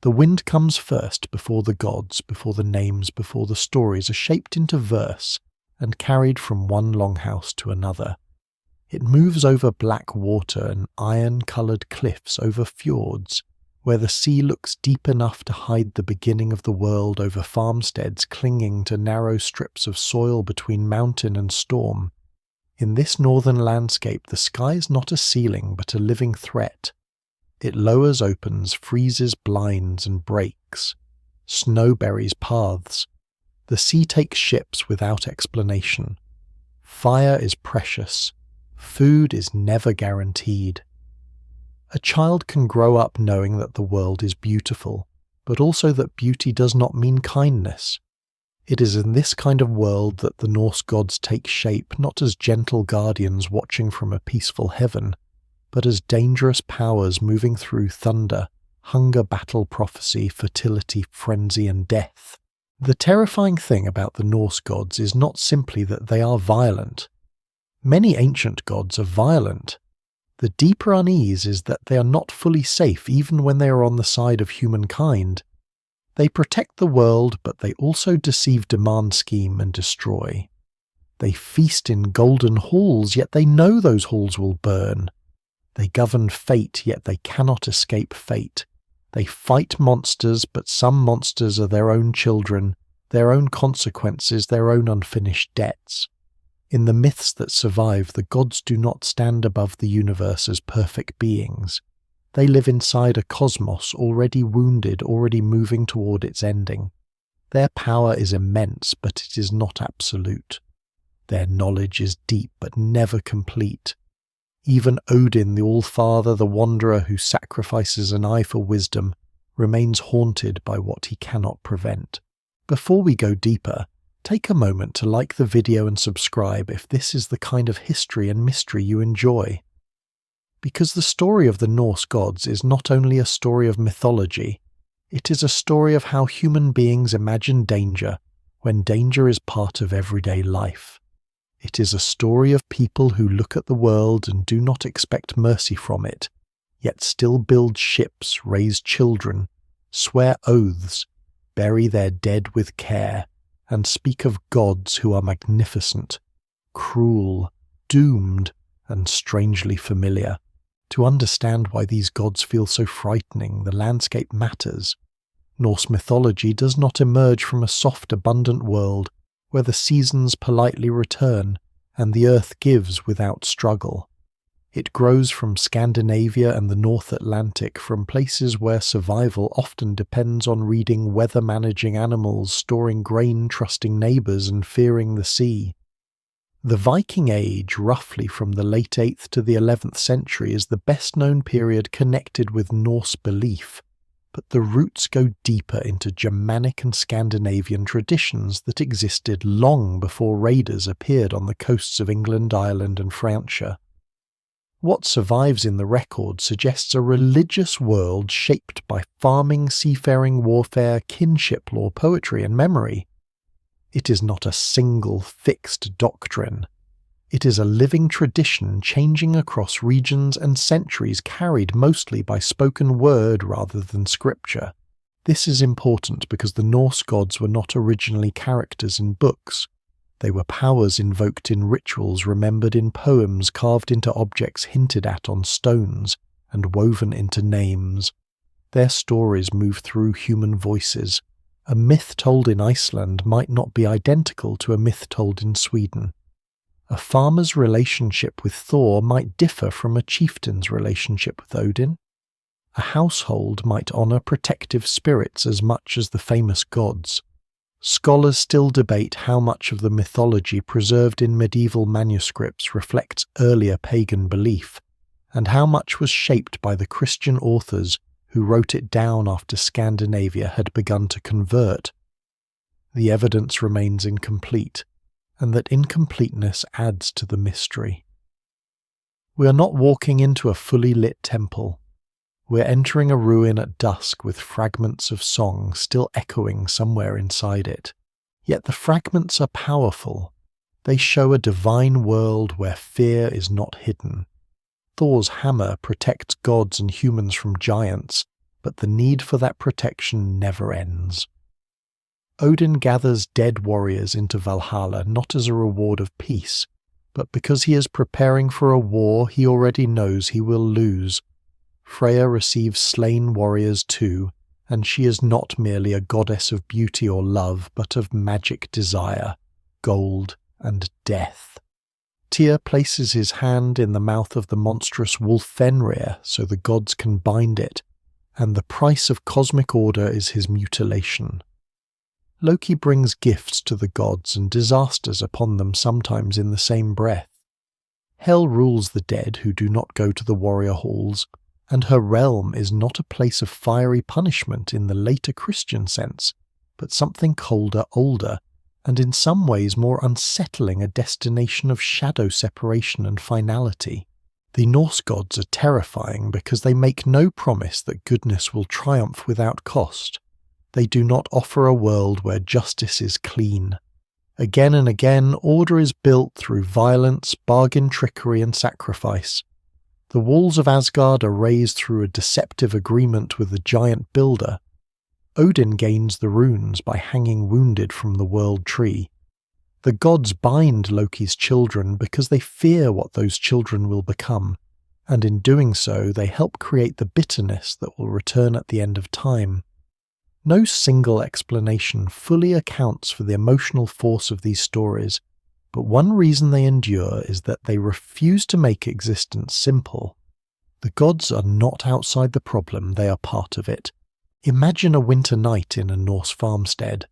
The wind comes first before the gods, before the names, before the stories are shaped into verse and carried from one longhouse to another. It moves over black water and iron-coloured cliffs, over fjords, where the sea looks deep enough to hide the beginning of the world, over farmsteads clinging to narrow strips of soil between mountain and storm. In this northern landscape, the sky is not a ceiling but a living threat. It lowers, opens, freezes, blinds, and breaks. Snow buries paths. The sea takes ships without explanation. Fire is precious. Food is never guaranteed. A child can grow up knowing that the world is beautiful, but also that beauty does not mean kindness. It is in this kind of world that the Norse gods take shape, not as gentle guardians watching from a peaceful heaven, but as dangerous powers moving through thunder, hunger, battle, prophecy, fertility, frenzy, and death. The terrifying thing about the Norse gods is not simply that they are violent. Many ancient gods are violent. The deeper unease is that they are not fully safe even when they are on the side of humankind. They protect the world, but they also deceive, demand, scheme, and destroy. They feast in golden halls, yet they know those halls will burn. They govern fate, yet they cannot escape fate. They fight monsters, but some monsters are their own children, their own consequences, their own unfinished debts. In the myths that survive, the gods do not stand above the universe as perfect beings. They live inside a cosmos already wounded, already moving toward its ending. Their power is immense, but it is not absolute. Their knowledge is deep, but never complete. Even Odin, the Allfather, the wanderer who sacrifices an eye for wisdom, remains haunted by what he cannot prevent. Before we go deeper, take a moment to like the video and subscribe if this is the kind of history and mystery you enjoy. Because the story of the Norse gods is not only a story of mythology, it is a story of how human beings imagine danger when danger is part of everyday life. It is a story of people who look at the world and do not expect mercy from it, yet still build ships, raise children, swear oaths, bury their dead with care, and speak of gods who are magnificent, cruel, doomed, and strangely familiar. To understand why these gods feel so frightening, the landscape matters. Norse mythology does not emerge from a soft, abundant world where the seasons politely return and the earth gives without struggle. It grows from Scandinavia and the North Atlantic, from places where survival often depends on reading weather-managing animals, storing grain, trusting neighbours, and fearing the sea. The Viking Age, roughly from the late 8th to the 11th century, is the best-known period connected with Norse belief, but the roots go deeper into Germanic and Scandinavian traditions that existed long before raiders appeared on the coasts of England, Ireland, and Francia. What survives in the record suggests a religious world shaped by farming, seafaring, warfare, kinship law, poetry, and memory. It is not a single, fixed doctrine. It is a living tradition changing across regions and centuries, carried mostly by spoken word rather than scripture. This is important because the Norse gods were not originally characters in books. They were powers invoked in rituals, remembered in poems, carved into objects hinted at on stones, and woven into names. Their stories move through human voices. A myth told in Iceland might not be identical to a myth told in Sweden. A farmer's relationship with Thor might differ from a chieftain's relationship with Odin. A household might honour protective spirits as much as the famous gods. Scholars still debate how much of the mythology preserved in medieval manuscripts reflects earlier pagan belief, and how much was shaped by the Christian authors who wrote it down after Scandinavia had begun to convert. The evidence remains incomplete, and that incompleteness adds to the mystery. We are not walking into a fully lit temple. We're entering a ruin at dusk with fragments of song still echoing somewhere inside it. Yet the fragments are powerful. They show a divine world where fear is not hidden. Thor's hammer protects gods and humans from giants, but the need for that protection never ends. Odin gathers dead warriors into Valhalla not as a reward of peace, but because he is preparing for a war he already knows he will lose. Freya receives slain warriors too, and she is not merely a goddess of beauty or love, but of magic desire, gold, and death. Tyr places his hand in the mouth of the monstrous wolf Fenrir so the gods can bind it, and the price of cosmic order is his mutilation. Loki brings gifts to the gods and disasters upon them sometimes in the same breath. Hel rules the dead who do not go to the warrior halls, and her realm is not a place of fiery punishment in the later Christian sense, but something colder, older, and in some ways more unsettling, a destination of shadow separation and finality. The Norse gods are terrifying because they make no promise that goodness will triumph without cost. They do not offer a world where justice is clean. Again and again, order is built through violence, bargain, trickery, and sacrifice. The walls of Asgard are raised through a deceptive agreement with the giant builder. Odin gains the runes by hanging wounded from the world tree. The gods bind Loki's children because they fear what those children will become, and in doing so they help create the bitterness that will return at the end of time. No single explanation fully accounts for the emotional force of these stories, but one reason they endure is that they refuse to make existence simple. The gods are not outside the problem, they are part of it. Imagine a winter night in a Norse farmstead.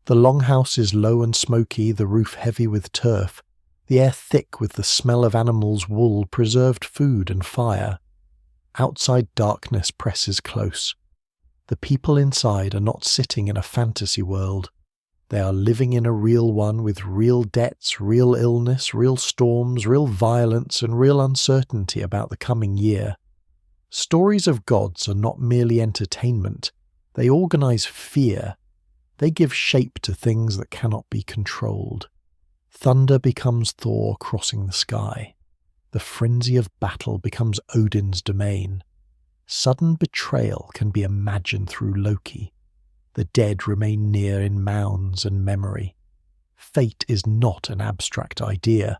The longhouse is low and smoky, the roof heavy with turf, the air thick with the smell of animals' wool, preserved food and fire. Outside darkness presses close. The people inside are not sitting in a fantasy world. They are living in a real one with real debts, real illness, real storms, real violence, and real uncertainty about the coming year. Stories of gods are not merely entertainment. They organize fear. They give shape to things that cannot be controlled. Thunder becomes Thor crossing the sky. The frenzy of battle becomes Odin's domain. Sudden betrayal can be imagined through Loki. The dead remain near in mounds and memory. Fate is not an abstract idea.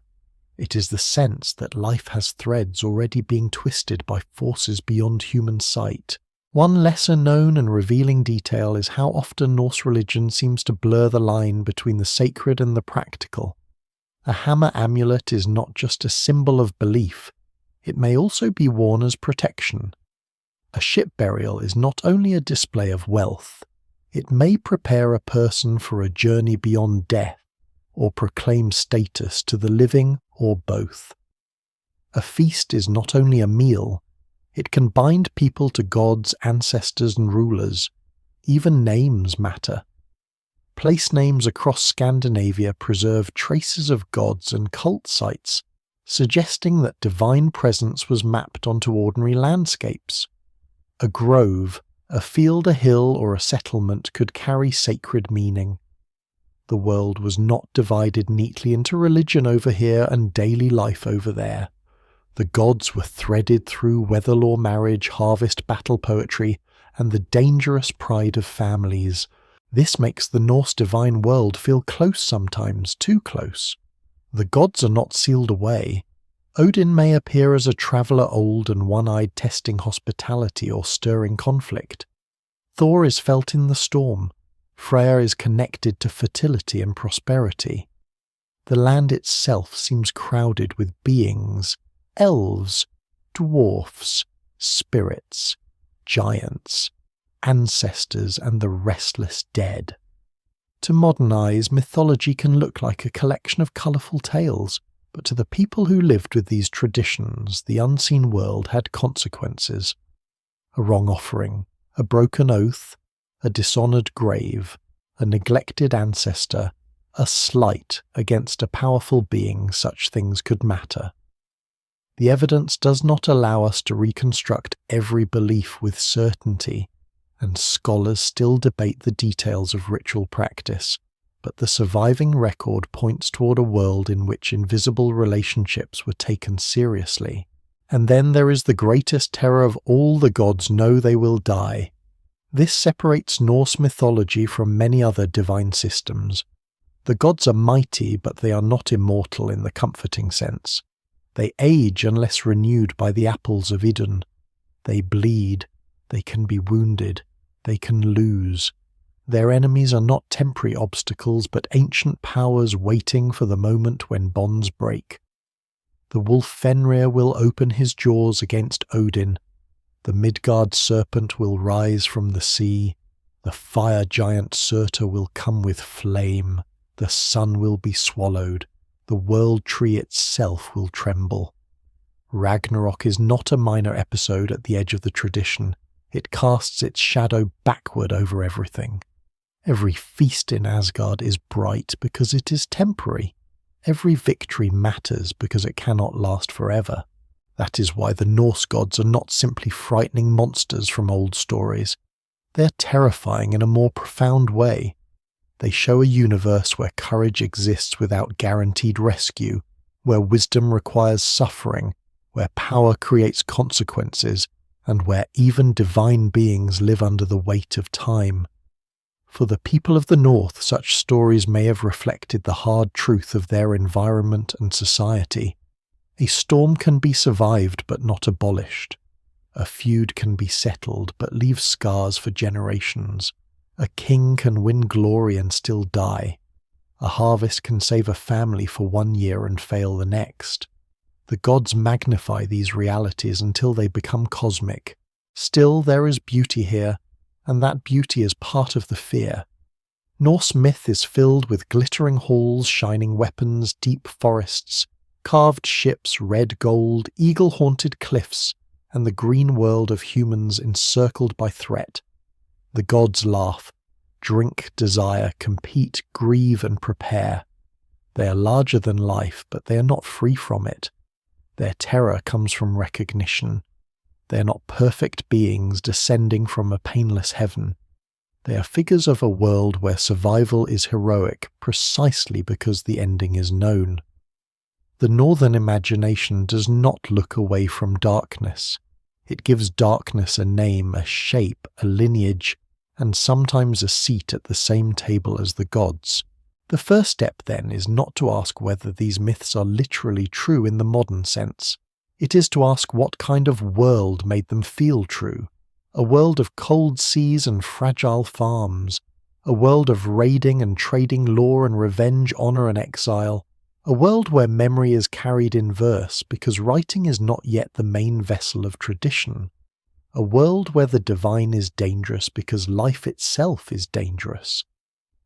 It is the sense that life has threads already being twisted by forces beyond human sight. One lesser known and revealing detail is how often Norse religion seems to blur the line between the sacred and the practical. A hammer amulet is not just a symbol of belief, it may also be worn as protection. A ship burial is not only a display of wealth, it may prepare a person for a journey beyond death, or proclaim status to the living, or both. A feast is not only a meal, it can bind people to gods, ancestors, and rulers. Even names matter. Place names across Scandinavia preserve traces of gods and cult sites, suggesting that divine presence was mapped onto ordinary landscapes. A grove, a field, a hill, or a settlement could carry sacred meaning. The world was not divided neatly into religion over here and daily life over there. The gods were threaded through weather law, marriage, harvest, battle poetry, and the dangerous pride of families. This makes the Norse divine world feel close sometimes, too close. The gods are not sealed away. Odin may appear as a traveller old and one-eyed, testing hospitality or stirring conflict. Thor is felt in the storm. Freya is connected to fertility and prosperity. The land itself seems crowded with beings, elves, dwarfs, spirits, giants, ancestors, and the restless dead. To modern eyes, mythology can look like a collection of colourful tales, but to the people who lived with these traditions, the unseen world had consequences. A wrong offering, a broken oath, a dishonoured grave, a neglected ancestor, a slight against a powerful being, such things could matter. The evidence does not allow us to reconstruct every belief with certainty, and scholars still debate the details of ritual practice, but the surviving record points toward a world in which invisible relationships were taken seriously, And then there is the greatest terror of all: the gods know they will die. This separates Norse mythology from many other divine systems. The gods are mighty, but they are not immortal in the comforting sense. They age unless renewed by the apples of Idun. They bleed, they can be wounded, they can lose. Their enemies are not temporary obstacles, but ancient powers waiting for the moment when bonds break. The wolf Fenrir will open his jaws against Odin. The Midgard serpent will rise from the sea. The fire giant Surtur will come with flame. The sun will be swallowed. The world tree itself will tremble. Ragnarok is not a minor episode at the edge of the tradition. It casts its shadow backward over everything. Every feast in Asgard is bright because it is temporary. Every victory matters because it cannot last forever. That is why the Norse gods are not simply frightening monsters from old stories. They are terrifying in a more profound way. They show a universe where courage exists without guaranteed rescue, where wisdom requires suffering, where power creates consequences, and where even divine beings live under the weight of time. For the people of the North, such stories may have reflected the hard truth of their environment and society. A storm can be survived but not abolished. A feud can be settled but leave scars for generations. A king can win glory and still die. A harvest can save a family for 1 year and fail the next. The gods magnify these realities until they become cosmic. Still, there is beauty here, and that beauty is part of the fear. Norse myth is filled with glittering halls, shining weapons, deep forests, carved ships, red gold, eagle-haunted cliffs, and the green world of humans encircled by threat. The gods laugh, drink, desire, compete, grieve, and prepare. They are larger than life, but they are not free from it. Their terror comes from recognition. They are not perfect beings descending from a painless heaven. They are figures of a world where survival is heroic precisely because the ending is known. The northern imagination does not look away from darkness. It gives darkness a name, a shape, a lineage, and sometimes a seat at the same table as the gods. The first step, then, is not to ask whether these myths are literally true in the modern sense. It is to ask what kind of world made them feel true. A world of cold seas and fragile farms. A world of raiding and trading, law and revenge, honor and exile. A world where memory is carried in verse because writing is not yet the main vessel of tradition. A world where the divine is dangerous because life itself is dangerous.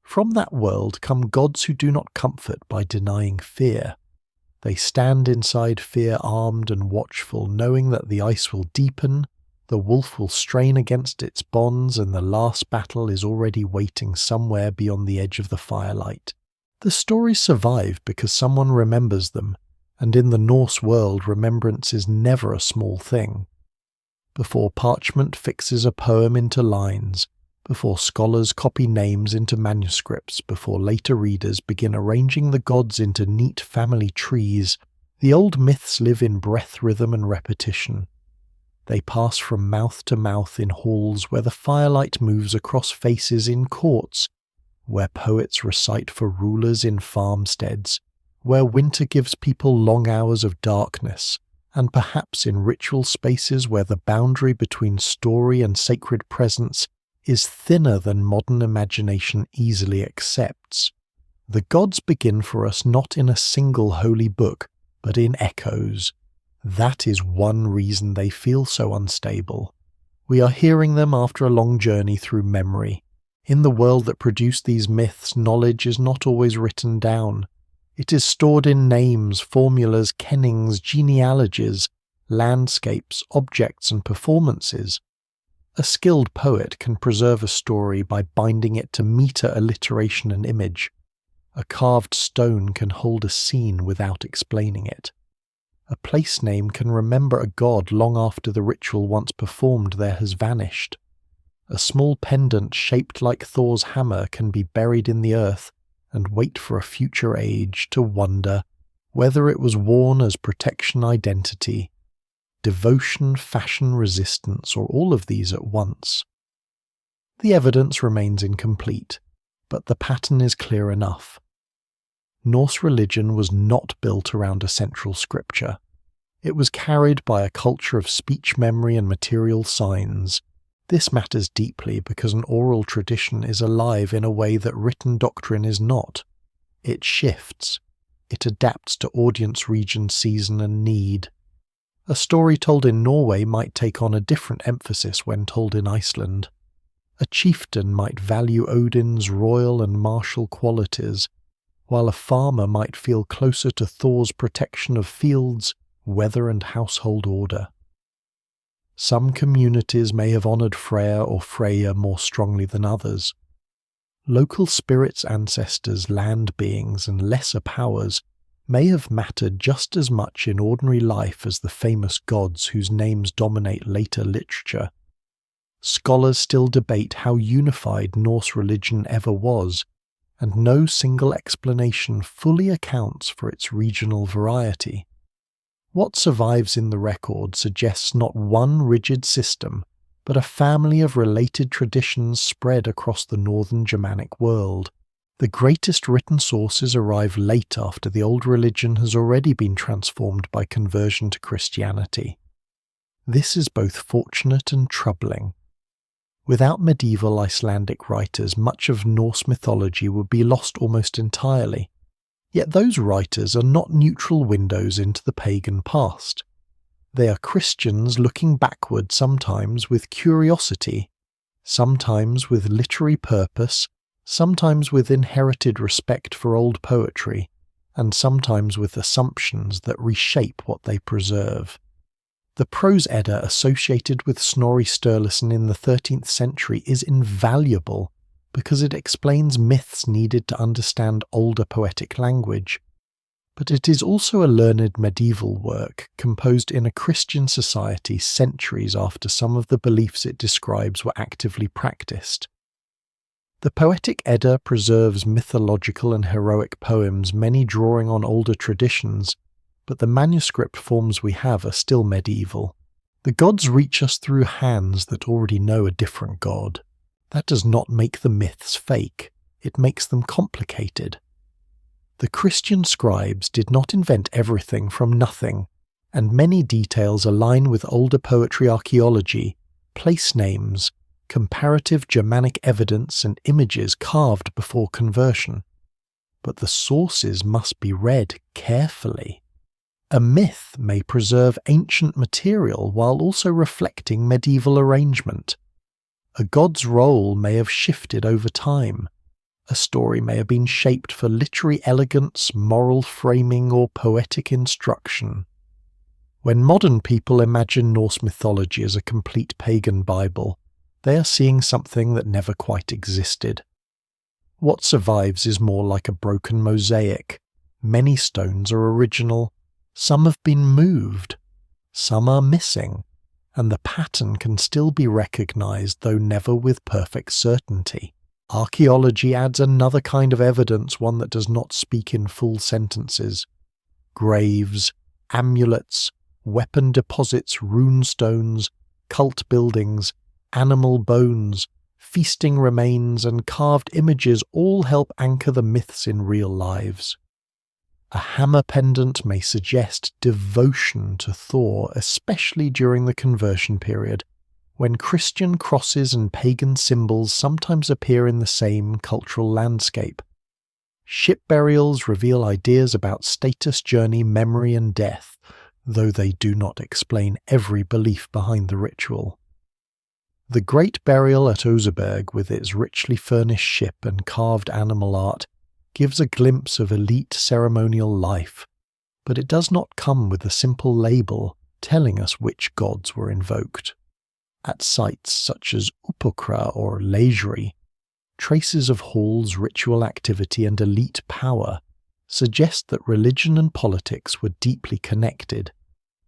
From that world come gods who do not comfort by denying fear. They stand inside fear armed and watchful, knowing that the ice will deepen, the wolf will strain against its bonds, and the last battle is already waiting somewhere beyond the edge of the firelight. The stories survive because someone remembers them, and in the Norse world remembrance is never a small thing. Before parchment fixes a poem into lines, before scholars copy names into manuscripts, before later readers begin arranging the gods into neat family trees, the old myths live in breath, rhythm, and repetition. They pass from mouth to mouth in halls where the firelight moves across faces in courts, where poets recite for rulers in farmsteads, where winter gives people long hours of darkness, and perhaps in ritual spaces where the boundary between story and sacred presence is thinner than modern imagination easily accepts. The gods begin for us not in a single holy book, but in echoes. That is one reason they feel so unstable. We are hearing them after a long journey through memory. In the world that produced these myths, knowledge is not always written down. It is stored in names, formulas, kennings, genealogies, landscapes, objects, and performances. A skilled poet can preserve a story by binding it to meter, alliteration, and image. A carved stone can hold a scene without explaining it. A place name can remember a god long after the ritual once performed there has vanished. A small pendant shaped like Thor's hammer can be buried in the earth and wait for a future age to wonder whether it was worn as protection identity. devotion, fashion, resistance, or all of these at once. The evidence remains incomplete, but the pattern is clear enough. Norse religion was not built around a central scripture. It was carried by a culture of speech memory and material signs. This matters deeply because an oral tradition is alive in a way that written doctrine is not. It shifts. It adapts to audience, region, season, and need. A story told in Norway might take on a different emphasis when told in Iceland. A chieftain might value Odin's royal and martial qualities, while a farmer might feel closer to Thor's protection of fields, weather, and household order. Some communities may have honoured Freyr or Freyja more strongly than others. Local spirits, ancestors, land beings, and lesser powers may have mattered just as much in ordinary life as the famous gods whose names dominate later literature. Scholars still debate how unified Norse religion ever was, and no single explanation fully accounts for its regional variety. What survives in the record suggests not one rigid system, but a family of related traditions spread across the northern Germanic world. The greatest written sources arrive late after the old religion has already been transformed by conversion to Christianity. This is both fortunate and troubling. Without medieval Icelandic writers, much of Norse mythology would be lost almost entirely. Yet those writers are not neutral windows into the pagan past. They are Christians looking backward, sometimes with curiosity, sometimes with literary purpose, sometimes with inherited respect for old poetry, and sometimes with assumptions that reshape what they preserve. The prose Edda associated with Snorri Sturluson in the 13th century is invaluable because it explains myths needed to understand older poetic language. But it is also a learned medieval work composed in a Christian society centuries after some of the beliefs it describes were actively practiced. The poetic Edda preserves mythological and heroic poems, many drawing on older traditions, but the manuscript forms we have are still medieval. The gods reach us through hands that already know a different god. That does not make the myths fake, it makes them complicated. The Christian scribes did not invent everything from nothing, and many details align with older poetry archaeology, place names, comparative Germanic evidence and images carved before conversion. But the sources must be read carefully. A myth may preserve ancient material while also reflecting medieval arrangement. A god's role may have shifted over time. A story may have been shaped for literary elegance, moral framing, or poetic instruction. When modern people imagine Norse mythology as a complete pagan Bible, they are seeing something that never quite existed. What survives is more like a broken mosaic. Many stones are original, some have been moved, some are missing, and the pattern can still be recognized, though never with perfect certainty. Archaeology adds another kind of evidence, one that does not speak in full sentences. Graves, amulets, weapon deposits, rune stones, cult buildings, animal bones, feasting remains, and carved images all help anchor the myths in real lives. A hammer pendant may suggest devotion to Thor, especially during the conversion period, when Christian crosses and pagan symbols sometimes appear in the same cultural landscape. Ship burials reveal ideas about status, journey, memory, and death, though they do not explain every belief behind the ritual. The Great Burial at Oseberg, with its richly furnished ship and carved animal art, gives a glimpse of elite ceremonial life, but it does not come with a simple label telling us which gods were invoked. At sites such as Upokra or Leisure, traces of halls, ritual activity, and elite power suggest that religion and politics were deeply connected.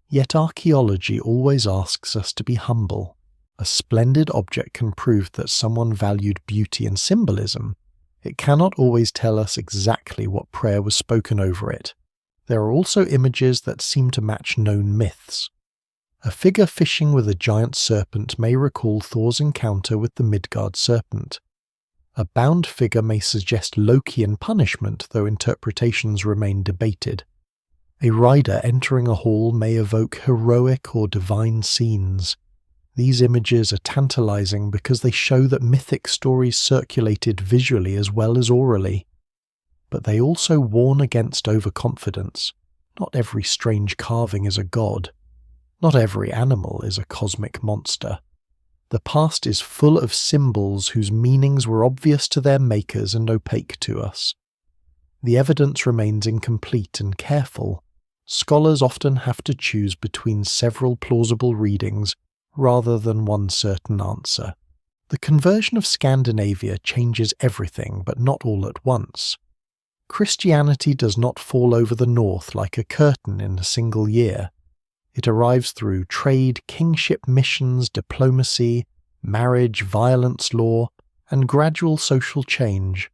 Yet archaeology always asks us to be humble. A splendid object can prove that someone valued beauty and symbolism. It cannot always tell us exactly what prayer was spoken over it. There are also images that seem to match known myths. A figure fishing with a giant serpent may recall Thor's encounter with the Midgard serpent. A bound figure may suggest Lokian punishment, though interpretations remain debated. A rider entering a hall may evoke heroic or divine scenes. These images are tantalizing because they show that mythic stories circulated visually as well as orally. But they also warn against overconfidence. Not every strange carving is a god. Not every animal is a cosmic monster. The past is full of symbols whose meanings were obvious to their makers and opaque to us. The evidence remains incomplete and careful. Scholars often have to choose between several plausible readings rather than one certain answer. The conversion of Scandinavia changes everything, but not all at once. Christianity does not fall over the north like a curtain in a single year. It arrives through trade, kingship missions, diplomacy, marriage, violence law, and gradual social change.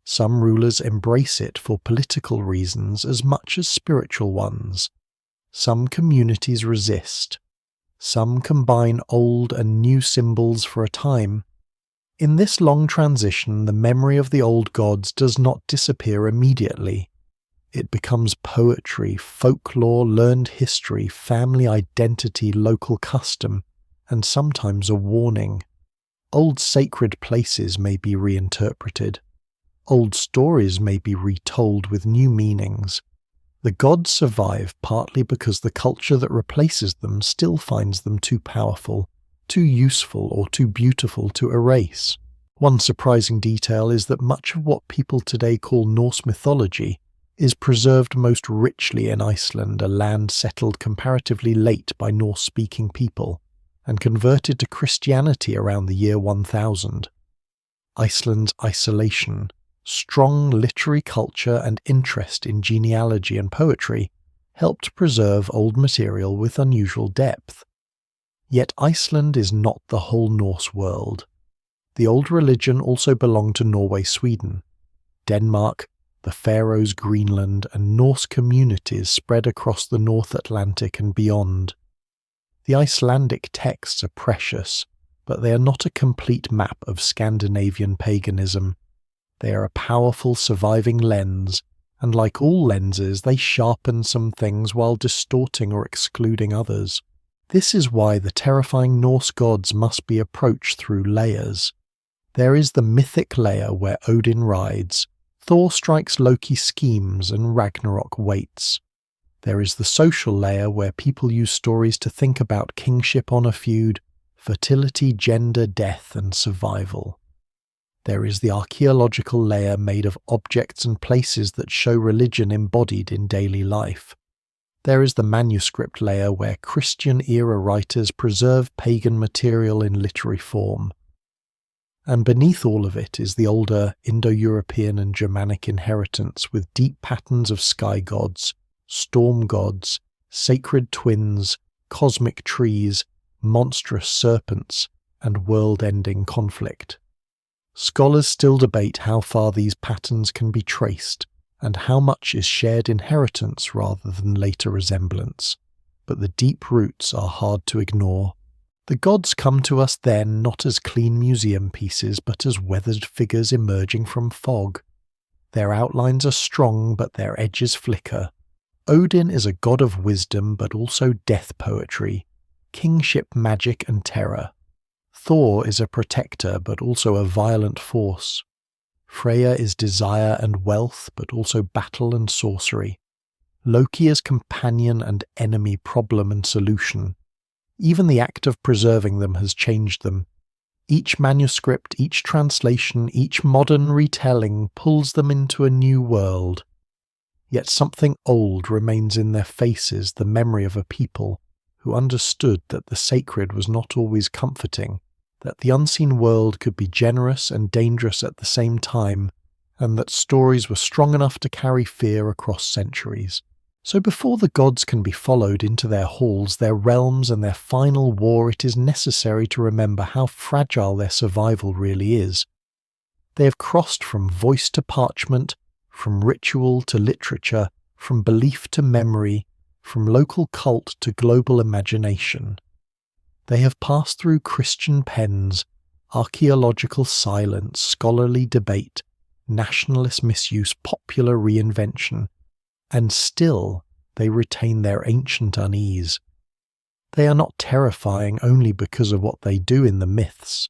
Some rulers embrace it for political reasons as much as spiritual ones. Some communities resist. Some combine old and new symbols for a time. In this long transition, the memory of the old gods does not disappear immediately. It becomes poetry, folklore, learned history, family identity, local custom, and sometimes a warning. Old sacred places may be reinterpreted. Old stories may be retold with new meanings. The gods survive partly because the culture that replaces them still finds them too powerful, too useful, or too beautiful to erase. One surprising detail is that much of what people today call Norse mythology is preserved most richly in Iceland, a land settled comparatively late by Norse-speaking people, and converted to Christianity around the year 1000. Iceland's isolation, strong literary culture and interest in genealogy and poetry helped preserve old material with unusual depth. Yet Iceland is not the whole Norse world. The old religion also belonged to Norway, Sweden, Denmark, the Faroes, Greenland, and Norse communities spread across the North Atlantic and beyond. The Icelandic texts are precious, but they are not a complete map of Scandinavian paganism. They are a powerful surviving lens, and like all lenses, they sharpen some things while distorting or excluding others. This is why the terrifying Norse gods must be approached through layers. There is the mythic layer where Odin rides, Thor strikes Loki schemes, and Ragnarok waits. There is the social layer where people use stories to think about kingship on a feud, fertility, gender, death, and survival. There is the archaeological layer made of objects and places that show religion embodied in daily life. There is the manuscript layer where Christian-era writers preserve pagan material in literary form. And beneath all of it is the older Indo-European and Germanic inheritance with deep patterns of sky gods, storm gods, sacred twins, cosmic trees, monstrous serpents, and world-ending conflict. Scholars still debate how far these patterns can be traced, and how much is shared inheritance rather than later resemblance, but the deep roots are hard to ignore. The gods come to us then not as clean museum pieces, but as weathered figures emerging from fog. Their outlines are strong, but their edges flicker. Odin is a god of wisdom, but also death poetry, kingship magic and terror. Thor is a protector, but also a violent force. Freya is desire and wealth, but also battle and sorcery. Loki is companion and enemy, problem and solution. Even the act of preserving them has changed them. Each manuscript, each translation, each modern retelling pulls them into a new world. Yet something old remains in their faces, the memory of a people who understood that the sacred was not always comforting, that the unseen world could be generous and dangerous at the same time, and that stories were strong enough to carry fear across centuries. So before the gods can be followed into their halls, their realms, and their final war, it is necessary to remember how fragile their survival really is. They have crossed from voice to parchment, from ritual to literature, from belief to memory, from local cult to global imagination. They have passed through Christian pens, archaeological silence, scholarly debate, nationalist misuse, popular reinvention, and still they retain their ancient unease. They are not terrifying only because of what they do in the myths.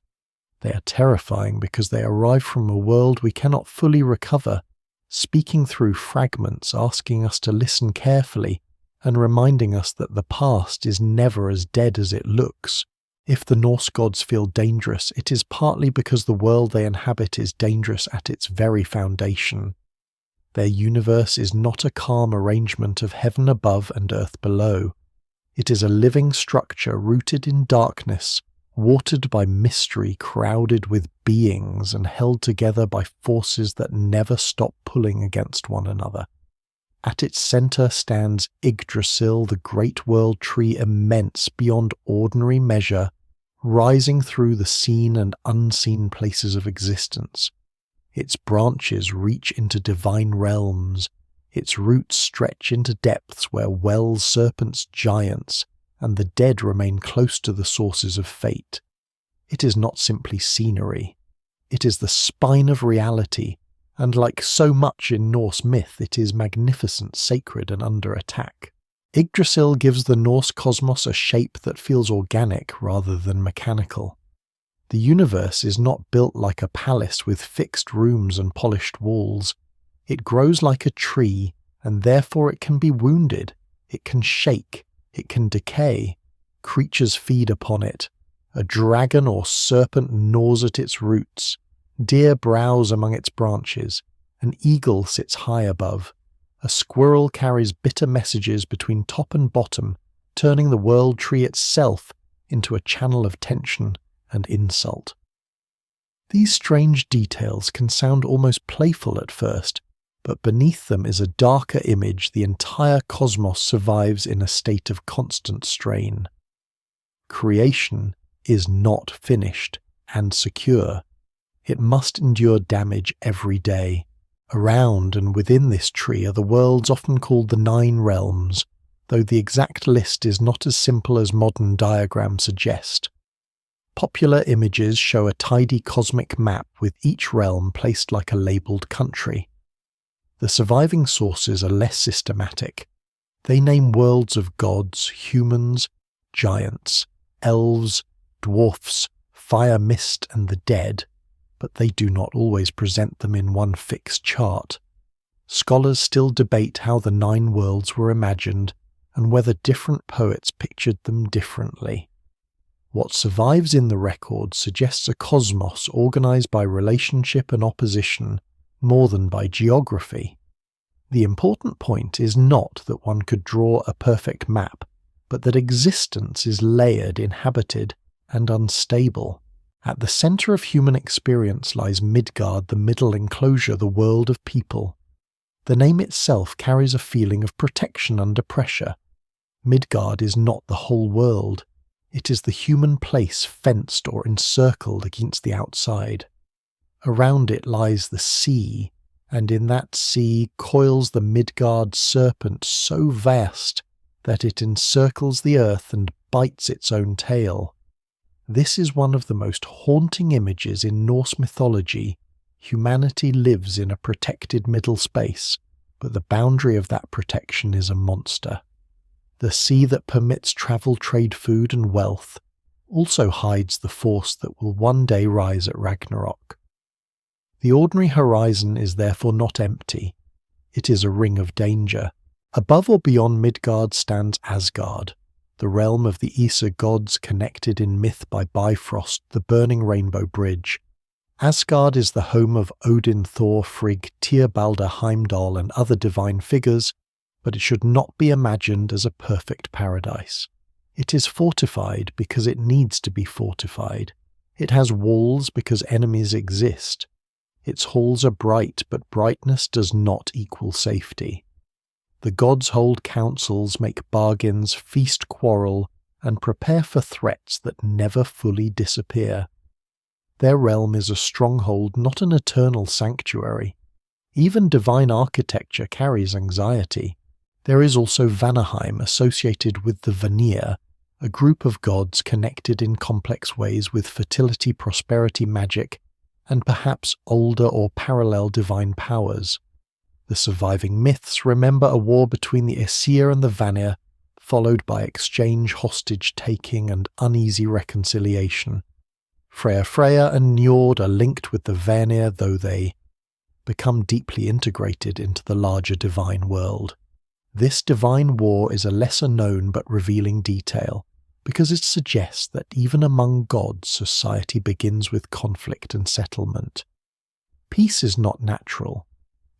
They are terrifying because they arrive from a world we cannot fully recover, speaking through fragments, asking us to listen carefully, and reminding us that the past is never as dead as it looks. If the Norse gods feel dangerous, it is partly because the world they inhabit is dangerous at its very foundation. Their universe is not a calm arrangement of heaven above and earth below. It is a living structure rooted in darkness, watered by mystery, crowded with beings, and held together by forces that never stop pulling against one another. At its centre stands Yggdrasil, the great world tree, immense beyond ordinary measure, rising through the seen and unseen places of existence. Its branches reach into divine realms, its roots stretch into depths where wells serpents giants, and the dead remain close to the sources of fate. It is not simply scenery. It is the spine of reality, and like so much in Norse myth, it is magnificent, sacred, and under attack. Yggdrasil gives the Norse cosmos a shape that feels organic rather than mechanical. The universe is not built like a palace with fixed rooms and polished walls. It grows like a tree, and therefore it can be wounded, it can shake, it can decay. Creatures feed upon it. A dragon or serpent gnaws at its roots. Deer browse among its branches. An eagle sits high above. A squirrel carries bitter messages between top and bottom, turning the world tree itself into a channel of tension and insult. These strange details can sound almost playful at first, but beneath them is a darker image. The entire cosmos survives in a state of constant strain. Creation is not finished and secure. It must endure damage every day. Around and within this tree are the worlds often called the 9 realms, though the exact list is not as simple as modern diagrams suggest. Popular images show a tidy cosmic map with each realm placed like a labelled country. The surviving sources are less systematic. They name worlds of gods, humans, giants, elves, dwarfs, fire, mist, and the dead, but they do not always present them in one fixed chart. Scholars still debate how the 9 worlds were imagined and whether different poets pictured them differently. What survives in the record suggests a cosmos organized by relationship and opposition more than by geography. The important point is not that one could draw a perfect map, but that existence is layered, inhabited, and unstable. At the center of human experience lies Midgard, the middle enclosure, the world of people. The name itself carries a feeling of protection under pressure. Midgard is not the whole world. It is the human place fenced or encircled against the outside. Around it lies the sea, and in that sea coils the Midgard serpent so vast that it encircles the earth and bites its own tail. This is one of the most haunting images in Norse mythology. Humanity lives in a protected middle space, but the boundary of that protection is a monster. The sea that permits travel, trade, food, and wealth also hides the force that will one day rise at Ragnarok. The ordinary horizon is therefore not empty. It is a ring of danger. Above or beyond Midgard stands Asgard, the realm of the Aesir gods connected in myth by Bifrost, the burning rainbow bridge. Asgard is the home of Odin, Thor, Frigg, Tyr, Balder, Heimdall, and other divine figures, but it should not be imagined as a perfect paradise. It is fortified because it needs to be fortified. It has walls because enemies exist. Its halls are bright, but brightness does not equal safety. The gods hold councils, make bargains, feast, quarrel, and prepare for threats that never fully disappear. Their realm is a stronghold, not an eternal sanctuary. Even divine architecture carries anxiety. There is also Vanaheim, associated with the Vanir, a group of gods connected in complex ways with fertility, prosperity, magic, and perhaps older or parallel divine powers. The surviving myths remember a war between the Aesir and the Vanir, followed by exchange, hostage-taking, and uneasy reconciliation. Freya and Njord are linked with the Vanir, though they become deeply integrated into the larger divine world. This divine war is a lesser-known but revealing detail, because it suggests that even among gods, society begins with conflict and settlement. Peace is not natural.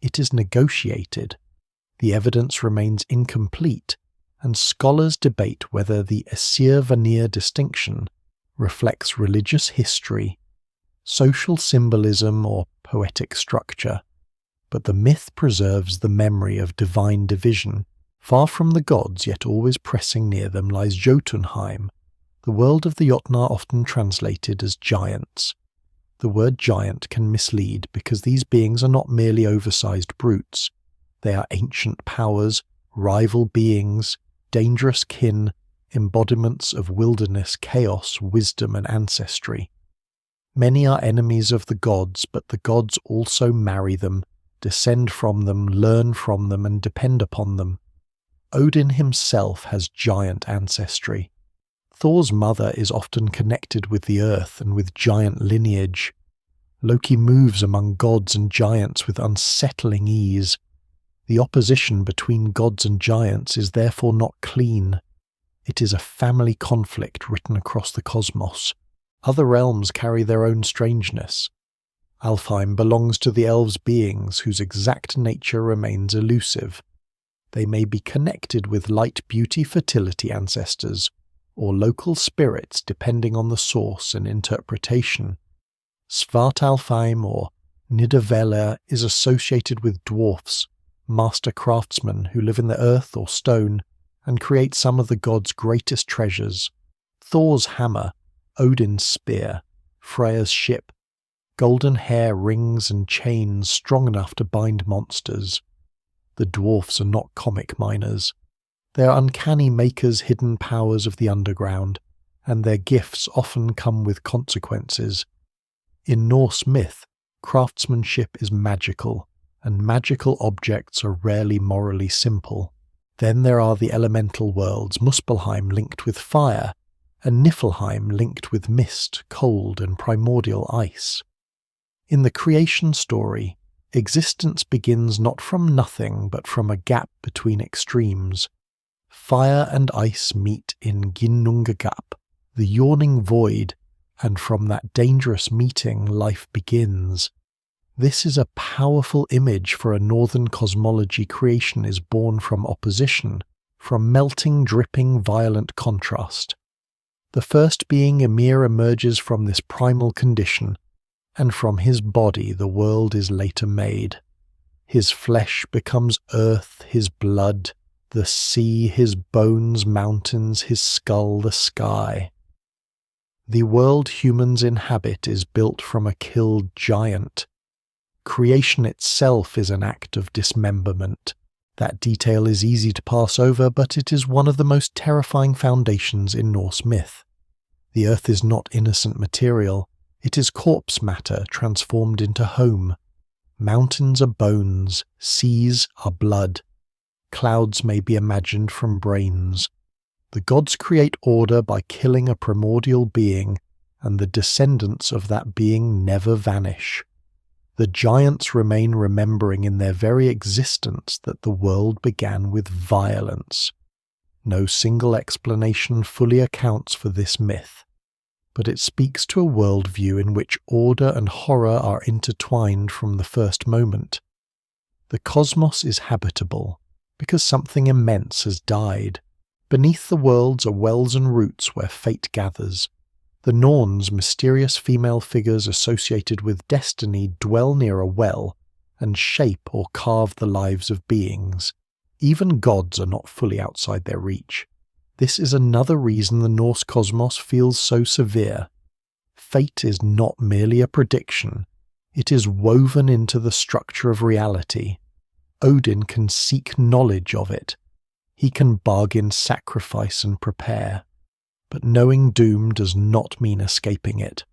It is negotiated. The evidence remains incomplete, and scholars debate whether the Aesir-Vanir distinction reflects religious history, social symbolism, or poetic structure. But the myth preserves the memory of divine division. Far from the gods, yet always pressing near them, lies Jotunheim, the world of the Jotnar often translated as giants. The word giant can mislead because these beings are not merely oversized brutes. They are ancient powers, rival beings, dangerous kin, embodiments of wilderness, chaos, wisdom, and ancestry. Many are enemies of the gods, but the gods also marry them, descend from them, learn from them, and depend upon them. Odin himself has giant ancestry. Thor's mother is often connected with the earth and with giant lineage. Loki moves among gods and giants with unsettling ease. The opposition between gods and giants is therefore not clean. It is a family conflict written across the cosmos. Other realms carry their own strangeness. Alfheim belongs to the elves' beings whose exact nature remains elusive. They may be connected with light, beauty, fertility ancestors, or local spirits depending on the source and interpretation. Svartalfheim or Nidavellir is associated with dwarfs, master craftsmen who live in the earth or stone and create some of the gods' greatest treasures. Thor's hammer, Odin's spear, Freya's ship, golden hair, rings and chains strong enough to bind monsters. The dwarfs are not comic miners. They are uncanny makers, hidden powers of the underground, and their gifts often come with consequences. In Norse myth, craftsmanship is magical, and magical objects are rarely morally simple. Then there are the elemental worlds, Muspelheim linked with fire, and Niflheim linked with mist, cold, and primordial ice. In the creation story, existence begins not from nothing but from a gap between extremes. Fire and ice meet in Ginnungagap, the yawning void, and from that dangerous meeting life begins. This is a powerful image for a northern cosmology. Creation is born from opposition, from melting, dripping, violent contrast. The first being Ymir emerges from this primal condition, and from his body the world is later made. His flesh becomes earth, his blood, the sea, his bones, mountains, his skull, the sky. The world humans inhabit is built from a killed giant. Creation itself is an act of dismemberment. That detail is easy to pass over, but it is one of the most terrifying foundations in Norse myth. The earth is not innocent material. It is corpse matter transformed into home. Mountains are bones, seas are blood. Clouds may be imagined from brains. The gods create order by killing a primordial being, and the descendants of that being never vanish. The giants remain, remembering in their very existence that the world began with violence. No single explanation fully accounts for this myth, but it speaks to a worldview in which order and horror are intertwined from the first moment. The cosmos is habitable, because something immense has died. Beneath the worlds are wells and roots where fate gathers. The Norns, mysterious female figures associated with destiny, dwell near a well and shape or carve the lives of beings. Even gods are not fully outside their reach. This is another reason the Norse cosmos feels so severe. Fate is not merely a prediction. It is woven into the structure of reality. Odin can seek knowledge of it, He can bargain sacrifice and prepare. But knowing doom does not mean escaping it.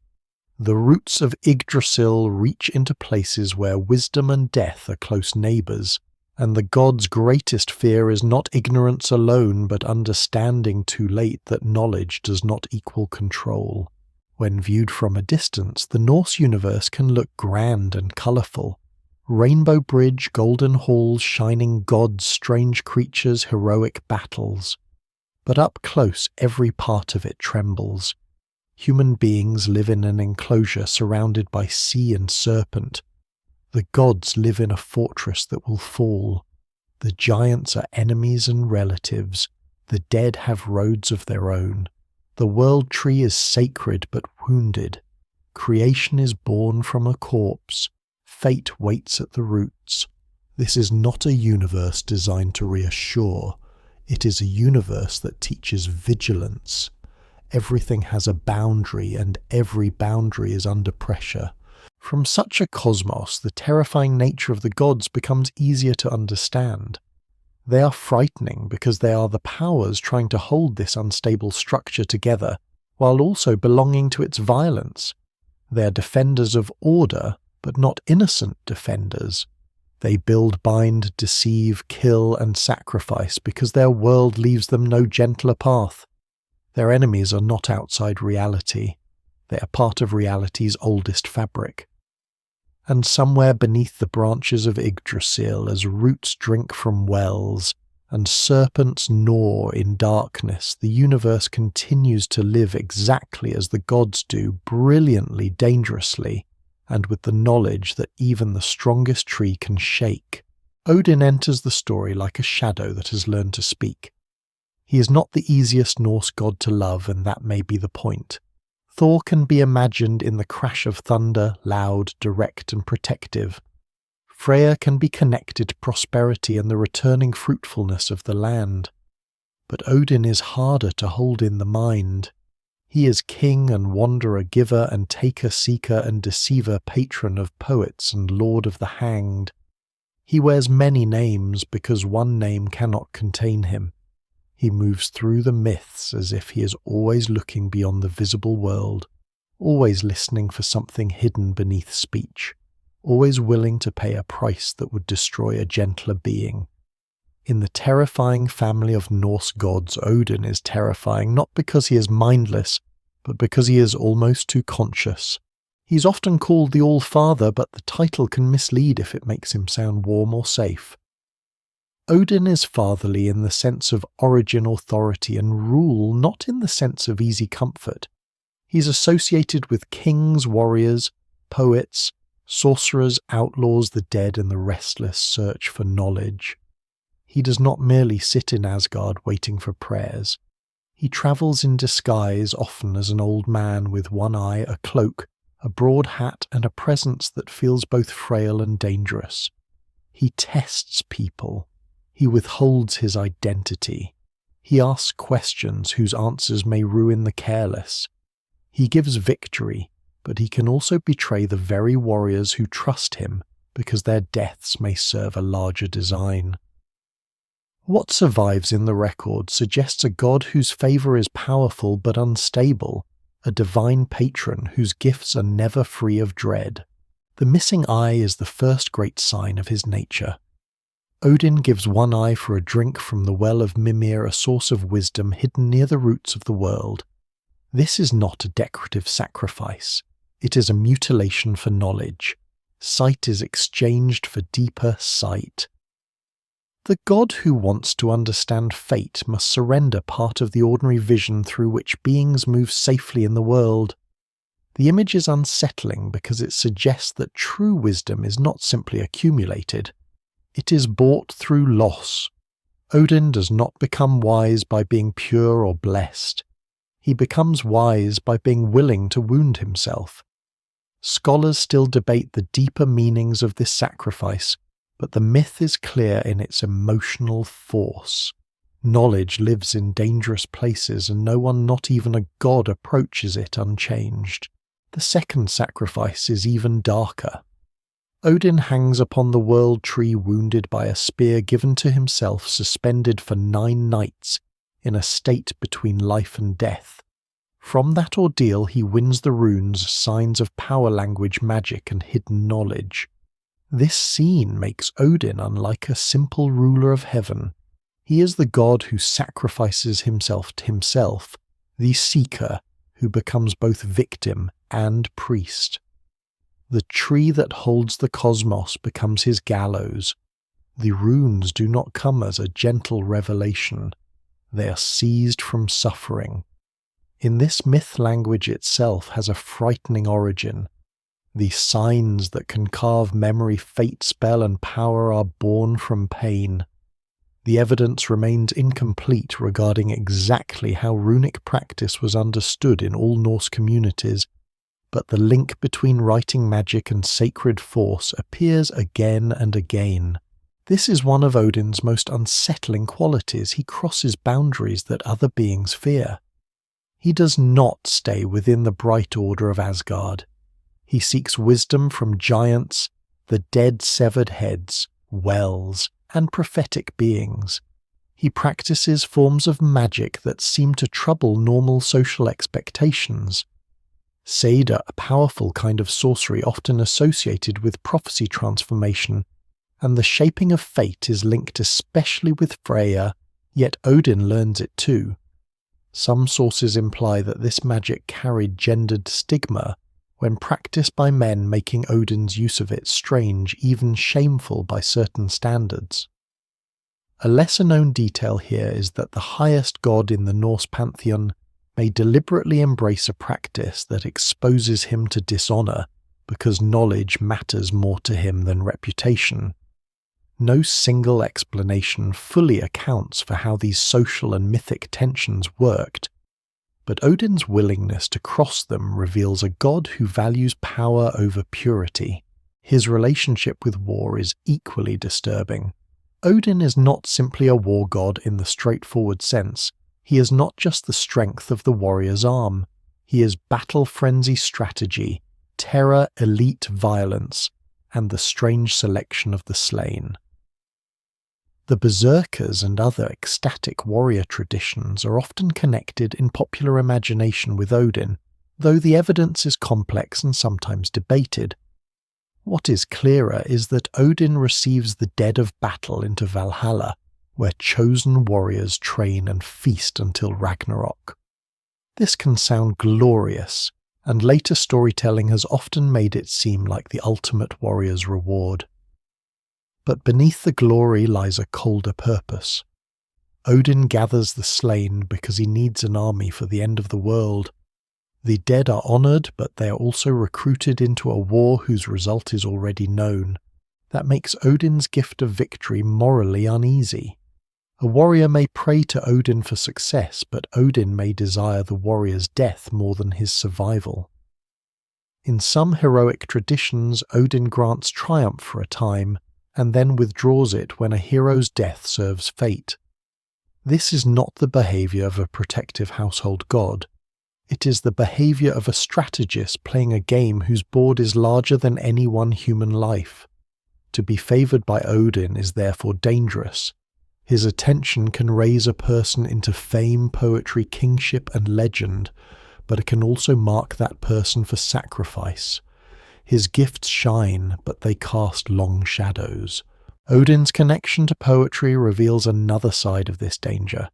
The roots of Yggdrasil reach into places where wisdom and death are close neighbours, and the god's greatest fear is not ignorance alone but understanding too late that knowledge does not equal control. When viewed from a distance, the Norse universe can look grand and colourful. Rainbow bridge, golden halls, shining gods, strange creatures, heroic battles. But up close every part of it trembles. Human beings live in an enclosure surrounded by sea and serpent. The gods live in a fortress that will fall. The giants are enemies and relatives. The dead have roads of their own. The world tree is sacred but wounded. Creation is born from a corpse. Fate waits at the roots. This is not a universe designed to reassure. It is a universe that teaches vigilance. Everything has a boundary, and every boundary is under pressure. From such a cosmos, the terrifying nature of the gods becomes easier to understand. They are frightening because they are the powers trying to hold this unstable structure together, while also belonging to its violence. They are defenders of order, but not innocent defenders. They build, bind, deceive, kill, and sacrifice because their world leaves them no gentler path. Their enemies are not outside reality. They are part of reality's oldest fabric. And somewhere beneath the branches of Yggdrasil, as roots drink from wells, and serpents gnaw in darkness, the universe continues to live exactly as the gods do, brilliantly, dangerously, and with the knowledge that even the strongest tree can shake. Odin enters the story like a shadow that has learned to speak. He is not the easiest Norse god to love, and that may be the point. Thor can be imagined in the crash of thunder, loud, direct, and protective. Freya can be connected to prosperity and the returning fruitfulness of the land. But Odin is harder to hold in the mind. He is king and wanderer, giver and taker, seeker and deceiver, patron of poets and lord of the hanged. He wears many names because one name cannot contain him. He moves through the myths as if he is always looking beyond the visible world, always listening for something hidden beneath speech, always willing to pay a price that would destroy a gentler being. In the terrifying family of Norse gods, Odin is terrifying not because he is mindless, but because he is almost too conscious. He's often called the Allfather, but the title can mislead if it makes him sound warm or safe. Odin is fatherly in the sense of origin, authority, and rule, not in the sense of easy comfort. He's associated with kings, warriors, poets, sorcerers, outlaws, the dead, and the restless search for knowledge. He does not merely sit in Asgard waiting for prayers. He travels in disguise, often as an old man with one eye, a cloak, a broad hat, and a presence that feels both frail and dangerous. He tests people. He withholds his identity. He asks questions whose answers may ruin the careless. He gives victory, but he can also betray the very warriors who trust him because their deaths may serve a larger design. What survives in the record suggests a god whose favour is powerful but unstable, a divine patron whose gifts are never free of dread. The missing eye is the first great sign of his nature. Odin gives one eye for a drink from the well of Mimir, a source of wisdom hidden near the roots of the world. This is not a decorative sacrifice. It is a mutilation for knowledge. Sight is exchanged for deeper sight. The god who wants to understand fate must surrender part of the ordinary vision through which beings move safely in the world. The image is unsettling because it suggests that true wisdom is not simply accumulated. It is bought through loss. Odin does not become wise by being pure or blessed. He becomes wise by being willing to wound himself. Scholars still debate the deeper meanings of this sacrifice, but the myth is clear in its emotional force. Knowledge lives in dangerous places, and no one, not even a god, approaches it unchanged. The second sacrifice is even darker. Odin hangs upon the world tree wounded by a spear given to himself, suspended for 9 nights in a state between life and death. From that ordeal he wins the runes, signs of power language, magic and hidden knowledge. This scene makes Odin unlike a simple ruler of heaven. He is the god who sacrifices himself to himself, the seeker who becomes both victim and priest. The tree that holds the cosmos becomes his gallows. The runes do not come as a gentle revelation. They are seized from suffering. In this myth, language itself has a frightening origin. The signs that can carve memory, fate, spell and power are born from pain. The evidence remains incomplete regarding exactly how runic practice was understood in all Norse communities, but the link between writing magic and sacred force appears again and again. This is one of Odin's most unsettling qualities. He crosses boundaries that other beings fear. He does not stay within the bright order of Asgard. He seeks wisdom from giants, the dead severed heads, wells, and prophetic beings. He practices forms of magic that seem to trouble normal social expectations. Seda, a powerful kind of sorcery often associated with prophecy transformation, and the shaping of fate is linked especially with Freya, yet Odin learns it too. Some sources imply that this magic carried gendered stigma when practiced by men, making Odin's use of it strange, even shameful by certain standards. A lesser-known detail here is that the highest god in the Norse pantheon may deliberately embrace a practice that exposes him to dishonor because knowledge matters more to him than reputation. No single explanation fully accounts for how these social and mythic tensions worked, but Odin's willingness to cross them reveals a god who values power over purity. His relationship with war is equally disturbing. Odin is not simply a war god in the straightforward sense. He is not just the strength of the warrior's arm. He is battle-frenzy strategy, terror, elite violence, and the strange selection of the slain. The berserkers and other ecstatic warrior traditions are often connected in popular imagination with Odin, though the evidence is complex and sometimes debated. What is clearer is that Odin receives the dead of battle into Valhalla, where chosen warriors train and feast until Ragnarok. This can sound glorious, and later storytelling has often made it seem like the ultimate warrior's reward. But beneath the glory lies a colder purpose. Odin gathers the slain because he needs an army for the end of the world. The dead are honoured, but they are also recruited into a war whose result is already known. That makes Odin's gift of victory morally uneasy. A warrior may pray to Odin for success, but Odin may desire the warrior's death more than his survival. In some heroic traditions, Odin grants triumph for a time, and then withdraws it when a hero's death serves fate. This is not the behaviour of a protective household god. It is the behaviour of a strategist playing a game whose board is larger than any one human life. To be favoured by Odin is therefore dangerous. His attention can raise a person into fame, poetry, kingship and legend, but it can also mark that person for sacrifice. His gifts shine, but they cast long shadows. Odin's connection to poetry reveals another side of this danger.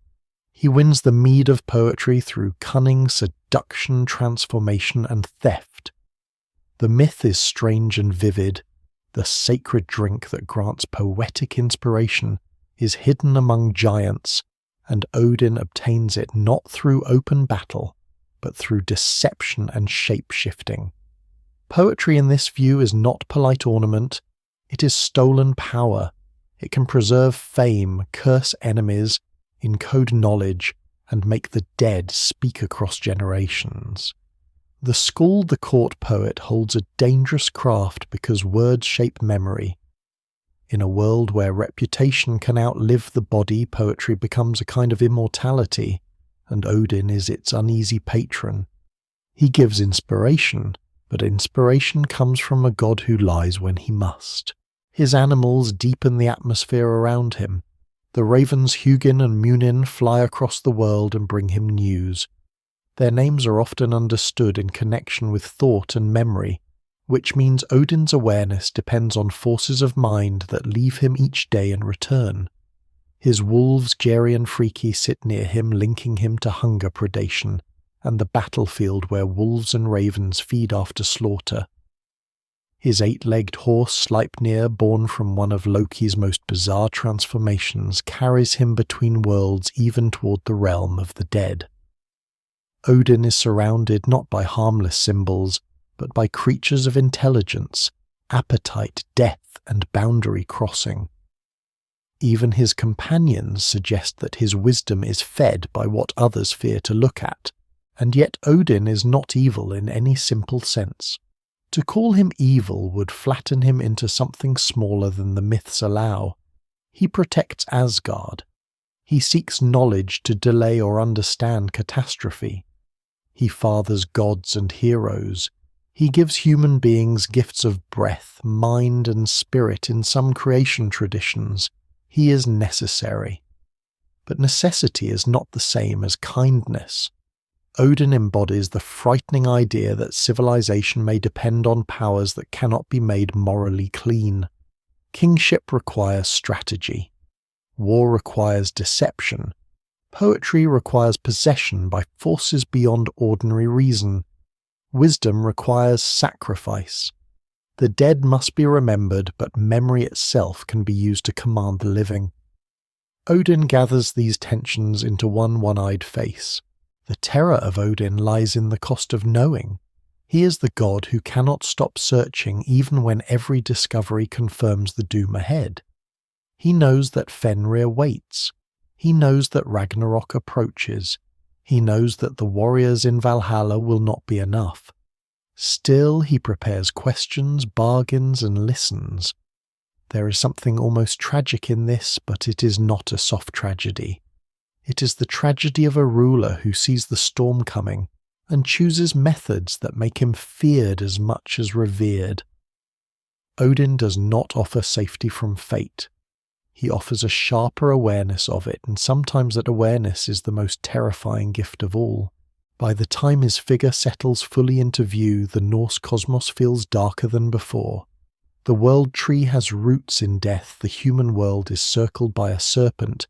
He wins the meed of poetry through cunning, seduction, transformation, and theft. The myth is strange and vivid. The sacred drink that grants poetic inspiration is hidden among giants, and Odin obtains it not through open battle, but through deception and shape-shifting. Poetry in this view is not polite ornament, it is stolen power. It can preserve fame, curse enemies, encode knowledge, and make the dead speak across generations. The Skald, the court poet, holds a dangerous craft because words shape memory. In a world where reputation can outlive the body, poetry becomes a kind of immortality, and Odin is its uneasy patron. He gives inspiration, but inspiration comes from a god who lies when he must. His animals deepen the atmosphere around him. The ravens Hugin and Munin fly across the world and bring him news. Their names are often understood in connection with thought and memory, which means Odin's awareness depends on forces of mind that leave him each day and return. His wolves, Jerry and Freaky, sit near him, linking him to hunger predation, and the battlefield where wolves and ravens feed after slaughter. His 8-legged horse, Sleipnir, born from one of Loki's most bizarre transformations, carries him between worlds even toward the realm of the dead. Odin is surrounded not by harmless symbols, but by creatures of intelligence, appetite, death, and boundary crossing. Even his companions suggest that his wisdom is fed by what others fear to look at, and yet Odin is not evil in any simple sense. To call him evil would flatten him into something smaller than the myths allow. He protects Asgard. He seeks knowledge to delay or understand catastrophe. He fathers gods and heroes. He gives human beings gifts of breath, mind, and spirit in some creation traditions. He is necessary. But necessity is not the same as kindness. Odin embodies the frightening idea that civilization may depend on powers that cannot be made morally clean. Kingship requires strategy. War requires deception. Poetry requires possession by forces beyond ordinary reason. Wisdom requires sacrifice. The dead must be remembered, but memory itself can be used to command the living. Odin gathers these tensions into one one-eyed face. The terror of Odin lies in the cost of knowing. He is the god who cannot stop searching even when every discovery confirms the doom ahead. He knows that Fenrir waits. He knows that Ragnarok approaches. He knows that the warriors in Valhalla will not be enough. Still, he prepares questions, bargains, and listens. There is something almost tragic in this, but it is not a soft tragedy. It is the tragedy of a ruler who sees the storm coming and chooses methods that make him feared as much as revered. Odin does not offer safety from fate. He offers a sharper awareness of it, and sometimes that awareness is the most terrifying gift of all. By the time his figure settles fully into view, the Norse cosmos feels darker than before. The world tree has roots in death, the human world is circled by a serpent,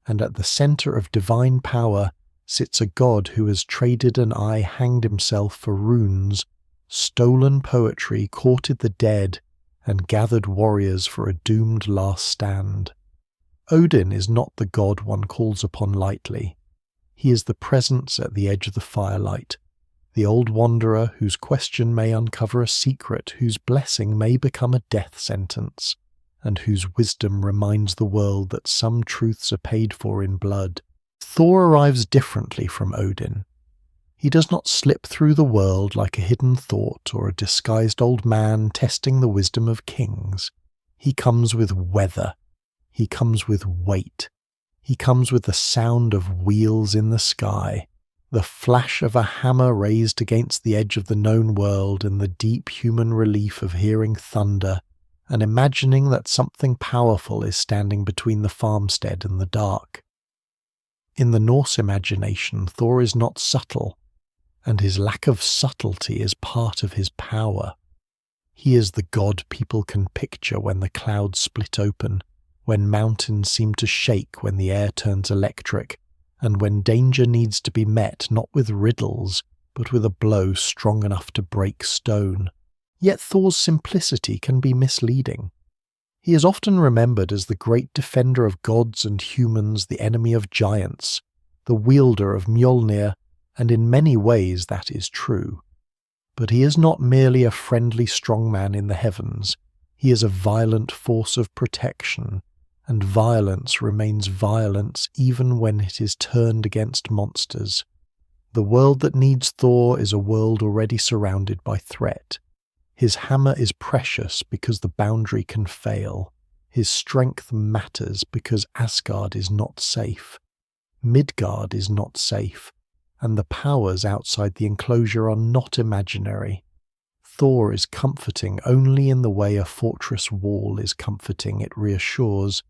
and at the centre of divine power sits a god who has traded an eye, hanged himself for runes, stolen poetry, courted the dead, and gathered warriors for a doomed last stand. Odin is not the god one calls upon lightly. He is the presence at the edge of the firelight, the old wanderer whose question may uncover a secret, whose blessing may become a death sentence, and whose wisdom reminds the world that some truths are paid for in blood. Thor arrives differently from Odin. He does not slip through the world like a hidden thought or a disguised old man testing the wisdom of kings. He comes with weather. He comes with weight. He comes with the sound of wheels in the sky, the flash of a hammer raised against the edge of the known world, and the deep human relief of hearing thunder and imagining that something powerful is standing between the farmstead and the dark. In the Norse imagination, Thor is not subtle, and his lack of subtlety is part of his power. He is the god people can picture when the clouds split open, when mountains seem to shake, when the air turns electric, and when danger needs to be met not with riddles, but with a blow strong enough to break stone. Yet Thor's simplicity can be misleading. He is often remembered as the great defender of gods and humans, the enemy of giants, the wielder of Mjolnir, and in many ways that is true. But he is not merely a friendly strongman in the heavens. He is a violent force of protection, and violence remains violence even when it is turned against monsters. The world that needs Thor is a world already surrounded by threat. His hammer is precious because the boundary can fail. His strength matters because Asgard is not safe. Midgard is not safe, and the powers outside the enclosure are not imaginary. Thor is comforting only in the way a fortress wall is comforting. It reassures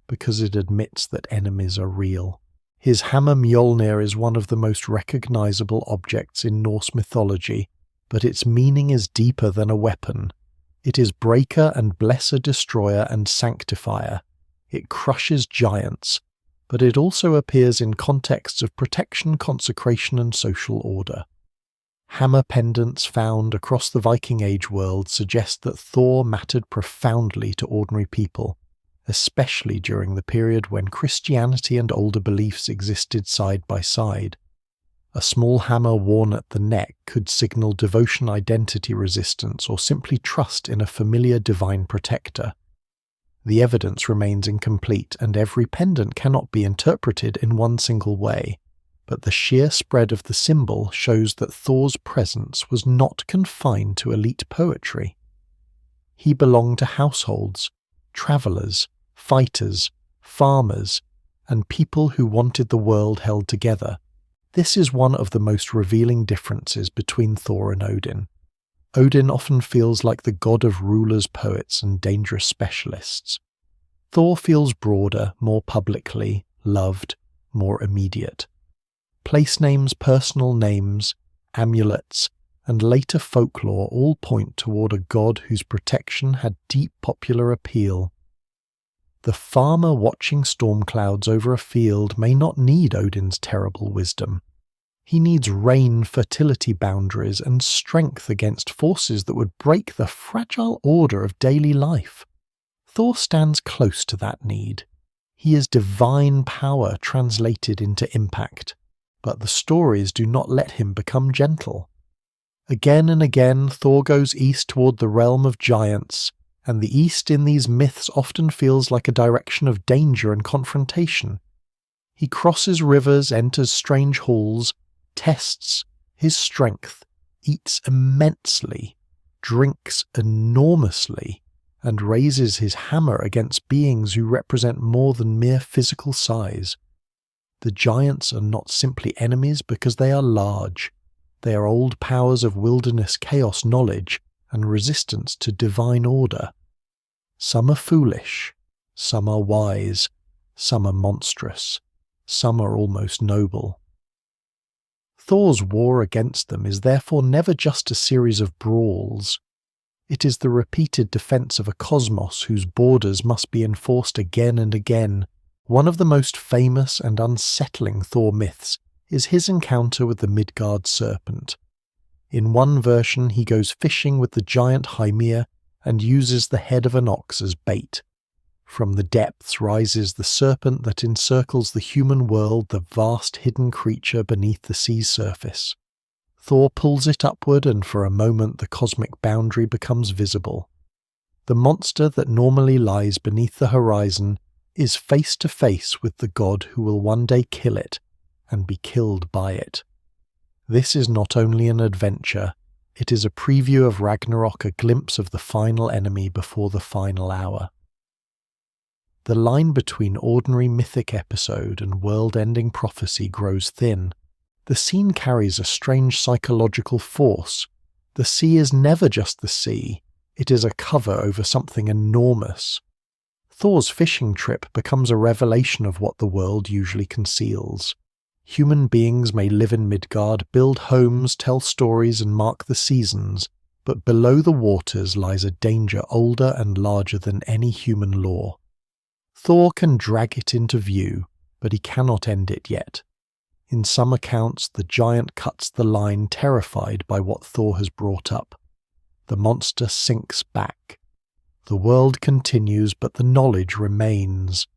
because it admits that enemies are real. His hammer Mjolnir is one of the most recognizable objects in Norse mythology, but its meaning is deeper than a weapon. It is breaker and blesser, destroyer and sanctifier. It crushes giants, but it also appears in contexts of protection, consecration and social order. Hammer pendants found across the Viking Age world suggest that Thor mattered profoundly to ordinary people, especially during the period when Christianity and older beliefs existed side by side. A small hammer worn at the neck could signal devotion, identity, resistance, or simply trust in a familiar divine protector. The evidence remains incomplete, and every pendant cannot be interpreted in one single way, but the sheer spread of the symbol shows that Thor's presence was not confined to elite poetry. He belonged to households, travellers, fighters, farmers, and people who wanted the world held together. This is one of the most revealing differences between Thor and Odin. Odin often feels like the god of rulers, poets, and dangerous specialists. Thor feels broader, more publicly loved, more immediate. Place names, personal names, amulets, and later folklore all point toward a god whose protection had deep popular appeal. The farmer watching storm clouds over a field may not need Odin's terrible wisdom. He needs rain, fertility boundaries, and strength against forces that would break the fragile order of daily life. Thor stands close to that need. He is divine power translated into impact, but the stories do not let him become gentle. Again and again, Thor goes east toward the realm of giants, and the east in these myths often feels like a direction of danger and confrontation. He crosses rivers, enters strange halls, tests his strength, eats immensely, drinks enormously, and raises his hammer against beings who represent more than mere physical size. The giants are not simply enemies because they are large. They are old powers of wilderness chaos knowledge and resistance to divine order. Some are foolish, some are wise, some are monstrous, some are almost noble. Thor's war against them is therefore never just a series of brawls. It is the repeated defense of a cosmos whose borders must be enforced again and again. One of the most famous and unsettling Thor myths is his encounter with the Midgard serpent. In one version, he goes fishing with the giant Hymir and uses the head of an ox as bait. From the depths rises the serpent that encircles the human world, the vast hidden creature beneath the sea's surface. Thor pulls it upward, and for a moment the cosmic boundary becomes visible. The monster that normally lies beneath the horizon is face to face with the god who will one day kill it and be killed by it. This is not only an adventure, it is a preview of Ragnarok, a glimpse of the final enemy before the final hour. The line between ordinary mythic episode and world-ending prophecy grows thin. The scene carries a strange psychological force. The sea is never just the sea, it is a cover over something enormous. Thor's fishing trip becomes a revelation of what the world usually conceals. Human beings may live in Midgard, build homes, tell stories and mark the seasons, but below the waters lies a danger older and larger than any human law. Thor can drag it into view, but he cannot end it yet. In some accounts, the giant cuts the line, terrified by what Thor has brought up. The monster sinks back. The world continues, but the knowledge remains.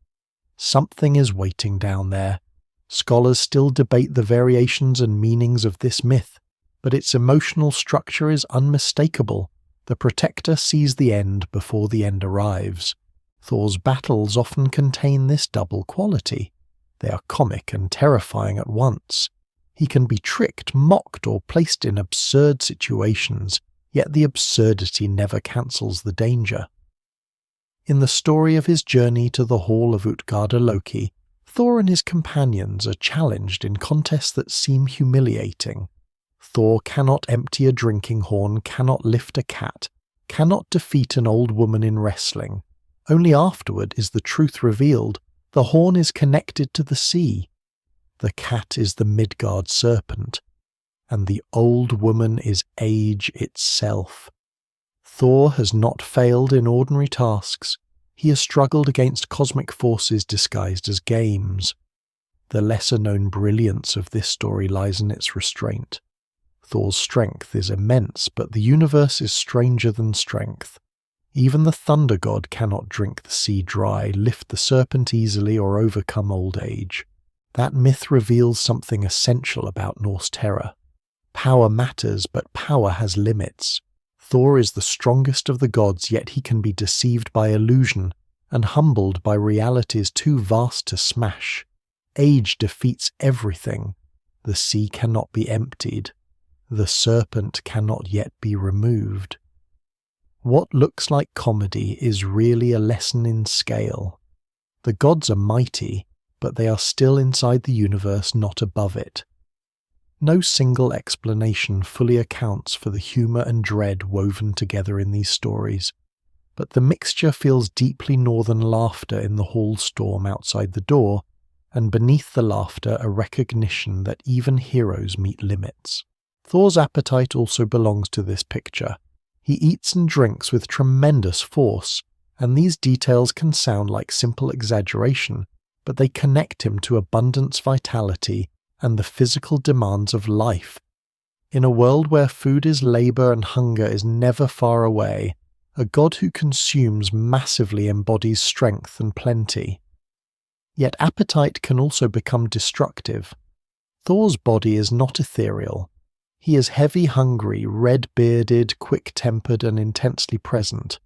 Something is waiting down there. Scholars still debate the variations and meanings of this myth, but its emotional structure is unmistakable. The protector sees the end before the end arrives. Thor's battles often contain this double quality. They are comic and terrifying at once. He can be tricked, mocked, or placed in absurd situations, yet the absurdity never cancels the danger. In the story of his journey to the hall of Utgarda Loki, Thor and his companions are challenged in contests that seem humiliating. Thor cannot empty a drinking horn, cannot lift a cat, cannot defeat an old woman in wrestling. Only afterward is the truth revealed. The horn is connected to the sea. The cat is the Midgard serpent, and the old woman is age itself. Thor has not failed in ordinary tasks. He has struggled against cosmic forces disguised as games. The lesser-known brilliance of this story lies in its restraint. Thor's strength is immense, but the universe is stranger than strength. Even the thunder god cannot drink the sea dry, lift the serpent easily, or overcome old age. That myth reveals something essential about Norse terror. Power matters, but power has limits. Thor is the strongest of the gods, yet he can be deceived by illusion and humbled by realities too vast to smash. Age defeats everything. The sea cannot be emptied. The serpent cannot yet be removed. What looks like comedy is really a lesson in scale. The gods are mighty, but they are still inside the universe, not above it. No single explanation fully accounts for the humour and dread woven together in these stories, but the mixture feels deeply northern laughter in the hall storm outside the door, and beneath the laughter a recognition that even heroes meet limits. Thor's appetite also belongs to this picture. He eats and drinks with tremendous force, and these details can sound like simple exaggeration, but they connect him to abundance, vitality, and the physical demands of life. In a world where food is labour and hunger is never far away, a god who consumes massively embodies strength and plenty. Yet appetite can also become destructive. Thor's body is not ethereal. He is heavy, hungry, red-bearded, quick-tempered, and intensely present.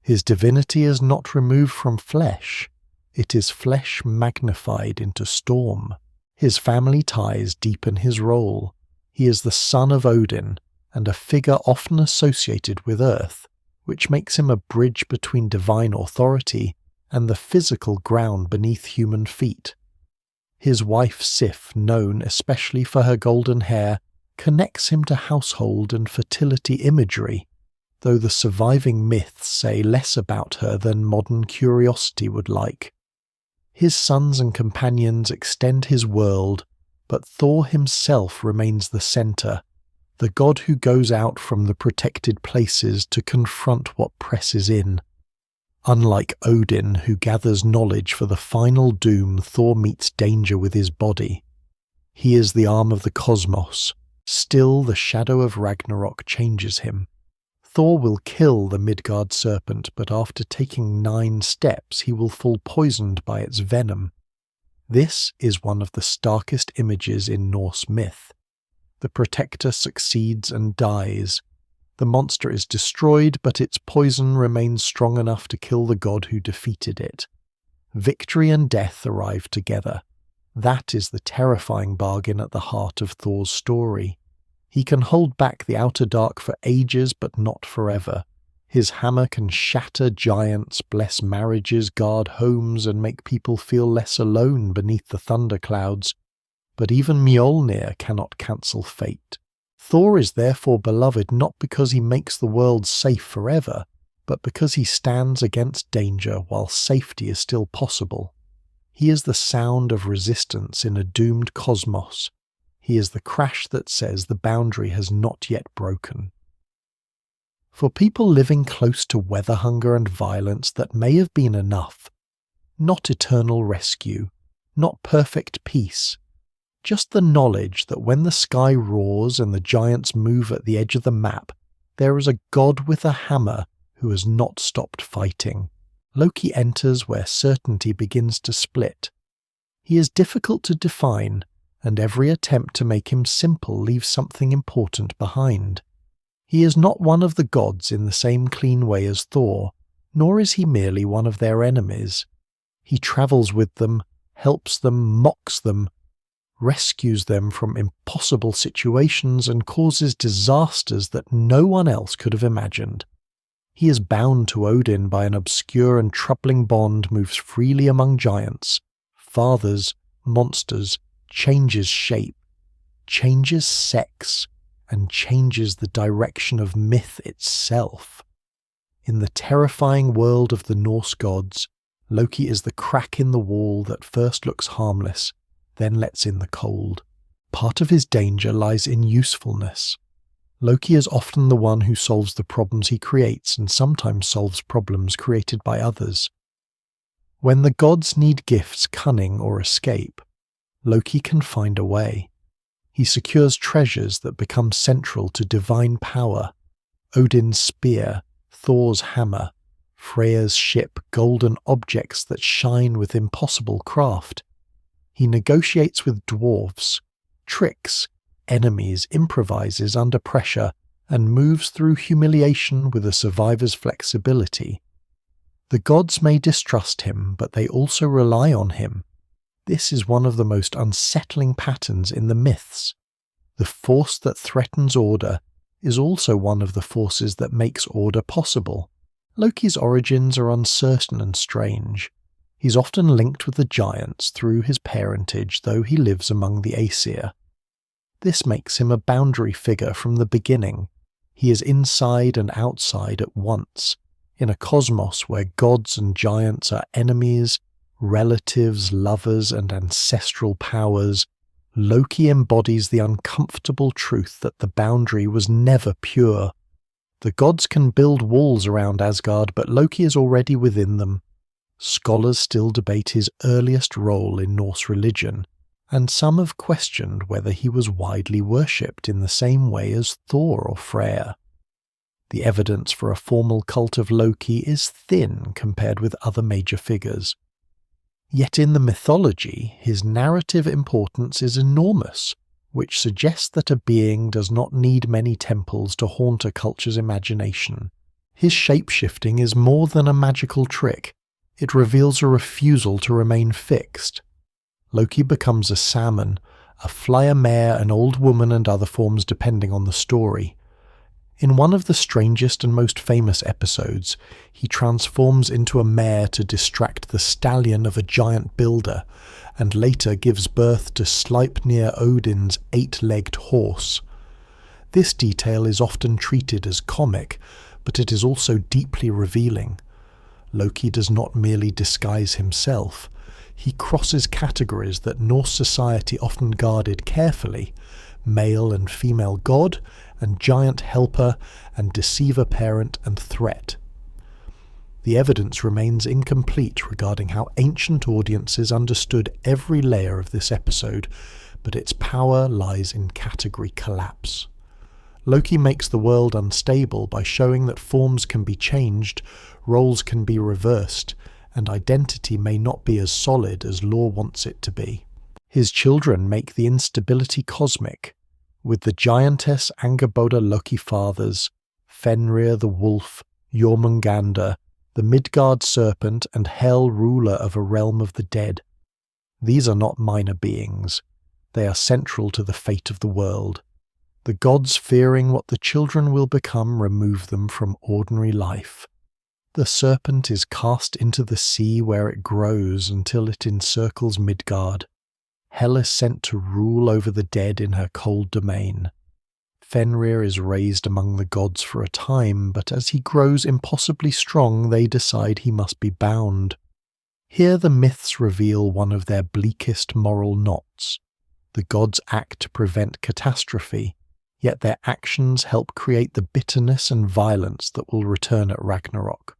His divinity is not removed from flesh. It is flesh magnified into storm. His family ties deepen his role. He is the son of Odin, and a figure often associated with earth, which makes him a bridge between divine authority and the physical ground beneath human feet. His wife Sif, known especially for her golden hair, connects him to household and fertility imagery, though the surviving myths say less about her than modern curiosity would like. His sons and companions extend his world, but Thor himself remains the centre, the god who goes out from the protected places to confront what presses in. Unlike Odin, who gathers knowledge for the final doom, Thor meets danger with his body. He is the arm of the cosmos. Still, the shadow of Ragnarok changes him. Thor will kill the Midgard serpent, but after taking 9 steps he will fall poisoned by its venom. This is one of the starkest images in Norse myth. The protector succeeds and dies. The monster is destroyed, but its poison remains strong enough to kill the god who defeated it. Victory and death arrive together. That is the terrifying bargain at the heart of Thor's story. He can hold back the outer dark for ages, but not forever. His hammer can shatter giants, bless marriages, guard homes, and make people feel less alone beneath the thunderclouds. But even Mjolnir cannot cancel fate. Thor is therefore beloved not because he makes the world safe forever, but because he stands against danger while safety is still possible. He is the sound of resistance in a doomed cosmos. He is the crash that says the boundary has not yet broken. For people living close to weather hunger and violence, that may have been enough. Not eternal rescue, not perfect peace. Just the knowledge that when the sky roars and the giants move at the edge of the map, there is a god with a hammer who has not stopped fighting. Loki enters where certainty begins to split. He is difficult to define, and every attempt to make him simple leaves something important behind. He is not one of the gods in the same clean way as Thor, nor is he merely one of their enemies. He travels with them, helps them, mocks them, rescues them from impossible situations, and causes disasters that no one else could have imagined. He is bound to Odin by an obscure and troubling bond, moves freely among giants, fathers, monsters, changes shape, changes sex, and changes the direction of myth itself. In the terrifying world of the Norse gods, Loki is the crack in the wall that first looks harmless, then lets in the cold. Part of his danger lies in usefulness. Loki is often the one who solves the problems he creates and sometimes solves problems created by others. When the gods need gifts, cunning, or escape, Loki can find a way. He secures treasures that become central to divine power: Odin's spear, Thor's hammer, Freya's ship, golden objects that shine with impossible craft. He negotiates with dwarfs, tricks enemies, improvises under pressure, and moves through humiliation with a survivor's flexibility. The gods may distrust him, but they also rely on him. This is one of the most unsettling patterns in the myths. The force that threatens order is also one of the forces that makes order possible. Loki's origins are uncertain and strange. He's often linked with the giants through his parentage, though he lives among the Aesir. This makes him a boundary figure from the beginning. He is inside and outside at once, in a cosmos where gods and giants are enemies, relatives, lovers, and ancestral powers. Loki embodies the uncomfortable truth that the boundary was never pure. The gods can build walls around Asgard, but Loki is already within them. Scholars still debate his earliest role in Norse religion, and some have questioned whether he was widely worshipped in the same way as Thor or Freya. The evidence for a formal cult of Loki is thin compared with other major figures. Yet in the mythology, his narrative importance is enormous, which suggests that a being does not need many temples to haunt a culture's imagination. His shape-shifting is more than a magical trick. It reveals a refusal to remain fixed. Loki becomes a salmon, a flyer mare, an old woman, and other forms depending on the story. In one of the strangest and most famous episodes, he transforms into a mare to distract the stallion of a giant builder, and later gives birth to Sleipnir Odin's 8-legged horse. This detail is often treated as comic, but it is also deeply revealing. Loki does not merely disguise himself. He crosses categories that Norse society often guarded carefully: male and female god, and giant helper, and deceiver parent and threat. The evidence remains incomplete regarding how ancient audiences understood every layer of this episode, but its power lies in category collapse. Loki makes the world unstable by showing that forms can be changed, roles can be reversed, and identity may not be as solid as lore wants it to be. His children make the instability cosmic, with the giantess Angerboda Loki fathers, Fenrir the wolf, Jormungandr, the Midgard serpent, and Hel, ruler of a realm of the dead. These are not minor beings. They are central to the fate of the world. The gods, fearing what the children will become, remove them from ordinary life. The serpent is cast into the sea where it grows until it encircles Midgard. Hel is sent to rule over the dead in her cold domain. Fenrir is raised among the gods for a time, but as he grows impossibly strong, they decide he must be bound. Here the myths reveal one of their bleakest moral knots. The gods act to prevent catastrophe, yet their actions help create the bitterness and violence that will return at Ragnarok.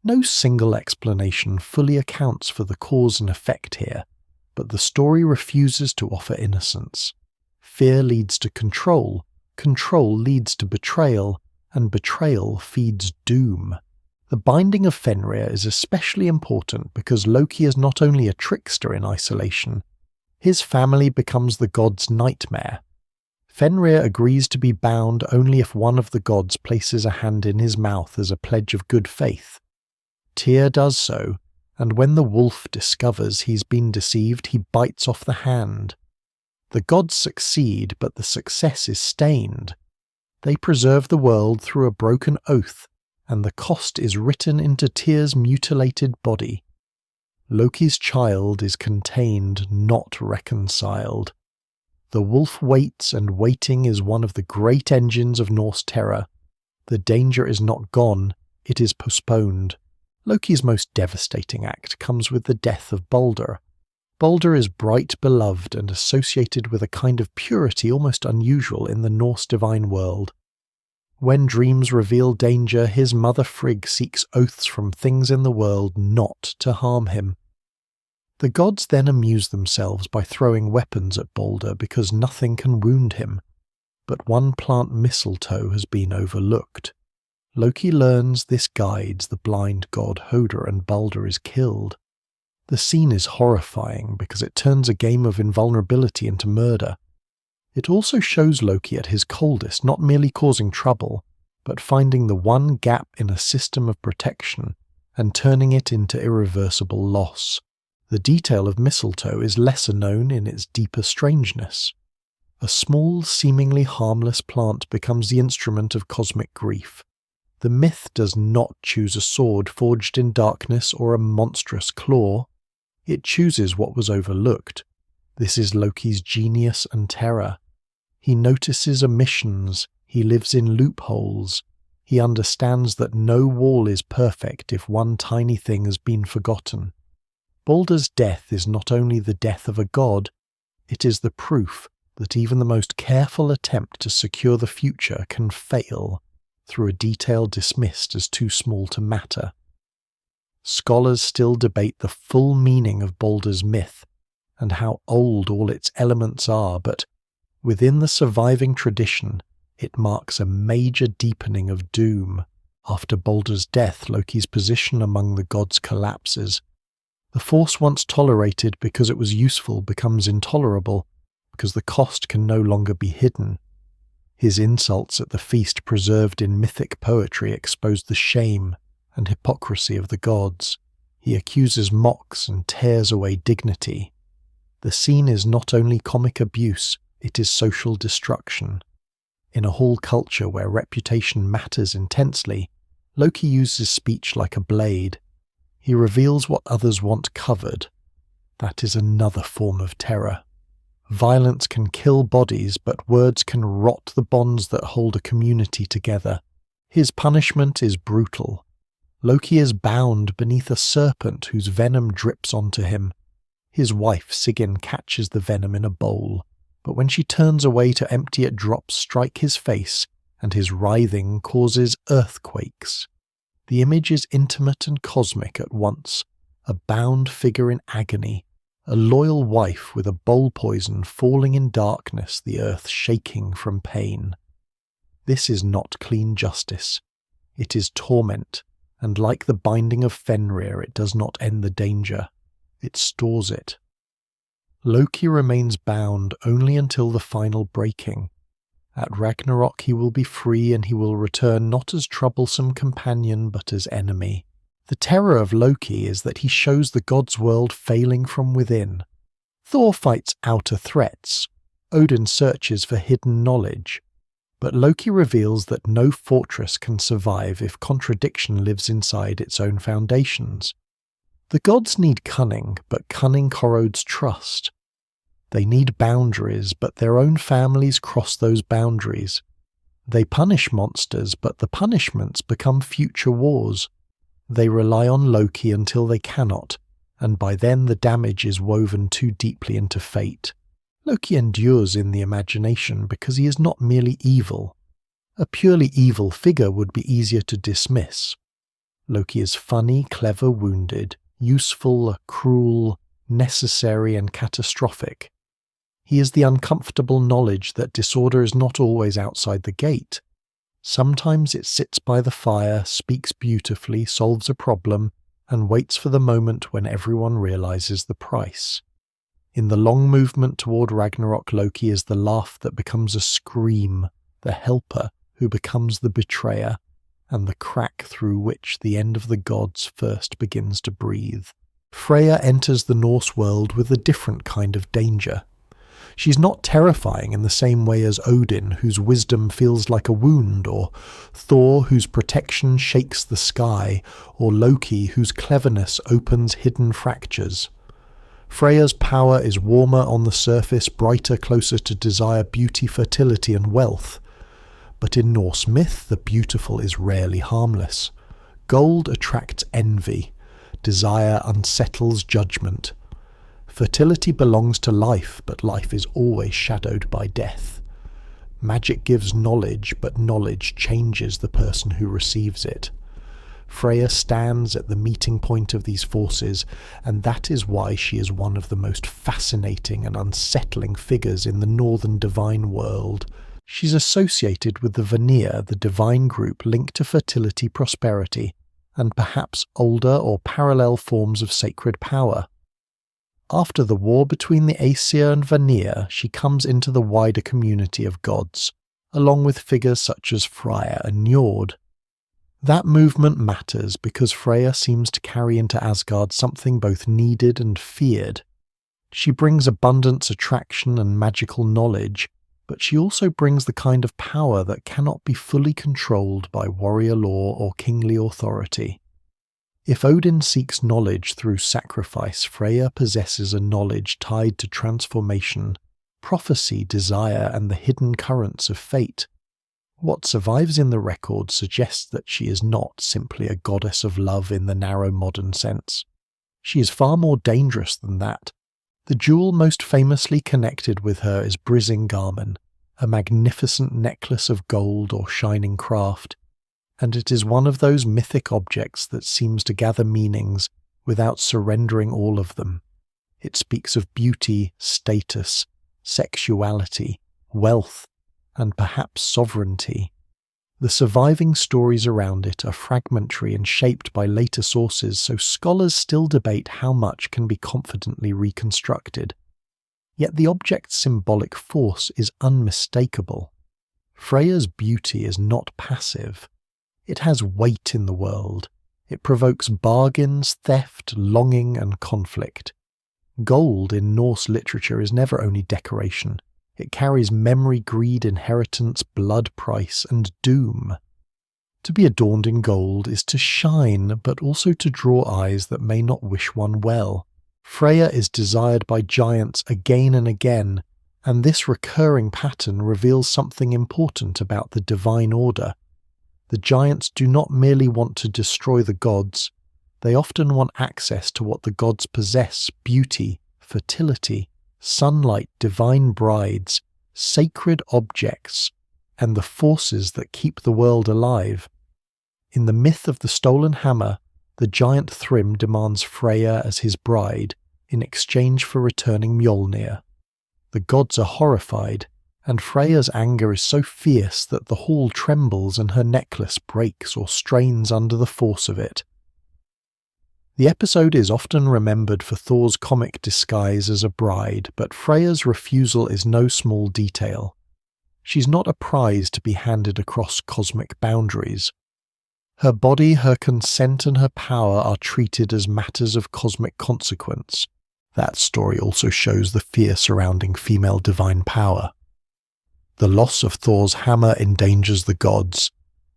No single explanation fully accounts for the cause and effect here, but the story refuses to offer innocence. Fear leads to control leads to betrayal, and betrayal feeds doom. The binding of Fenrir is especially important because Loki is not only a trickster in isolation. His family becomes the god's nightmare. Fenrir agrees to be bound only if one of the gods places a hand in his mouth as a pledge of good faith. Tyr does so, and when the wolf discovers he's been deceived, he bites off the hand. The gods succeed, but the success is stained. They preserve the world through a broken oath, and the cost is written into Tyr's mutilated body. Loki's child is contained, not reconciled. The wolf waits, and waiting is one of the great engines of Norse terror. The danger is not gone, it is postponed. Loki's most devastating act comes with the death of Balder. Balder is bright, beloved, and associated with a kind of purity almost unusual in the Norse divine world. When dreams reveal danger, his mother Frigg seeks oaths from things in the world not to harm him. The gods then amuse themselves by throwing weapons at Balder because nothing can wound him. But one plant, mistletoe, has been overlooked. Loki learns this guides the blind god Hoder, and Balder is killed. The scene is horrifying because it turns a game of invulnerability into murder. It also shows Loki at his coldest, not merely causing trouble, but finding the one gap in a system of protection and turning it into irreversible loss. The detail of mistletoe is lesser known in its deeper strangeness. A small, seemingly harmless plant becomes the instrument of cosmic grief. The myth does not choose a sword forged in darkness or a monstrous claw. It chooses what was overlooked. This is Loki's genius and terror. He notices omissions, he lives in loopholes. He understands that no wall is perfect if one tiny thing has been forgotten. Balder's death is not only the death of a god, it is the proof that even the most careful attempt to secure the future can fail through a detail dismissed as too small to matter. Scholars still debate the full meaning of Balder's myth and how old all its elements are, but within the surviving tradition, it marks a major deepening of doom. After Balder's death, Loki's position among the gods collapses. The force once tolerated because it was useful becomes intolerable, because the cost can no longer be hidden. His insults at the feast preserved in mythic poetry expose the shame and hypocrisy of the gods. He accuses, mocks, and tears away dignity. The scene is not only comic abuse, it is social destruction. In a whole culture where reputation matters intensely, Loki uses speech like a blade. He reveals what others want covered. That is another form of terror. Violence can kill bodies, but words can rot the bonds that hold a community together. His punishment is brutal. Loki is bound beneath a serpent whose venom drips onto him. His wife Sigyn catches the venom in a bowl, but when she turns away to empty it, drops strike his face, and his writhing causes earthquakes. The image is intimate and cosmic at once, a bound figure in agony, a loyal wife with a bowl poison falling in darkness, the earth shaking from pain. This is not clean justice. It is torment, and like the binding of Fenrir, it does not end the danger. It stores it. Loki remains bound only until the final breaking. At Ragnarok he will be free, and he will return not as troublesome companion but as enemy. The terror of Loki is that he shows the gods' world failing from within. Thor fights outer threats. Odin searches for hidden knowledge. But Loki reveals that no fortress can survive if contradiction lives inside its own foundations. The gods need cunning, but cunning corrodes trust. They need boundaries, but their own families cross those boundaries. They punish monsters, but the punishments become future wars. They rely on Loki until they cannot, and by then the damage is woven too deeply into fate. Loki endures in the imagination because he is not merely evil. A purely evil figure would be easier to dismiss. Loki is funny, clever, wounded, useful, cruel, necessary, and catastrophic. He is the uncomfortable knowledge that disorder is not always outside the gate. Sometimes it sits by the fire, speaks beautifully, solves a problem, and waits for the moment when everyone realizes the price. In the long movement toward Ragnarok, Loki is the laugh that becomes a scream, the helper who becomes the betrayer, and the crack through which the end of the gods first begins to breathe. Freya enters the Norse world with a different kind of danger. She's not terrifying in the same way as Odin, whose wisdom feels like a wound, or Thor, whose protection shakes the sky, or Loki, whose cleverness opens hidden fractures. Freya's power is warmer on the surface, brighter, closer to desire, beauty, fertility and wealth. But in Norse myth, the beautiful is rarely harmless. Gold attracts envy. Desire unsettles judgment. Fertility belongs to life, but life is always shadowed by death. Magic gives knowledge, but knowledge changes the person who receives it. Freya stands at the meeting point of these forces, and that is why she is one of the most fascinating and unsettling figures in the northern divine world. She's associated with the Vanir, the divine group linked to fertility, prosperity, and perhaps older or parallel forms of sacred power. After the war between the Aesir and Vanir, she comes into the wider community of gods, along with figures such as Freya and Njord. That movement matters because Freya seems to carry into Asgard something both needed and feared. She brings abundance, attraction, and magical knowledge, but she also brings the kind of power that cannot be fully controlled by warrior law or kingly authority. If Odin seeks knowledge through sacrifice, Freya possesses a knowledge tied to transformation, prophecy, desire, and the hidden currents of fate. What survives in the record suggests that she is not simply a goddess of love in the narrow modern sense. She is far more dangerous than that. The jewel most famously connected with her is Brisingamen, a magnificent necklace of gold or shining craft, and it is one of those mythic objects that seems to gather meanings without surrendering all of them. It speaks of beauty, status, sexuality, wealth, and perhaps sovereignty. The surviving stories around it are fragmentary and shaped by later sources, so scholars still debate how much can be confidently reconstructed. Yet the object's symbolic force is unmistakable. Freya's beauty is not passive. It has weight in the world. It provokes bargains, theft, longing, and conflict. Gold in Norse literature is never only decoration. It carries memory, greed, inheritance, blood price, and doom. To be adorned in gold is to shine, but also to draw eyes that may not wish one well. Freya is desired by giants again and again, and this recurring pattern reveals something important about the divine order. The giants do not merely want to destroy the gods, they often want access to what the gods possess: beauty, fertility, sunlight, divine brides, sacred objects, and the forces that keep the world alive. In the myth of the stolen hammer, the giant Thrym demands Freya as his bride in exchange for returning Mjolnir. The gods are horrified, and Freya's anger is so fierce that the hall trembles and her necklace breaks or strains under the force of it. The episode is often remembered for Thor's comic disguise as a bride, but Freya's refusal is no small detail. She's not a prize to be handed across cosmic boundaries. Her body, her consent, and her power are treated as matters of cosmic consequence. That story also shows the fear surrounding female divine power. The loss of Thor's hammer endangers the gods,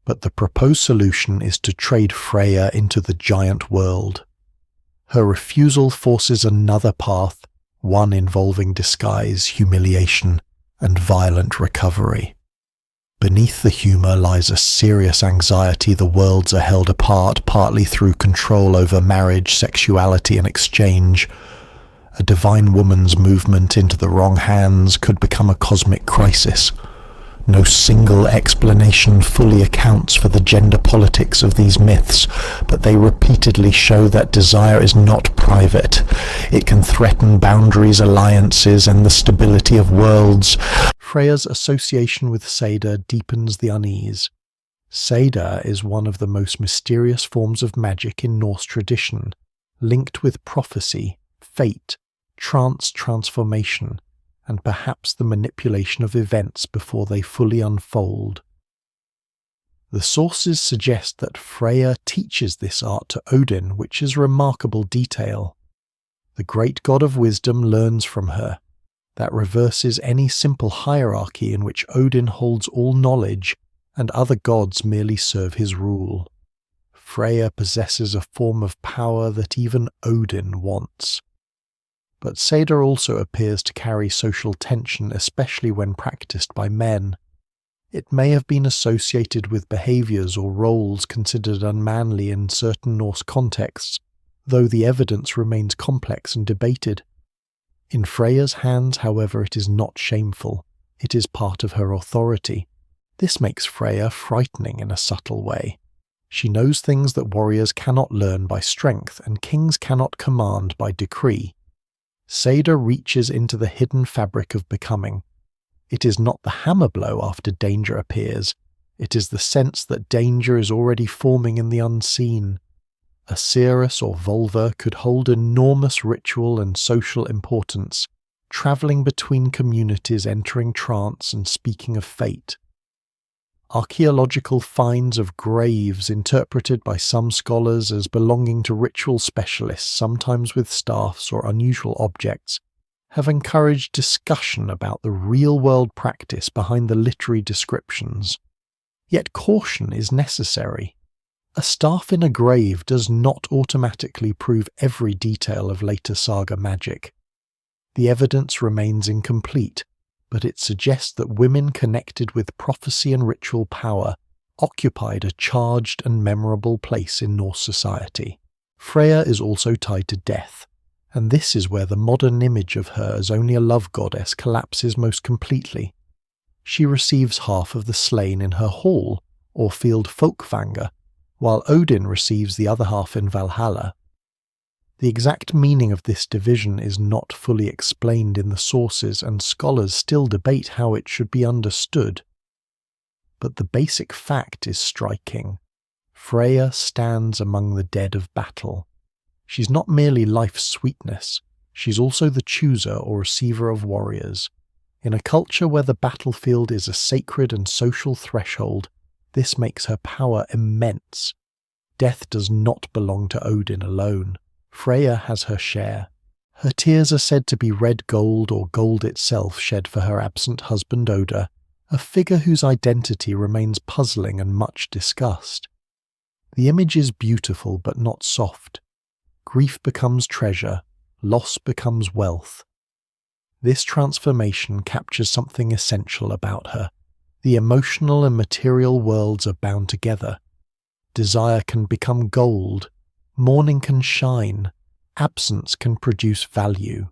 but the proposed solution is to trade Freya into the giant world. Her refusal forces another path, one involving disguise, humiliation, and violent recovery. Beneath the humour lies a serious anxiety. The worlds are held apart, partly through control over marriage, sexuality, and exchange. A divine woman's movement into the wrong hands could become a cosmic crisis. No single explanation fully accounts for the gender politics of these myths, but they repeatedly show that desire is not private. It can threaten boundaries, alliances, and the stability of worlds. Freya's association with Seda deepens the unease. Seda is one of the most mysterious forms of magic in Norse tradition, linked with prophecy, fate, transformation, and perhaps the manipulation of events before they fully unfold. The sources suggest that Freya teaches this art to Odin, which is remarkable detail. The great god of wisdom learns from her. That reverses any simple hierarchy in which Odin holds all knowledge and other gods merely serve his rule. Freya possesses a form of power that even Odin wants. But Seda also appears to carry social tension, especially when practiced by men. It may have been associated with behaviours or roles considered unmanly in certain Norse contexts, though the evidence remains complex and debated. In Freya's hands, however, it is not shameful. It is part of her authority. This makes Freya frightening in a subtle way. She knows things that warriors cannot learn by strength and kings cannot command by decree. Seda reaches into the hidden fabric of becoming. It is not the hammer blow after danger appears. It is the sense that danger is already forming in the unseen. A seeress or vulva could hold enormous ritual and social importance, travelling between communities, entering trance and speaking of fate. Archaeological finds of graves, interpreted by some scholars as belonging to ritual specialists, sometimes with staffs or unusual objects, have encouraged discussion about the real-world practice behind the literary descriptions. Yet caution is necessary. A staff in a grave does not automatically prove every detail of later saga magic. The evidence remains incomplete, but it suggests that women connected with prophecy and ritual power occupied a charged and memorable place in Norse society. Freya is also tied to death, and this is where the modern image of her as only a love goddess collapses most completely. She receives half of the slain in her hall, or field folkvanger, while Odin receives the other half in Valhalla. The exact meaning of this division is not fully explained in the sources, and scholars still debate how it should be understood. But the basic fact is striking. Freya stands among the dead of battle. She's not merely life's sweetness, she's also the chooser or receiver of warriors. In a culture where the battlefield is a sacred and social threshold, this makes her power immense. Death does not belong to Odin alone. Freya has her share. Her tears are said to be red gold or gold itself shed for her absent husband Oda, a figure whose identity remains puzzling and much discussed. The image is beautiful but not soft. Grief becomes treasure, loss becomes wealth. This transformation captures something essential about her. The emotional and material worlds are bound together. Desire can become gold, mourning can shine, absence can produce value.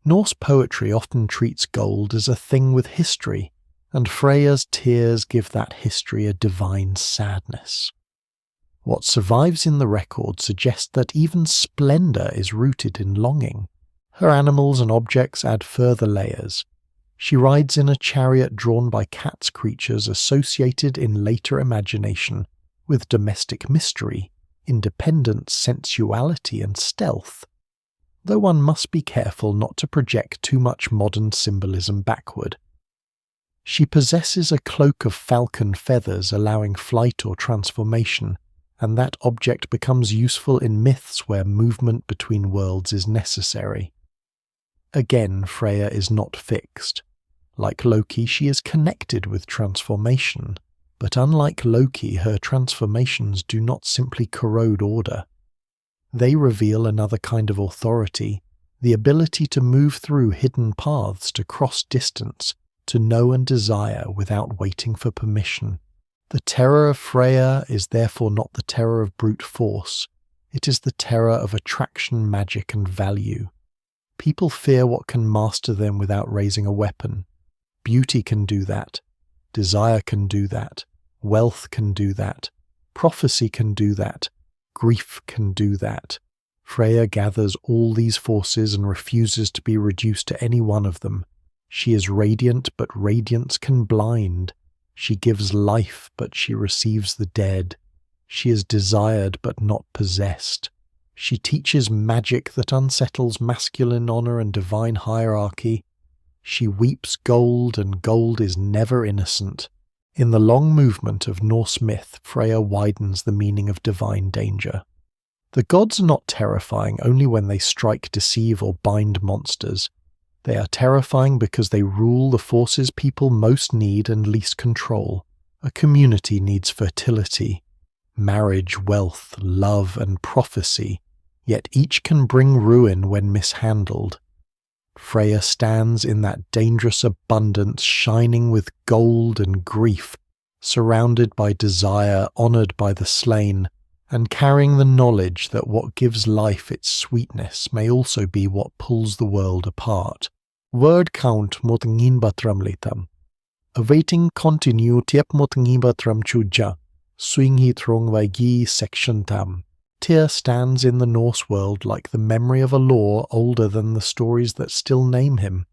Norse poetry often treats gold as a thing with history, and Freya's tears give that history a divine sadness. What survives in the record suggests that even splendour is rooted in longing. Her animals and objects add further layers. She rides in a chariot drawn by cat's creatures associated in later imagination with domestic mystery, independence, sensuality, and stealth, though one must be careful not to project too much modern symbolism backward. She possesses a cloak of falcon feathers allowing flight or transformation, and that object becomes useful in myths where movement between worlds is necessary. Again, Freya is not fixed. Like Loki, she is connected with transformation, but unlike Loki, her transformations do not simply corrode order. They reveal another kind of authority, the ability to move through hidden paths, to cross distance, to know and desire without waiting for permission. The terror of Freya is therefore not the terror of brute force, it is the terror of attraction, magic, and value. People fear what can master them without raising a weapon. Beauty can do that. Desire can do that. Wealth can do that. Prophecy can do that. Grief can do that. Freya gathers all these forces and refuses to be reduced to any one of them. She is radiant, but radiance can blind. She gives life, but she receives the dead. She is desired, but not possessed. She teaches magic that unsettles masculine honor and divine hierarchy. She weeps gold, and gold is never innocent. In the long movement of Norse myth, Freya widens the meaning of divine danger. The gods are not terrifying only when they strike, deceive, or bind monsters. They are terrifying because they rule the forces people most need and least control. A community needs fertility, marriage, wealth, love, and prophecy, yet each can bring ruin when mishandled. Freya stands in that dangerous abundance, shining with gold and grief, surrounded by desire, honoured by the slain, and carrying the knowledge that what gives life its sweetness may also be what pulls the world apart. Word count mot nginbatram litam. Awaiting continue tiep mot nginbatram chuja. Swing he trong vaigi section tam. Tyr stands in the Norse world like the memory of a lore older than the stories that still name him.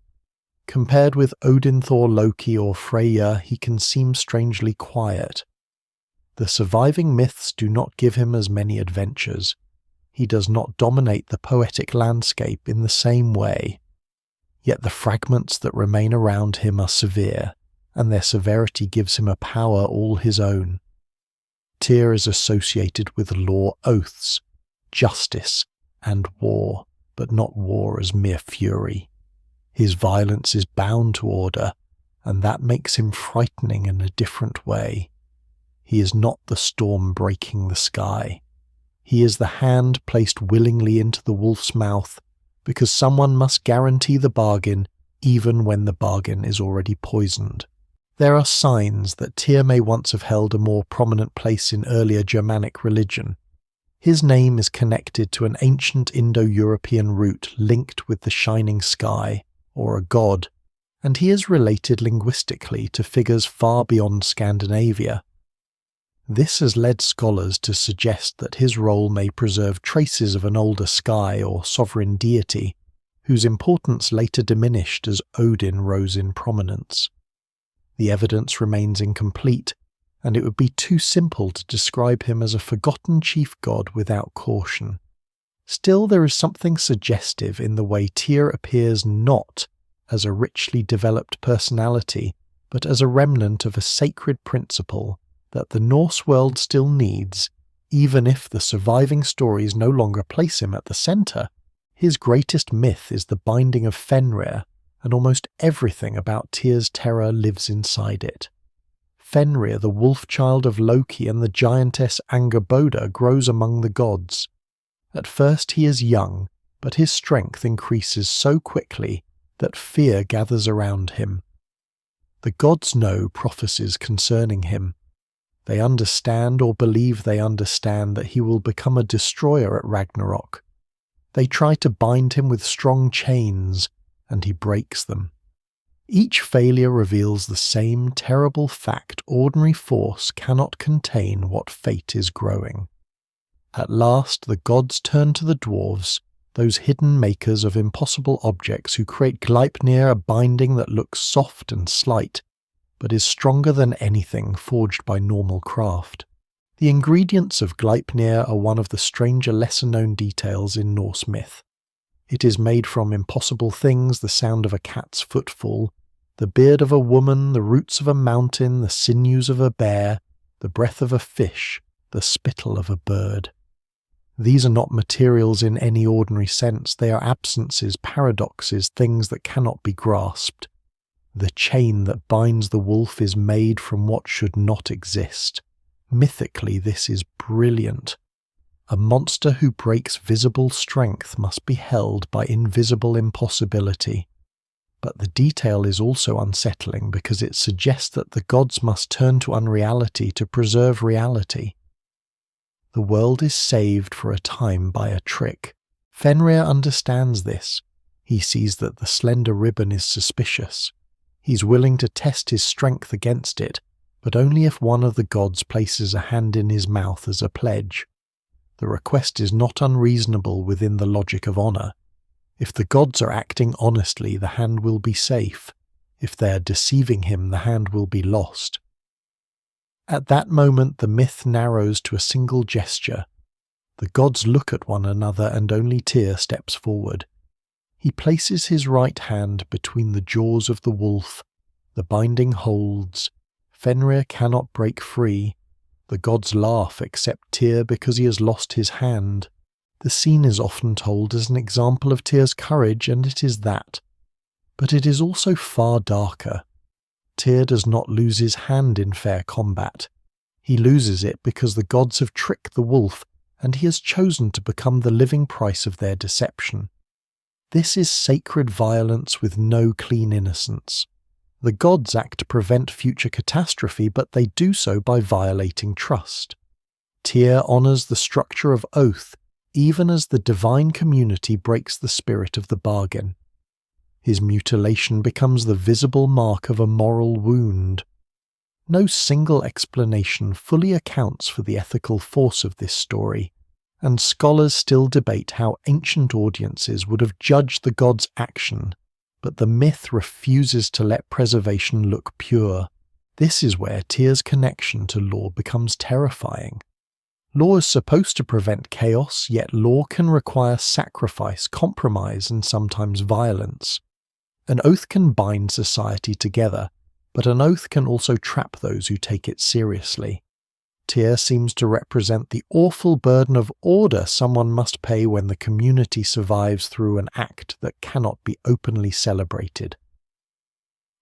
Compared with Odin, Thor, Loki, or Freyja, he can seem strangely quiet. The surviving myths do not give him as many adventures. He does not dominate the poetic landscape in the same way. Yet the fragments that remain around him are severe, and their severity gives him a power all his own. Tyr is associated with law oaths, justice, and war, but not war as mere fury. His violence is bound to order, and that makes him frightening in a different way. He is not the storm breaking the sky. He is the hand placed willingly into the wolf's mouth, because someone must guarantee the bargain even when the bargain is already poisoned. There are signs that Tyr may once have held a more prominent place in earlier Germanic religion. His name is connected to an ancient Indo-European root linked with the shining sky, or a god, and he is related linguistically to figures far beyond Scandinavia. This has led scholars to suggest that his role may preserve traces of an older sky or sovereign deity, whose importance later diminished as Odin rose in prominence. The evidence remains incomplete, and it would be too simple to describe him as a forgotten chief god without caution. Still, there is something suggestive in the way Tyr appears not as a richly developed personality, but as a remnant of a sacred principle that the Norse world still needs, even if the surviving stories no longer place him at the centre. His greatest myth is the binding of Fenrir, and almost everything about Tyr's terror lives inside it. Fenrir, the wolf child of Loki and the giantess Angerboda, grows among the gods. At first he is young, but his strength increases so quickly that fear gathers around him. The gods know prophecies concerning him. They understand or believe they understand that he will become a destroyer at Ragnarok. They try to bind him with strong chains, and he breaks them. Each failure reveals the same terrible fact: ordinary force cannot contain what fate is growing. At last the gods turn to the dwarves, those hidden makers of impossible objects who create Gleipnir, a binding that looks soft and slight, but is stronger than anything forged by normal craft. The ingredients of Gleipnir are one of the stranger lesser-known details in Norse myth. It is made from impossible things: the sound of a cat's footfall, the beard of a woman, the roots of a mountain, the sinews of a bear, the breath of a fish, the spittle of a bird. These are not materials in any ordinary sense. They are absences, paradoxes, things that cannot be grasped. The chain that binds the wolf is made from what should not exist. Mythically, this is brilliant. A monster who breaks visible strength must be held by invisible impossibility. But the detail is also unsettling because it suggests that the gods must turn to unreality to preserve reality. The world is saved for a time by a trick. Fenrir understands this. He sees that the slender ribbon is suspicious. He's willing to test his strength against it, but only if one of the gods places a hand in his mouth as a pledge. The request is not unreasonable within the logic of honour. If the gods are acting honestly, the hand will be safe. If they are deceiving him, the hand will be lost. At that moment the myth narrows to a single gesture. The gods look at one another and only Tyr steps forward. He places his right hand between the jaws of the wolf. The binding holds. Fenrir cannot break free. The gods laugh, except Tyr, because he has lost his hand. The scene is often told as an example of Tyr's courage, and it is that. But it is also far darker. Tyr does not lose his hand in fair combat. He loses it because the gods have tricked the wolf, and he has chosen to become the living price of their deception. This is sacred violence with no clean innocence. The gods act to prevent future catastrophe, but they do so by violating trust. Tyr honours the structure of oath, even as the divine community breaks the spirit of the bargain. His mutilation becomes the visible mark of a moral wound. No single explanation fully accounts for the ethical force of this story, and scholars still debate how ancient audiences would have judged the god's action, but the myth refuses to let preservation look pure. This is where Tyr's connection to law becomes terrifying. Law is supposed to prevent chaos, yet law can require sacrifice, compromise, and sometimes violence. An oath can bind society together, but an oath can also trap those who take it seriously. Tyr seems to represent the awful burden of order someone must pay when the community survives through an act that cannot be openly celebrated.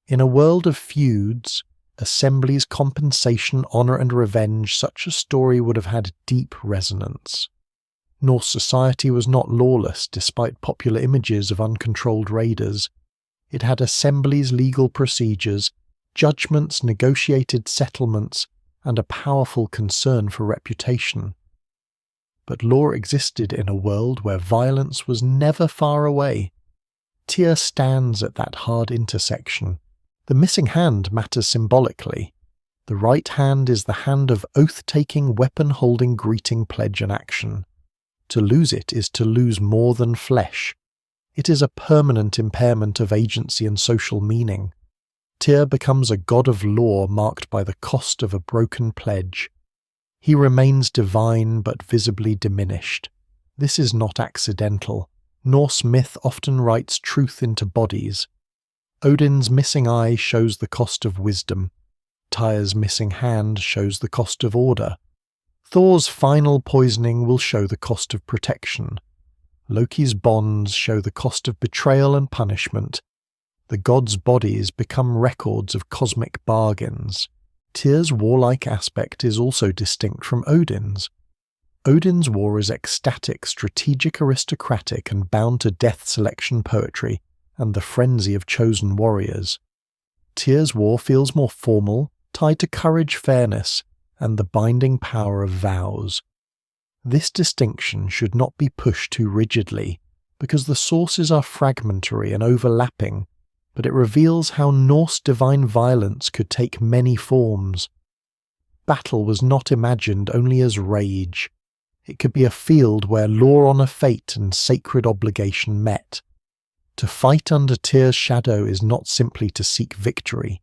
In a world of feuds, assemblies, compensation, honour and revenge, such a story would have had deep resonance. Norse society was not lawless despite popular images of uncontrolled raiders. It had assemblies, legal procedures, judgments, negotiated settlements, and a powerful concern for reputation. But law existed in a world where violence was never far away. Tyr stands at that hard intersection. The missing hand matters symbolically. The right hand is the hand of oath-taking, weapon-holding, greeting, pledge and action. To lose it is to lose more than flesh. It is a permanent impairment of agency and social meaning. Tyr becomes a god of law marked by the cost of a broken pledge. He remains divine but visibly diminished. This is not accidental. Norse myth often writes truth into bodies. Odin's missing eye shows the cost of wisdom. Tyr's missing hand shows the cost of order. Thor's final poisoning will show the cost of protection. Loki's bonds show the cost of betrayal and punishment. The gods' bodies become records of cosmic bargains. Tyr's warlike aspect is also distinct from Odin's. Odin's war is ecstatic, strategic, aristocratic, and bound to death selection poetry and the frenzy of chosen warriors. Tyr's war feels more formal, tied to courage, fairness, and the binding power of vows. This distinction should not be pushed too rigidly, because the sources are fragmentary and overlapping, but it reveals how Norse divine violence could take many forms. Battle was not imagined only as rage. It could be a field where law, honour, fate, and sacred obligation met. To fight under Tyr's shadow is not simply to seek victory.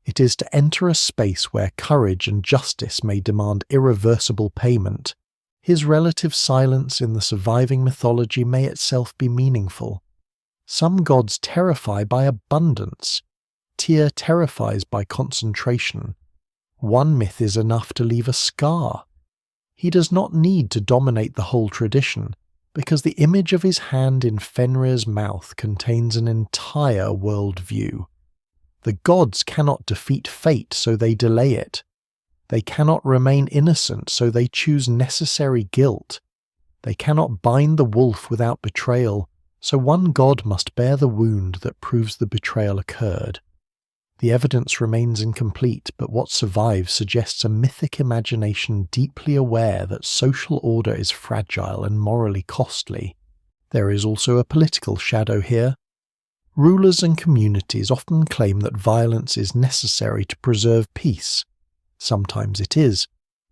It is to enter a space where courage and justice may demand irreversible payment. His relative silence in the surviving mythology may itself be meaningful. Some gods terrify by abundance. Tyr terrifies by concentration. One myth is enough to leave a scar. He does not need to dominate the whole tradition, because the image of his hand in Fenrir's mouth contains an entire worldview. The gods cannot defeat fate, so they delay it. They cannot remain innocent, so they choose necessary guilt. They cannot bind the wolf without betrayal, so one god must bear the wound that proves the betrayal occurred. The evidence remains incomplete, but what survives suggests a mythic imagination deeply aware that social order is fragile and morally costly. There is also a political shadow here. Rulers and communities often claim that violence is necessary to preserve peace. Sometimes it is.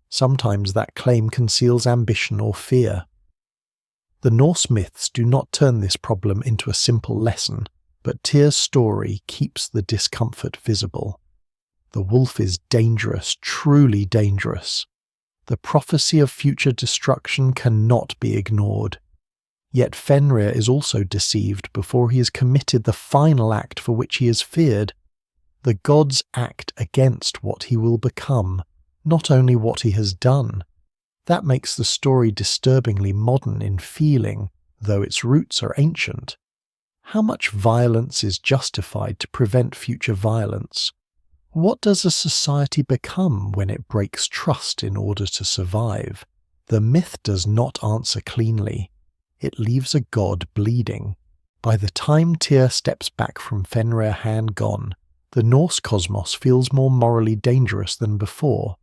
Sometimes that claim conceals ambition or fear. The Norse myths do not turn this problem into a simple lesson, but Tyr's story keeps the discomfort visible. The wolf is dangerous, truly dangerous. The prophecy of future destruction cannot be ignored. Yet Fenrir is also deceived before he has committed the final act for which he is feared. The gods act against what he will become, not only what he has done. That makes the story disturbingly modern in feeling, though its roots are ancient. How much violence is justified to prevent future violence? What does a society become when it breaks trust in order to survive? The myth does not answer cleanly. It leaves a god bleeding. By the time Tyr steps back from Fenrir hand gone, the Norse cosmos feels more morally dangerous than before.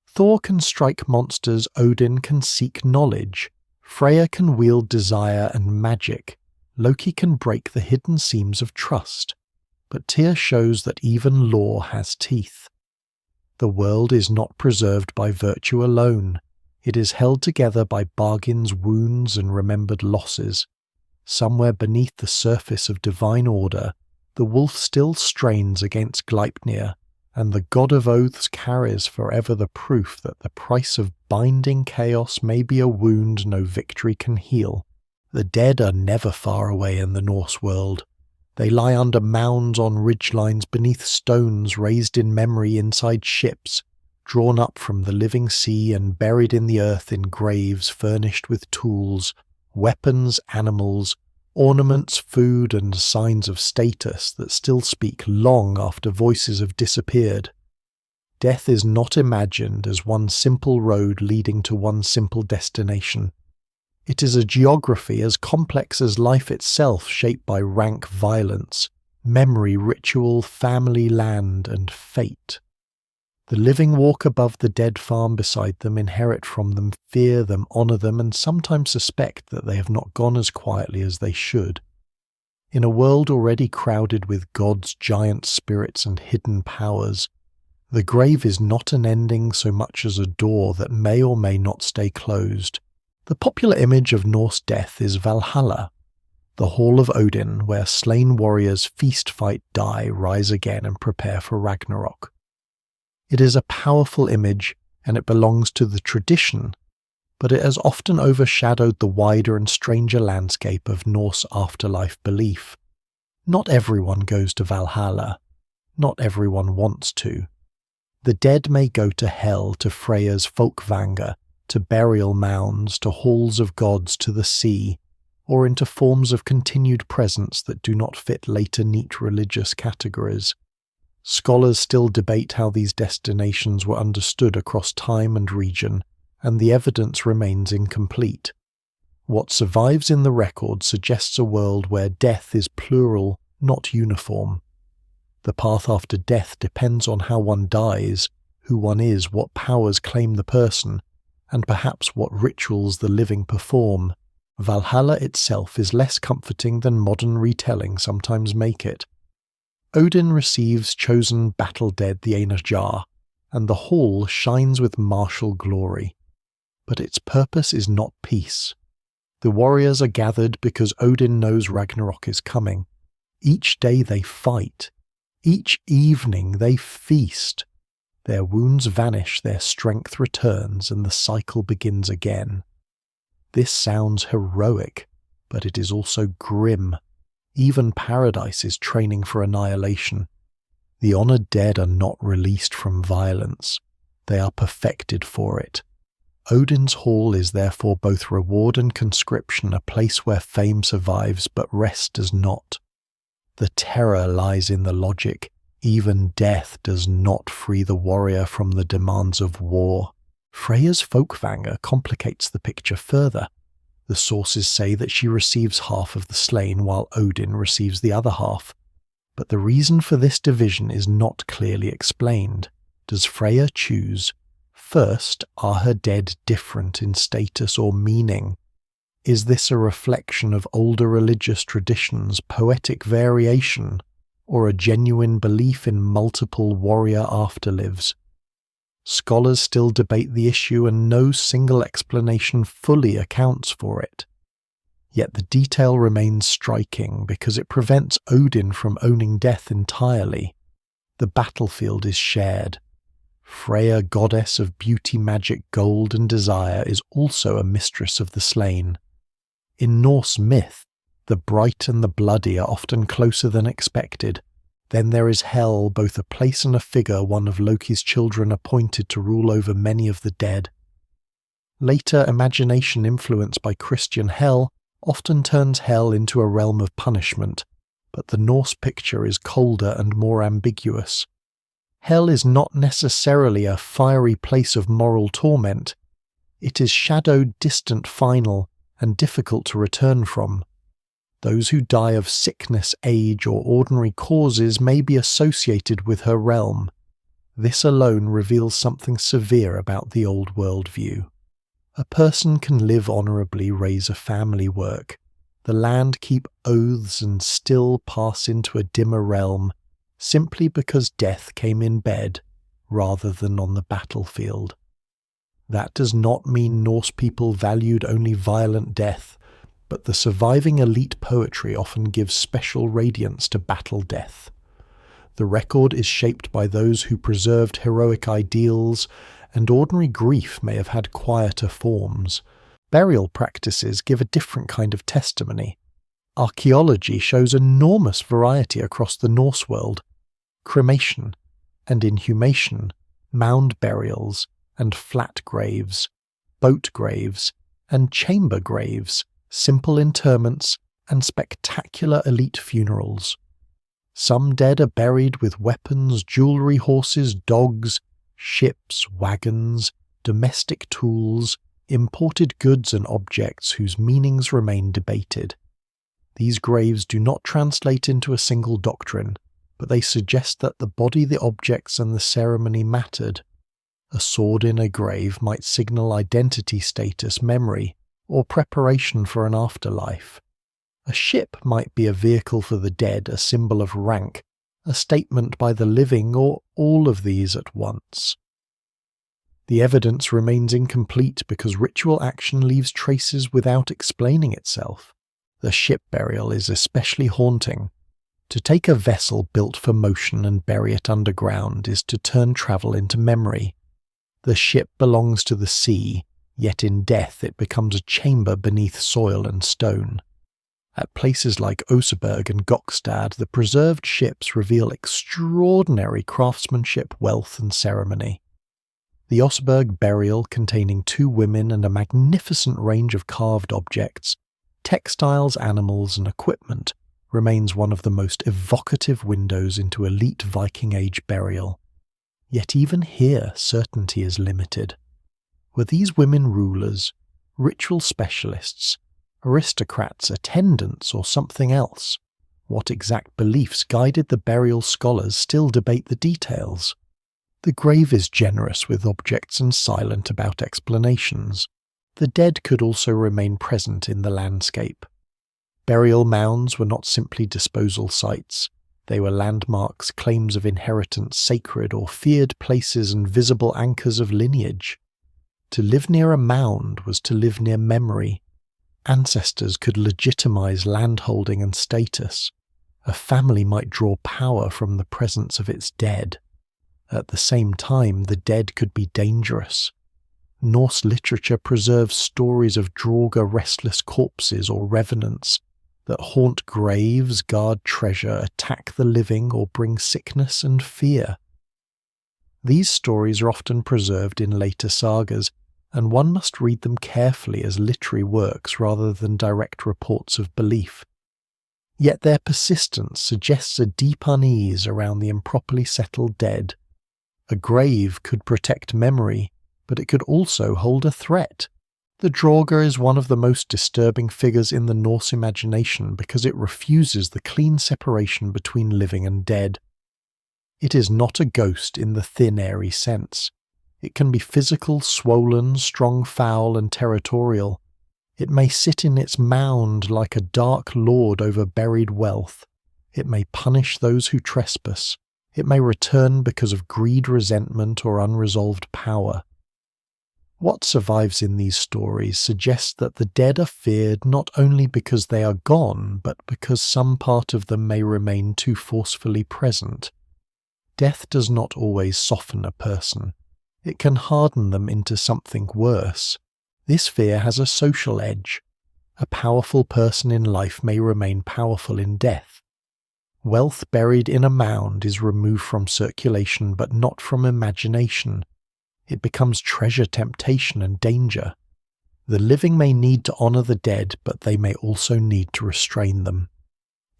Thor can strike monsters, Odin can seek knowledge, Freya can wield desire and magic, Loki can break the hidden seams of trust, but Tyr shows that even law has teeth. The world is not preserved by virtue alone, it is held together by bargains, wounds, and remembered losses. Somewhere beneath the surface of divine order, the wolf still strains against Gleipnir, and the god of oaths carries forever the proof that the price of binding chaos may be a wound no victory can heal. The dead are never far away in the Norse world. They lie under mounds on ridgelines beneath stones raised in memory inside ships, drawn up from the living sea and buried in the earth in graves furnished with tools, weapons, animals, ornaments, food, and signs of status that still speak long after voices have disappeared. Death is not imagined as one simple road leading to one simple destination. It is a geography as complex as life itself, shaped by rank violence, memory, ritual, family, land, and fate. The living walk above the dead farm beside them, inherit from them, fear them, honour them, and sometimes suspect that they have not gone as quietly as they should. In a world already crowded with gods, giant spirits, and hidden powers, the grave is not an ending so much as a door that may or may not stay closed. The popular image of Norse death is Valhalla, the hall of Odin, where slain warriors feast, fight, die, rise again, and prepare for Ragnarok. It is a powerful image, and it belongs to the tradition, but it has often overshadowed the wider and stranger landscape of Norse afterlife belief. Not everyone goes to Valhalla. Not everyone wants to. The dead may go to hell, to Freya's folkvanger, to burial mounds, to halls of gods, to the sea, or into forms of continued presence that do not fit later neat religious categories. Scholars still debate how these destinations were understood across time and region, and the evidence remains incomplete. What survives in the record suggests a world where death is plural, not uniform. The path after death depends on how one dies, who one is, what powers claim the person, and perhaps what rituals the living perform. Valhalla itself is less comforting than modern retelling sometimes make it. Odin receives chosen battle-dead the Einarjar, and the hall shines with martial glory. But its purpose is not peace. The warriors are gathered because Odin knows Ragnarok is coming. Each day they fight. Each evening they feast. Their wounds vanish, their strength returns, and the cycle begins again. This sounds heroic, but it is also grim. Even paradise is training for annihilation. The honoured dead are not released from violence. They are perfected for it. Odin's hall is therefore both reward and conscription, a place where fame survives but rest does not. The terror lies in the logic. Even death does not free the warrior from the demands of war. Freya's folkvanger complicates the picture further. The sources say that she receives half of the slain while Odin receives the other half. But the reason for this division is not clearly explained. Does Freya choose? First, are her dead different in status or meaning? Is this a reflection of older religious traditions, poetic variation, or a genuine belief in multiple warrior afterlives? Scholars still debate the issue, and no single explanation fully accounts for it. Yet the detail remains striking because it prevents Odin from owning death entirely. The battlefield is shared. Freya, goddess of beauty, magic, gold, and desire, is also a mistress of the slain. In Norse myth, the bright and the bloody are often closer than expected. Then there is Hel, both a place and a figure, one of Loki's children appointed to rule over many of the dead. Later, imagination influenced by Christian Hel often turns Hel into a realm of punishment, but the Norse picture is colder and more ambiguous. Hell is not necessarily a fiery place of moral torment. It is shadowed, distant, final, and difficult to return from. Those who die of sickness, age, or ordinary causes may be associated with her realm. This alone reveals something severe about the old world view. A person can live honourably, raise a family, work the land, keep oaths, and still pass into a dimmer realm simply because death came in bed rather than on the battlefield. That does not mean Norse people valued only violent death, but the surviving elite poetry often gives special radiance to battle death. The record is shaped by those who preserved heroic ideals, and ordinary grief may have had quieter forms. Burial practices give a different kind of testimony. Archaeology shows enormous variety across the Norse world. Cremation and inhumation, mound burials and flat graves, boat graves and chamber graves, simple interments and spectacular elite funerals. Some dead are buried with weapons, jewellery, horses, dogs, ships, wagons, domestic tools, imported goods and objects whose meanings remain debated. These graves do not translate into a single doctrine, but they suggest that the body, the objects, and the ceremony mattered. A sword in a grave might signal identity, status, memory, or preparation for an afterlife. A ship might be a vehicle for the dead, a symbol of rank, a statement by the living, or all of these at once. The evidence remains incomplete because ritual action leaves traces without explaining itself. The ship burial is especially haunting. To take a vessel built for motion and bury it underground is to turn travel into memory. The ship belongs to the sea, yet in death it becomes a chamber beneath soil and stone. At places like Oseberg and Gokstad, the preserved ships reveal extraordinary craftsmanship, wealth, and ceremony. The Oseberg burial, containing 2 women and a magnificent range of carved objects, textiles, animals, and equipment, remains one of the most evocative windows into elite Viking Age burial. Yet even here, certainty is limited. Were these women rulers, ritual specialists, aristocrats, attendants, or something else? What exact beliefs guided the burial scholars still debate the details. The grave is generous with objects and silent about explanations. The dead could also remain present in the landscape. Burial mounds were not simply disposal sites. They were landmarks, claims of inheritance, sacred or feared places, and visible anchors of lineage. To live near a mound was to live near memory. Ancestors could legitimize landholding and status. A family might draw power from the presence of its dead. At the same time, the dead could be dangerous. Norse literature preserves stories of Draugr restless corpses or revenants that haunt graves, guard treasure, attack the living, or bring sickness and fear. These stories are often preserved in later sagas, and one must read them carefully as literary works rather than direct reports of belief. Yet their persistence suggests a deep unease around the improperly settled dead. A grave could protect memory, but it could also hold a threat. The Draugr is one of the most disturbing figures in the Norse imagination because it refuses the clean separation between living and dead. It is not a ghost in the thin, airy sense. It can be physical, swollen, strong, foul, and territorial. It may sit in its mound like a dark lord over buried wealth. It may punish those who trespass. It may return because of greed, resentment, or unresolved power. What survives in these stories suggests that the dead are feared not only because they are gone, but because some part of them may remain too forcefully present. Death does not always soften a person. It can harden them into something worse. This fear has a social edge. A powerful person in life may remain powerful in death. Wealth buried in a mound is removed from circulation but not from imagination. It becomes treasure, temptation, and danger. The living may need to honour the dead, but they may also need to restrain them.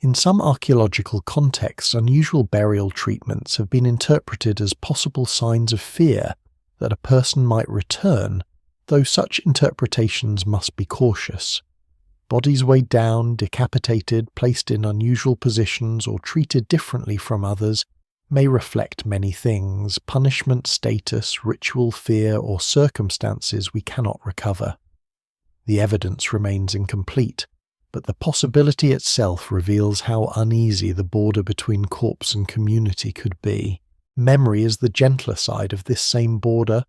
In some archaeological contexts, unusual burial treatments have been interpreted as possible signs of fear that a person might return, though such interpretations must be cautious. Bodies weighed down, decapitated, placed in unusual positions, or treated differently from others may reflect many things: punishment, status, ritual, fear, or circumstances we cannot recover. The evidence remains incomplete, but the possibility itself reveals how uneasy the border between corpse and community could be. Memory is the gentler side of this same border.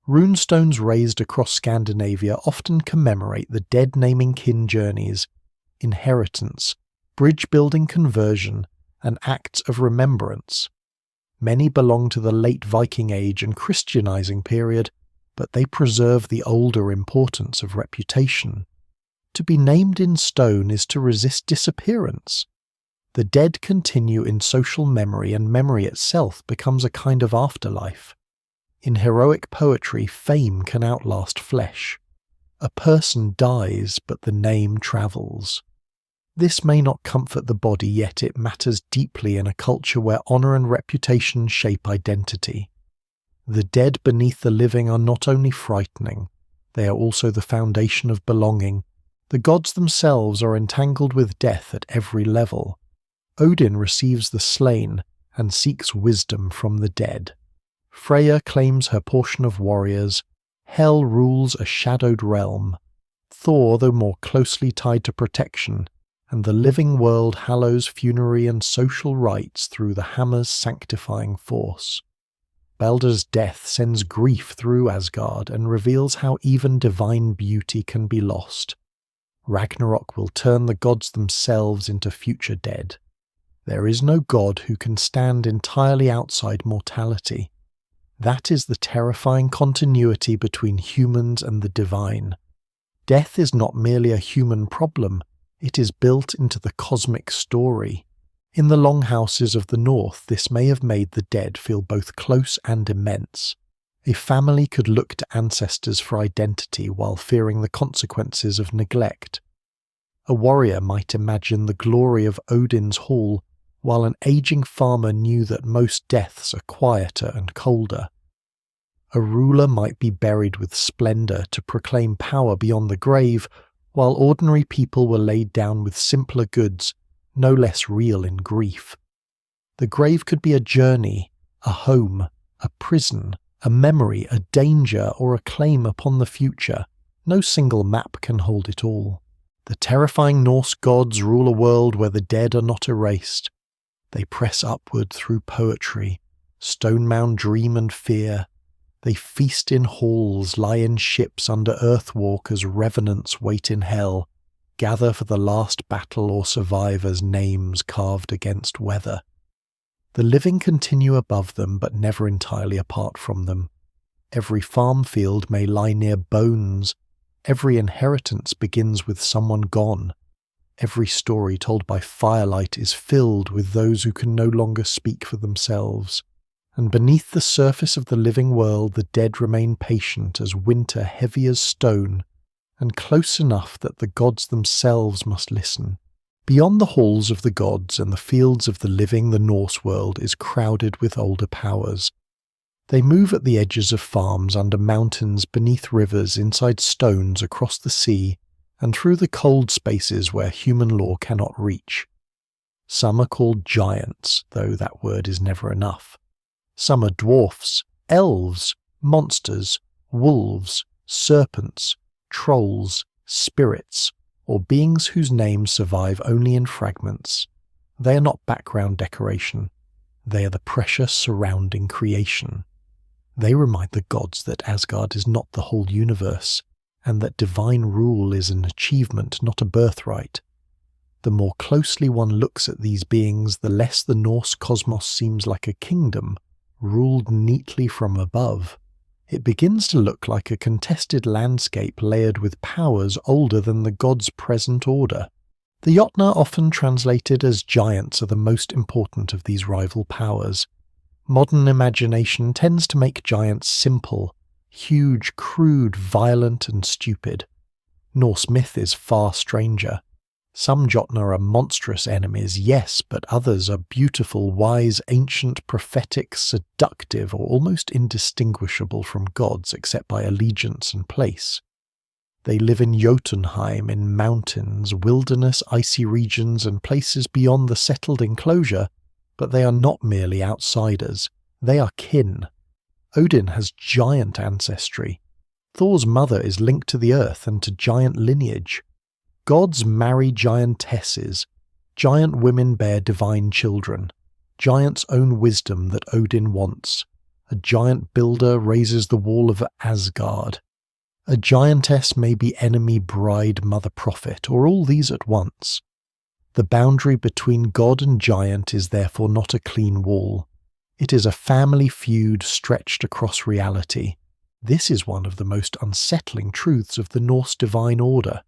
Runestones raised across Scandinavia often commemorate the dead naming kin journeys, inheritance, bridge-building conversion, and acts of remembrance. Many belong to the late Viking Age and Christianizing period, but they preserve the older importance of reputation. To be named in stone is to resist disappearance. The dead continue in social memory, and memory itself becomes a kind of afterlife. In heroic poetry, fame can outlast flesh. A person dies, but the name travels. This may not comfort the body, yet it matters deeply in a culture where honor and reputation shape identity. The dead beneath the living are not only frightening, they are also the foundation of belonging. The gods themselves are entangled with death at every level. Odin receives the slain and seeks wisdom from the dead. Freya claims her portion of warriors. Hel rules a shadowed realm. Thor, though more closely tied to protection, and the living world hallows funerary and social rites through the hammer's sanctifying force. Baldur's death sends grief through Asgard and reveals how even divine beauty can be lost. Ragnarok will turn the gods themselves into future dead. There is no god who can stand entirely outside mortality. That is the terrifying continuity between humans and the divine. Death is not merely a human problem, it is built into the cosmic story. In the longhouses of the north, this may have made the dead feel both close and immense. A family could look to ancestors for identity while fearing the consequences of neglect. A warrior might imagine the glory of Odin's hall, while an aging farmer knew that most deaths are quieter and colder. A ruler might be buried with splendor to proclaim power beyond the grave, while ordinary people were laid down with simpler goods, no less real in grief. The grave could be a journey, a home, a prison, a memory, a danger, or a claim upon the future. No single map can hold it all. The terrifying Norse gods rule a world where the dead are not erased. They press upward through poetry, stone-mound dream and fear. They feast in halls, lie in ships under earthwalk as revenants wait in hell, gather for the last battle or survive as names carved against weather. The living continue above them, but never entirely apart from them. Every farm field may lie near bones. Every inheritance begins with someone gone. Every story told by firelight is filled with those who can no longer speak for themselves. And beneath the surface of the living world, the dead remain patient as winter heavy as stone, and close enough that the gods themselves must listen. Beyond the halls of the gods and the fields of the living, the Norse world is crowded with older powers. They move at the edges of farms, under mountains, beneath rivers, inside stones, across the sea, and through the cold spaces where human law cannot reach. Some are called giants, though that word is never enough. Some are dwarfs, elves, monsters, wolves, serpents, trolls, spirits, or beings whose names survive only in fragments. They are not background decoration. They are the precious surrounding creation. They remind the gods that Asgard is not the whole universe, and that divine rule is an achievement, not a birthright. The more closely one looks at these beings, the less the Norse cosmos seems like a kingdom, ruled neatly from above. It begins to look like a contested landscape layered with powers older than the gods' present order. The Jotnar, often translated as giants, are the most important of these rival powers. Modern imagination tends to make giants simple, huge, crude, violent, and stupid. Norse myth is far stranger. Some Jotnar are monstrous enemies, yes, but others are beautiful, wise, ancient, prophetic, seductive, or almost indistinguishable from gods except by allegiance and place. They live in Jotunheim, in mountains, wilderness, icy regions, and places beyond the settled enclosure, but they are not merely outsiders. They are kin. Odin has giant ancestry. Thor's mother is linked to the earth and to giant lineage. Gods marry giantesses. Giant women bear divine children. Giants own wisdom that Odin wants. A giant builder raises the wall of Asgard. A giantess may be enemy, bride, mother, prophet, or all these at once. The boundary between god and giant is therefore not a clean wall. It is a family feud stretched across reality. This is one of the most unsettling truths of the Norse divine order.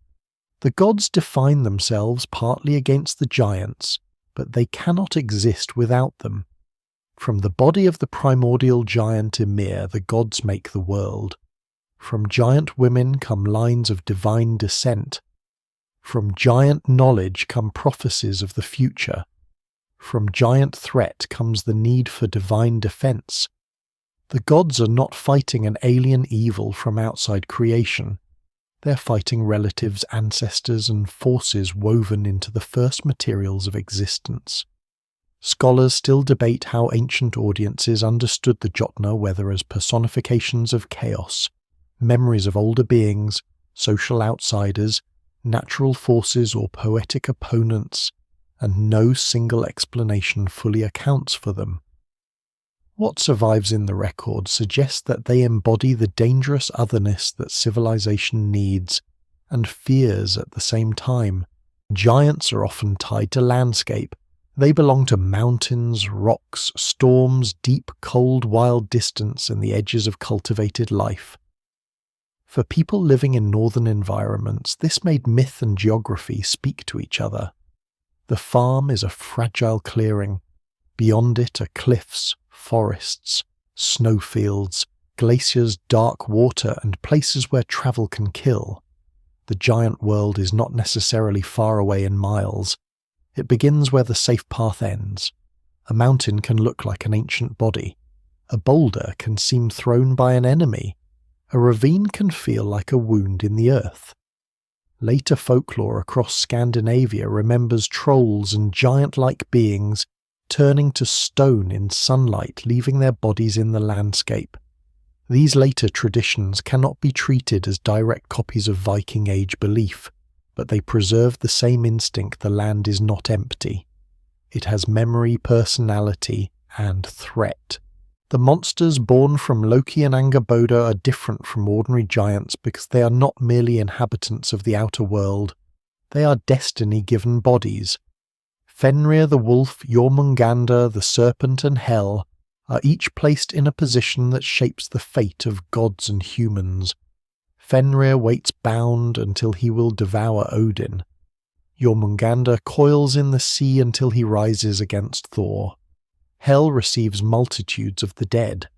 The gods define themselves partly against the giants, but they cannot exist without them. From the body of the primordial giant Ymir, the gods make the world. From giant women come lines of divine descent. From giant knowledge come prophecies of the future. From giant threat comes the need for divine defense. The gods are not fighting an alien evil from outside creation. They're fighting relatives, ancestors, and forces woven into the first materials of existence. Scholars still debate how ancient audiences understood the Jotnar, whether as personifications of chaos, memories of older beings, social outsiders, natural forces, or poetic opponents, and no single explanation fully accounts for them. What survives in the record suggests that they embody the dangerous otherness that civilization needs and fears at the same time. Giants are often tied to landscape. They belong to mountains, rocks, storms, deep, cold, wild distance, and the edges of cultivated life. For people living in northern environments, this made myth and geography speak to each other. The farm is a fragile clearing. Beyond it are cliffs, forests, snowfields, glaciers, dark water, and places where travel can kill. The giant world is not necessarily far away in miles. It begins where the safe path ends. A mountain can look like an ancient body. A boulder can seem thrown by an enemy. A ravine can feel like a wound in the earth. Later folklore across Scandinavia remembers trolls and giant-like beings turning to stone in sunlight, leaving their bodies in the landscape. These later traditions cannot be treated as direct copies of Viking Age belief, but they preserve the same instinct: the land is not empty. It has memory, personality, and threat. The monsters born from Loki and Angerboda are different from ordinary giants because they are not merely inhabitants of the outer world. They are destiny-given bodies. Fenrir the wolf, Jormungandr the serpent, and Hel are each placed in a position that shapes the fate of gods and humans. Fenrir waits bound until he will devour Odin. Jormungandr coils in the sea until he rises against Thor. Hel receives multitudes of the dead.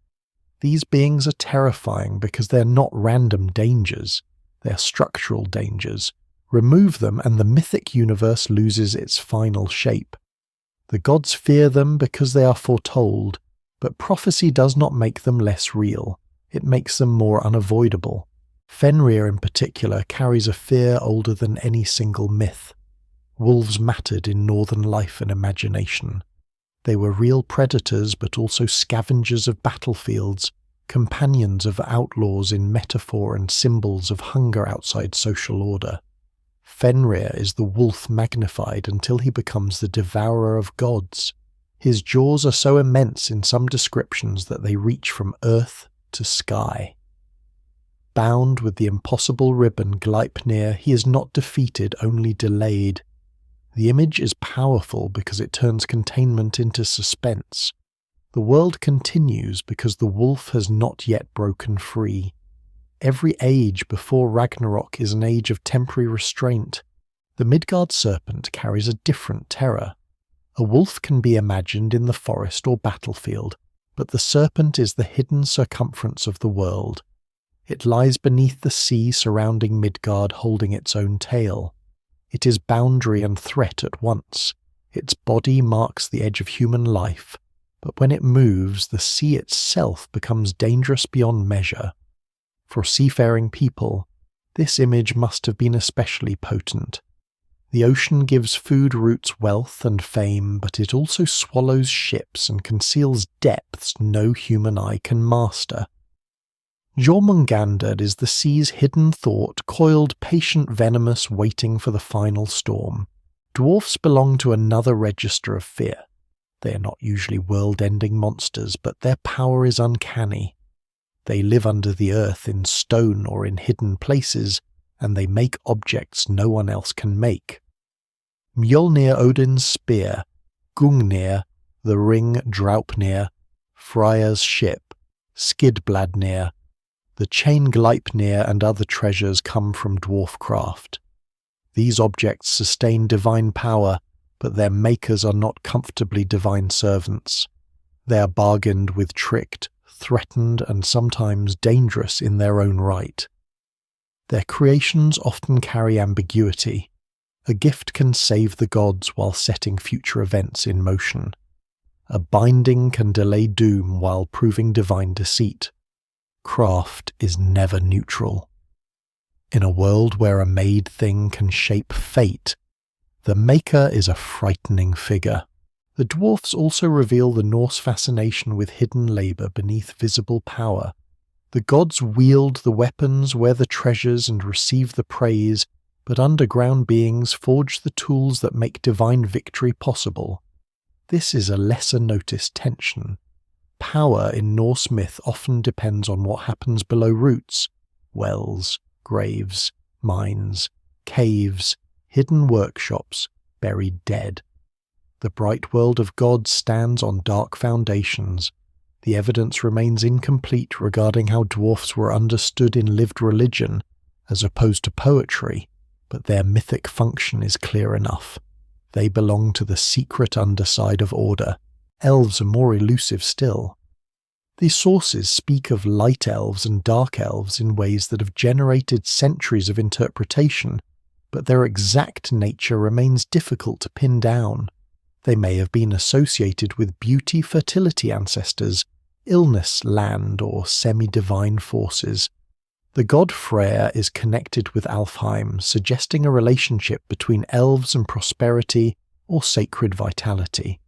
These beings are terrifying because they're not random dangers, they're structural dangers. Remove them and the mythic universe loses its final shape. The gods fear them because they are foretold, but prophecy does not make them less real, it makes them more unavoidable. Fenrir in particular carries a fear older than any single myth. Wolves mattered in northern life and imagination. They were real predators but also scavengers of battlefields, companions of outlaws in metaphor and symbols of hunger outside social order. Fenrir is the wolf magnified until he becomes the devourer of gods. His jaws are so immense in some descriptions that they reach from earth to sky. Bound with the impossible ribbon Gleipnir, he is not defeated, only delayed. The image is powerful because it turns containment into suspense. The world continues because the wolf has not yet broken free. Every age before Ragnarok is an age of temporary restraint. The Midgard serpent carries a different terror. A wolf can be imagined in the forest or battlefield, but the serpent is the hidden circumference of the world. It lies beneath the sea surrounding Midgard, holding its own tail. It is boundary and threat at once. Its body marks the edge of human life, but when it moves, the sea itself becomes dangerous beyond measure. For seafaring people, This image must have been especially potent. The ocean gives food roots wealth and fame, but it also swallows ships and conceals depths no human eye can master. Jormungandr is the sea's hidden thought, coiled, patient, venomous, waiting for the final storm. Dwarfs belong to another register of fear. They are not usually world-ending monsters, but their power is uncanny. They live under the earth in stone or in hidden places, and they make objects no one else can make. Mjolnir, Odin's spear, Gungnir, the ring Draupnir, Freya's ship, Skidbladnir, the chain Gleipnir and other treasures come from dwarf craft. These objects sustain divine power, but their makers are not comfortably divine servants. They are bargained with, tricked, threatened, and sometimes dangerous in their own right. Their creations often carry ambiguity. A gift can save the gods while setting future events in motion. A binding can delay doom while proving divine deceit. Craft is never neutral. In a world where a made thing can shape fate, the maker is a frightening figure. The dwarfs also reveal the Norse fascination with hidden labour beneath visible power. The gods wield the weapons, wear the treasures, and receive the praise, but underground beings forge the tools that make divine victory possible. This is a lesser-noticed tension. Power in Norse myth often depends on what happens below roots: wells, graves, mines, caves, hidden workshops, buried dead. The bright world of gods stands on dark foundations. The evidence remains incomplete regarding how dwarfs were understood in lived religion, as opposed to poetry, but their mythic function is clear enough. They belong to the secret underside of order. Elves are more elusive still. These sources speak of light elves and dark elves in ways that have generated centuries of interpretation, but their exact nature remains difficult to pin down. They may have been associated with beauty-fertility ancestors, illness, land, or semi-divine forces. The god Freyr is connected with Alfheim, suggesting a relationship between elves and prosperity or sacred vitality.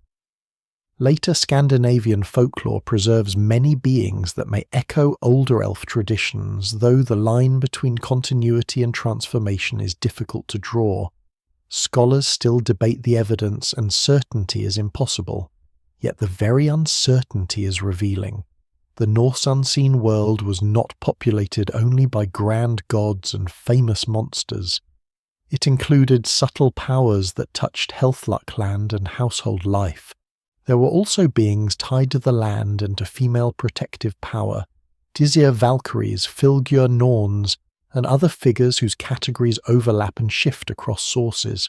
Later Scandinavian folklore preserves many beings that may echo older elf traditions, though the line between continuity and transformation is difficult to draw. Scholars still debate the evidence, and certainty is impossible. Yet the very uncertainty is revealing. The Norse unseen world was not populated only by grand gods and famous monsters. It included subtle powers that touched Healthluckland and household life. There were also beings tied to the land and to female protective power, Disir Valkyries, Fylgjur Norns, and other figures whose categories overlap and shift across sources.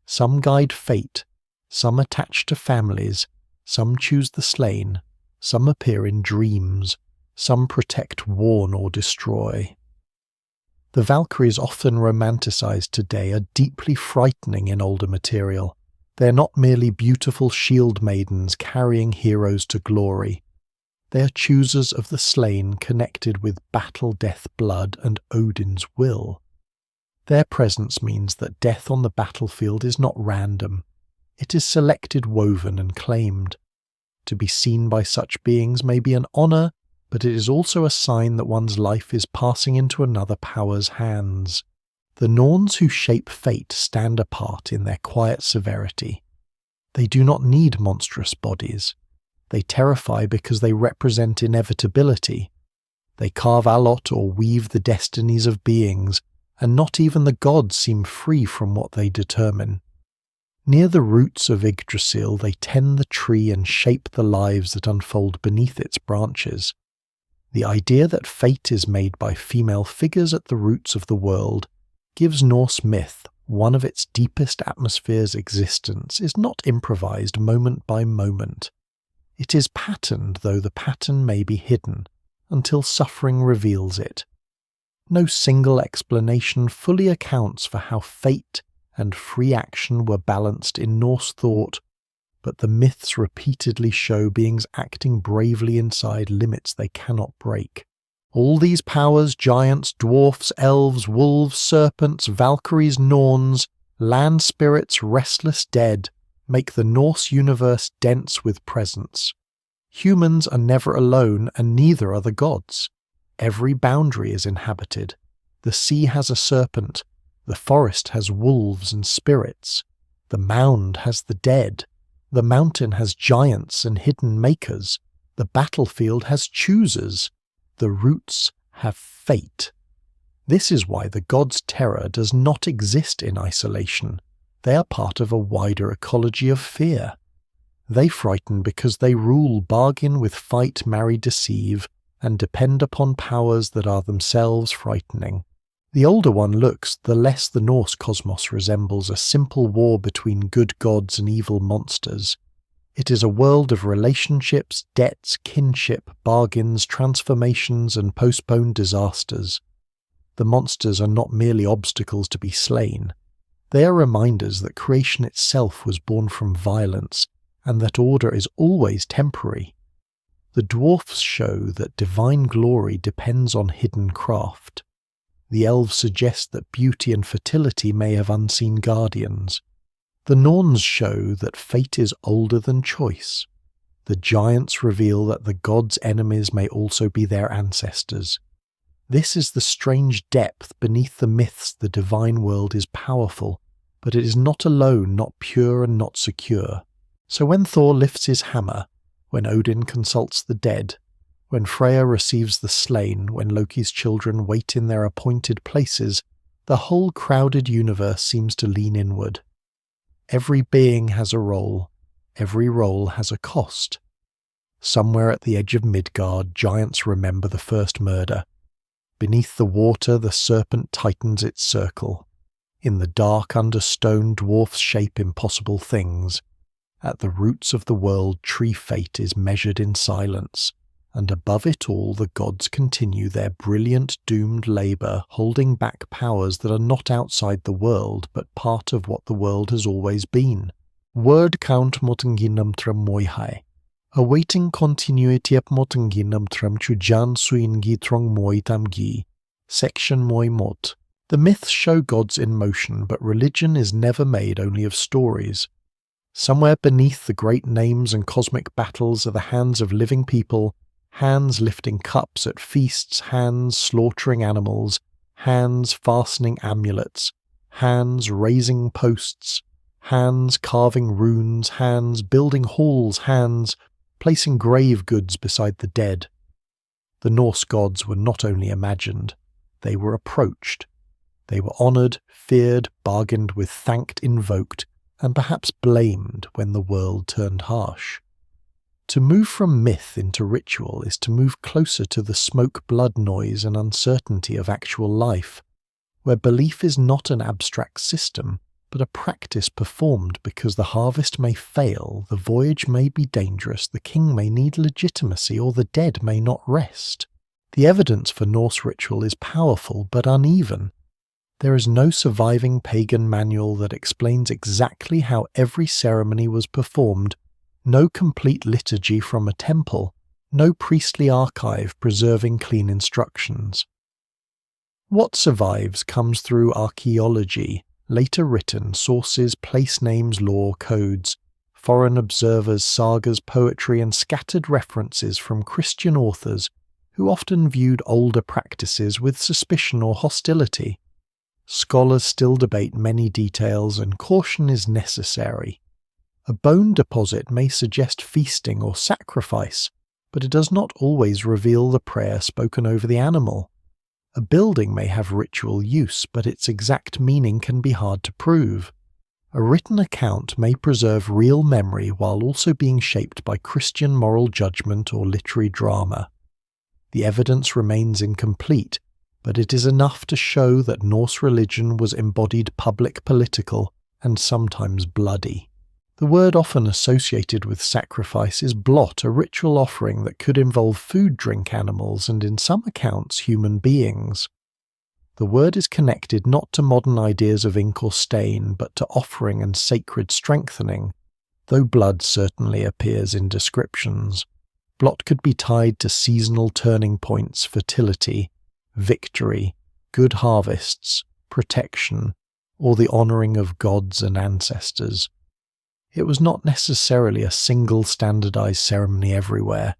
Some guide fate, some attach to families, some choose the slain, some appear in dreams, some protect, warn, or destroy. The Valkyries, often romanticized today, are deeply frightening in older material. They are not merely beautiful shield maidens carrying heroes to glory. They are choosers of the slain, connected with battle, death, blood, and Odin's will. Their presence means that death on the battlefield is not random. It is selected, woven, and claimed. To be seen by such beings may be an honor, but it is also a sign that one's life is passing into another power's hands. The Norns who shape fate stand apart in their quiet severity. They do not need monstrous bodies. They terrify because they represent inevitability. They carve allot or weave the destinies of beings, and not even the gods seem free from what they determine. Near the roots of Yggdrasil they tend the tree and shape the lives that unfold beneath its branches. The idea that fate is made by female figures at the roots of the world gives Norse myth one of its deepest atmospheres. Existence is not improvised moment by moment. It is patterned, though the pattern may be hidden, until suffering reveals it. No single explanation fully accounts for how fate and free action were balanced in Norse thought, but the myths repeatedly show beings acting bravely inside limits they cannot break. All these powers, giants, dwarfs, elves, wolves, serpents, Valkyries, Norns, land spirits, restless dead, make the Norse universe dense with presence. Humans are never alone, and neither are the gods. Every boundary is inhabited. The sea has a serpent, the forest has wolves and spirits, the mound has the dead, the mountain has giants and hidden makers, the battlefield has choosers, the roots have fate. This is why the gods' terror does not exist in isolation. They are part of a wider ecology of fear. They frighten because they rule, bargain with, fight, marry, deceive, and depend upon powers that are themselves frightening. The older one looks, the less the Norse cosmos resembles a simple war between good gods and evil monsters. It is a world of relationships, debts, kinship, bargains, transformations, and postponed disasters. The monsters are not merely obstacles to be slain. They are reminders that creation itself was born from violence, and that order is always temporary. The dwarfs show that divine glory depends on hidden craft. The elves suggest that beauty and fertility may have unseen guardians. The Norns show that fate is older than choice. The giants reveal that the gods' enemies may also be their ancestors. This is the strange depth beneath the myths. The divine world is powerful, but it is not alone, not pure and not secure. So when Thor lifts his hammer, when Odin consults the dead, when Freya receives the slain, when Loki's children wait in their appointed places, the whole crowded universe seems to lean inward. Every being has a role, every role has a cost. Somewhere at the edge of Midgard, giants remember the first murder. Beneath the water, the serpent tightens its circle. In the dark under stone, dwarfs shape impossible things. At the roots of the world, tree fate is measured in silence, and above it all the gods continue their brilliant doomed labour, holding back powers that are not outside the world, but part of what the world has always been. Word count motenginam trem moihai. Awaiting continuity ap motenginam trem chujan suingi trong moi tamgi. Section moi mot. The myths show gods in motion, but religion is never made only of stories. Somewhere beneath the great names and cosmic battles are the hands of living people, hands lifting cups at feasts, hands slaughtering animals, hands fastening amulets, hands raising posts, hands carving runes, hands building halls, hands placing grave goods beside the dead. The Norse gods were not only imagined, they were approached. They were honoured, feared, bargained with, thanked, invoked, and perhaps blamed when the world turned harsh. To move from myth into ritual is to move closer to the smoke, blood, noise, and uncertainty of actual life, where belief is not an abstract system, but a practice performed because the harvest may fail, the voyage may be dangerous, the king may need legitimacy, or the dead may not rest. The evidence for Norse ritual is powerful but uneven. There is no surviving pagan manual that explains exactly how every ceremony was performed, no complete liturgy from a temple, no priestly archive preserving clean instructions. What survives comes through archaeology, later written sources, place names, law, codes, foreign observers, sagas, poetry, and scattered references from Christian authors who often viewed older practices with suspicion or hostility. Scholars still debate many details, and caution is necessary. A bone deposit may suggest feasting or sacrifice, but it does not always reveal the prayer spoken over the animal. A building may have ritual use, but its exact meaning can be hard to prove. A written account may preserve real memory while also being shaped by Christian moral judgment or literary drama. The evidence remains incomplete, but it is enough to show that Norse religion was embodied public, political, and sometimes bloody. The word often associated with sacrifice is blot, a ritual offering that could involve food, drink, animals, and in some accounts human beings. The word is connected not to modern ideas of ink or stain, but to offering and sacred strengthening, though blood certainly appears in descriptions. Blot could be tied to seasonal turning points, fertility, victory, good harvests, protection, or the honouring of gods and ancestors. It was not necessarily a single standardised ceremony everywhere.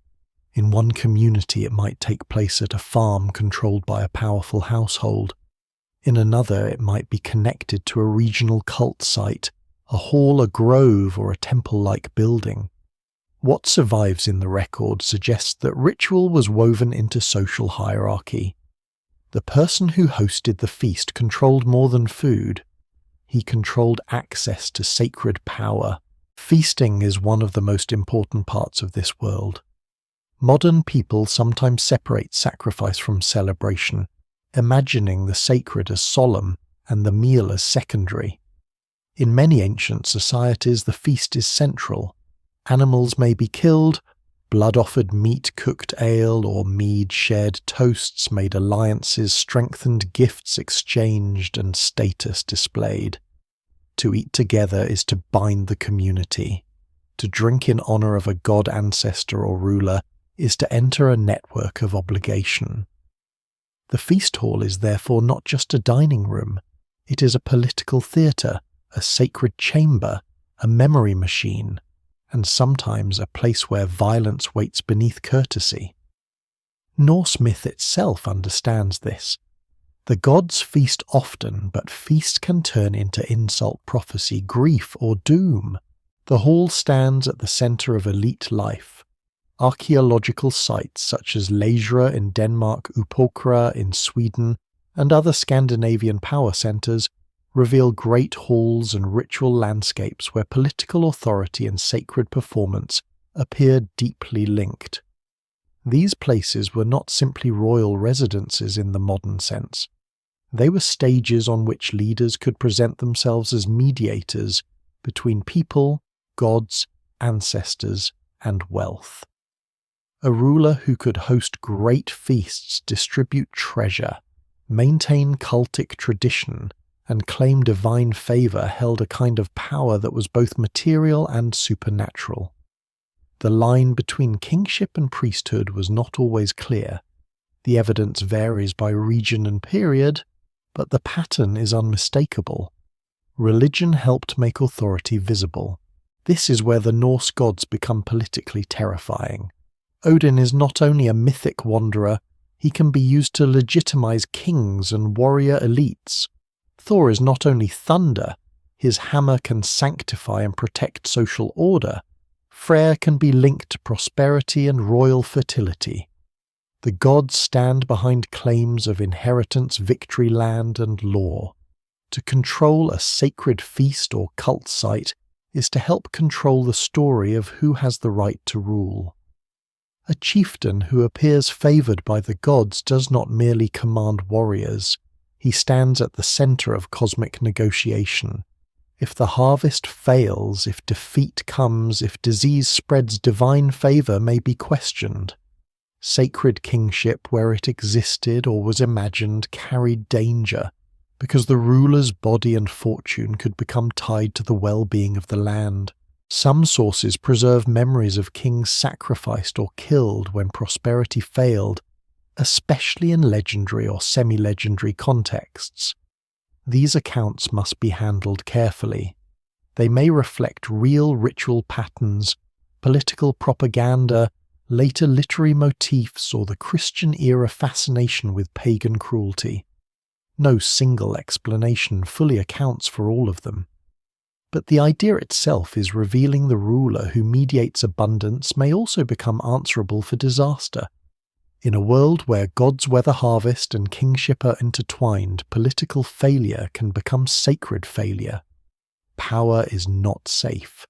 In one community it might take place at a farm controlled by a powerful household. In another it might be connected to a regional cult site, a hall, a grove, or a temple-like building. What survives in the record suggests that ritual was woven into social hierarchy. The person who hosted the feast controlled more than food. He controlled access to sacred power. Feasting is one of the most important parts of this world. Modern people sometimes separate sacrifice from celebration, imagining the sacred as solemn and the meal as secondary. In many ancient societies, the feast is central. Animals may be killed, blood offered, meat cooked, ale or mead shared, toasts made, alliances strengthened, gifts exchanged, and status displayed. To eat together is to bind the community. To drink in honour of a god, ancestor, or ruler is to enter a network of obligation. The feast hall is therefore not just a dining room. It is a political theatre, a sacred chamber, a memory machine, and sometimes a place where violence waits beneath courtesy. Norse myth itself understands this. The gods feast often, but feast can turn into insult, prophecy, grief, or doom. The hall stands at the centre of elite life. Archaeological sites such as Leisra in Denmark, Upokra in Sweden, and other Scandinavian power centres reveal great halls and ritual landscapes where political authority and sacred performance appear deeply linked. These places were not simply royal residences in the modern sense. They were stages on which leaders could present themselves as mediators between people, gods, ancestors, and wealth. A ruler who could host great feasts, distribute treasure, maintain cultic tradition, and claim divine favour held a kind of power that was both material and supernatural. The line between kingship and priesthood was not always clear. The evidence varies by region and period, but the pattern is unmistakable. Religion helped make authority visible. This is where the Norse gods become politically terrifying. Odin is not only a mythic wanderer, he can be used to legitimize kings and warrior elites. Thor is not only thunder, his hammer can sanctify and protect social order. Freyr can be linked to prosperity and royal fertility. The gods stand behind claims of inheritance, victory land, and law. To control a sacred feast or cult site is to help control the story of who has the right to rule. A chieftain who appears favoured by the gods does not merely command warriors. He stands at the centre of cosmic negotiation. If the harvest fails, if defeat comes, if disease spreads, divine favour may be questioned. Sacred kingship, where it existed or was imagined, carried danger, because the ruler's body and fortune could become tied to the well-being of the land. Some sources preserve memories of kings sacrificed or killed when prosperity failed, especially in legendary or semi-legendary contexts. These accounts must be handled carefully. They may reflect real ritual patterns, political propaganda, later literary motifs, or the Christian-era fascination with pagan cruelty. No single explanation fully accounts for all of them. But the idea itself is revealing the ruler who mediates abundance may also become answerable for disaster. In a world where gods weather harvest and kingship are intertwined, political failure can become sacred failure. Power is not safe.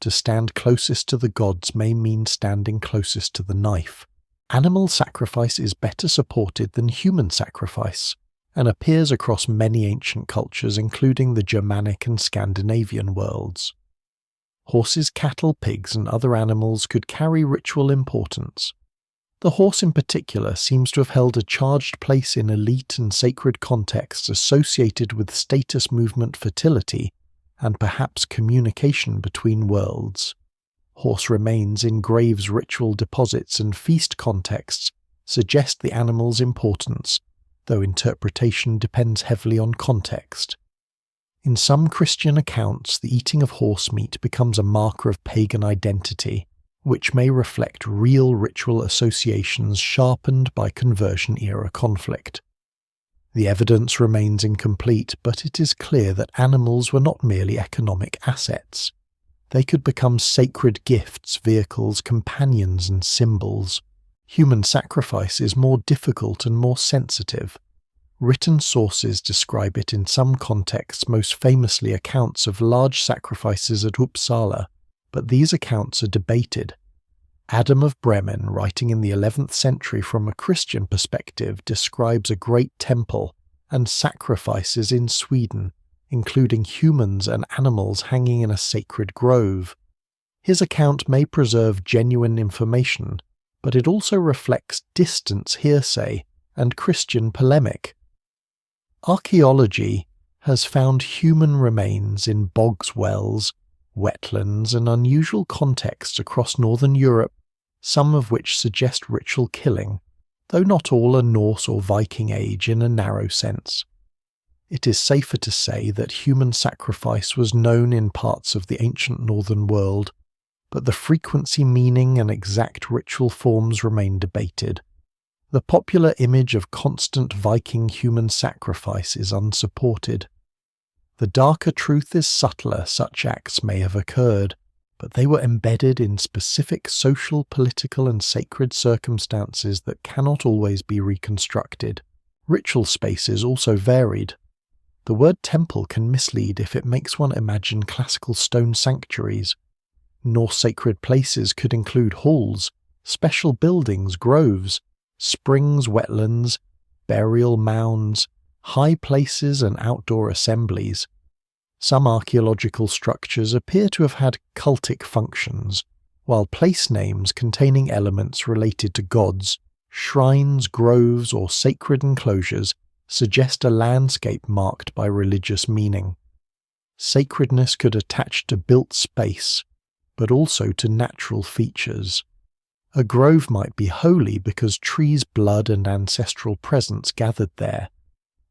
To stand closest to the gods may mean standing closest to the knife. Animal sacrifice is better supported than human sacrifice, and appears across many ancient cultures including the Germanic and Scandinavian worlds. Horses, cattle, pigs, and other animals could carry ritual importance. The horse in particular seems to have held a charged place in elite and sacred contexts associated with status movement, fertility, and perhaps communication between worlds. Horse remains in graves, ritual deposits, and feast contexts suggest the animal's importance, though interpretation depends heavily on context. In some Christian accounts, the eating of horse meat becomes a marker of pagan identity, which may reflect real ritual associations sharpened by conversion-era conflict. The evidence remains incomplete, but it is clear that animals were not merely economic assets. They could become sacred gifts, vehicles, companions, and symbols. Human sacrifice is more difficult and more sensitive. Written sources describe it in some contexts, most famously accounts of large sacrifices at Uppsala, but these accounts are debated. Adam of Bremen, writing in the 11th century from a Christian perspective, describes a great temple and sacrifices in Sweden, including humans and animals hanging in a sacred grove. His account may preserve genuine information, but it also reflects distant hearsay and Christian polemic. Archaeology has found human remains in bogs, wells, wetlands, and unusual contexts across northern Europe, some of which suggest ritual killing, though not all are Norse or Viking age in a narrow sense. It is safer to say that human sacrifice was known in parts of the ancient northern world, but the frequency, meaning, and exact ritual forms remain debated. The popular image of constant Viking human sacrifice is unsupported. The darker truth is subtler. Such acts may have occurred, but they were embedded in specific social, political, and sacred circumstances that cannot always be reconstructed. Ritual spaces also varied. The word temple can mislead if it makes one imagine classical stone sanctuaries. Norse sacred places could include halls, special buildings, groves, springs, wetlands, burial mounds, high places, and outdoor assemblies. Some archaeological structures appear to have had cultic functions, while place names containing elements related to gods, shrines, groves, or sacred enclosures suggest a landscape marked by religious meaning. Sacredness could attach to built space, but also to natural features. A grove might be holy because trees, blood, and ancestral presence gathered there.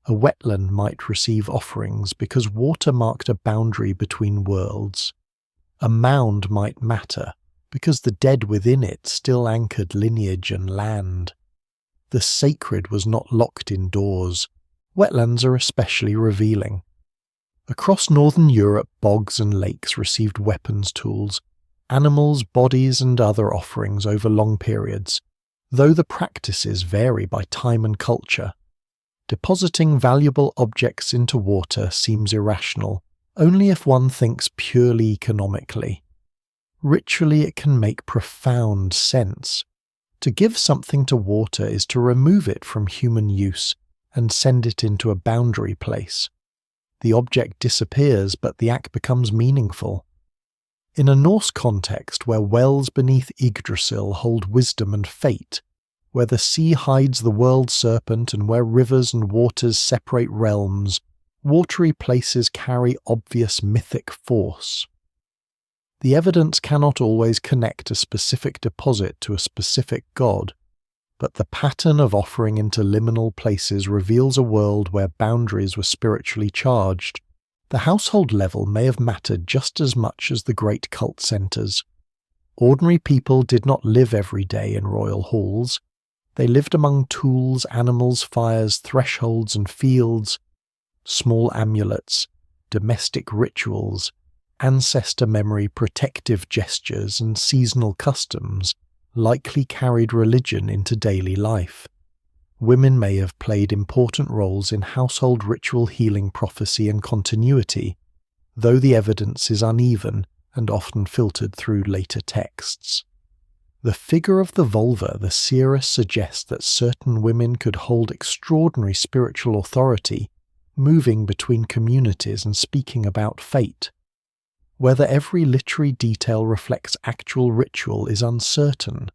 A wetland might receive offerings because water marked a boundary between worlds. A mound might matter because the dead within it still anchored lineage and land. The sacred was not locked indoors. Wetlands are especially revealing. Across northern Europe, bogs and lakes received weapons tools, animals, bodies, and other offerings over long periods, though the practices vary by time and culture. Depositing valuable objects into water seems irrational, only if one thinks purely economically. Ritually, it can make profound sense. To give something to water is to remove it from human use and send it into a boundary place. The object disappears, but the act becomes meaningful. In a Norse context where wells beneath Yggdrasil hold wisdom and fate, where the sea hides the world serpent and where rivers and waters separate realms, watery places carry obvious mythic force. The evidence cannot always connect a specific deposit to a specific god, but the pattern of offering into liminal places reveals a world where boundaries were spiritually charged. The household level may have mattered just as much as the great cult centres. Ordinary people did not live every day in royal halls. They lived among tools, animals, fires, thresholds, and fields. Small amulets, domestic rituals, ancestor memory, protective gestures, and seasonal customs likely carried religion into daily life. Women may have played important roles in household ritual healing, prophecy, and continuity, though the evidence is uneven and often filtered through later texts. The figure of the vulva, the seeress, suggests that certain women could hold extraordinary spiritual authority, moving between communities and speaking about fate. Whether every literary detail reflects actual ritual is uncertain,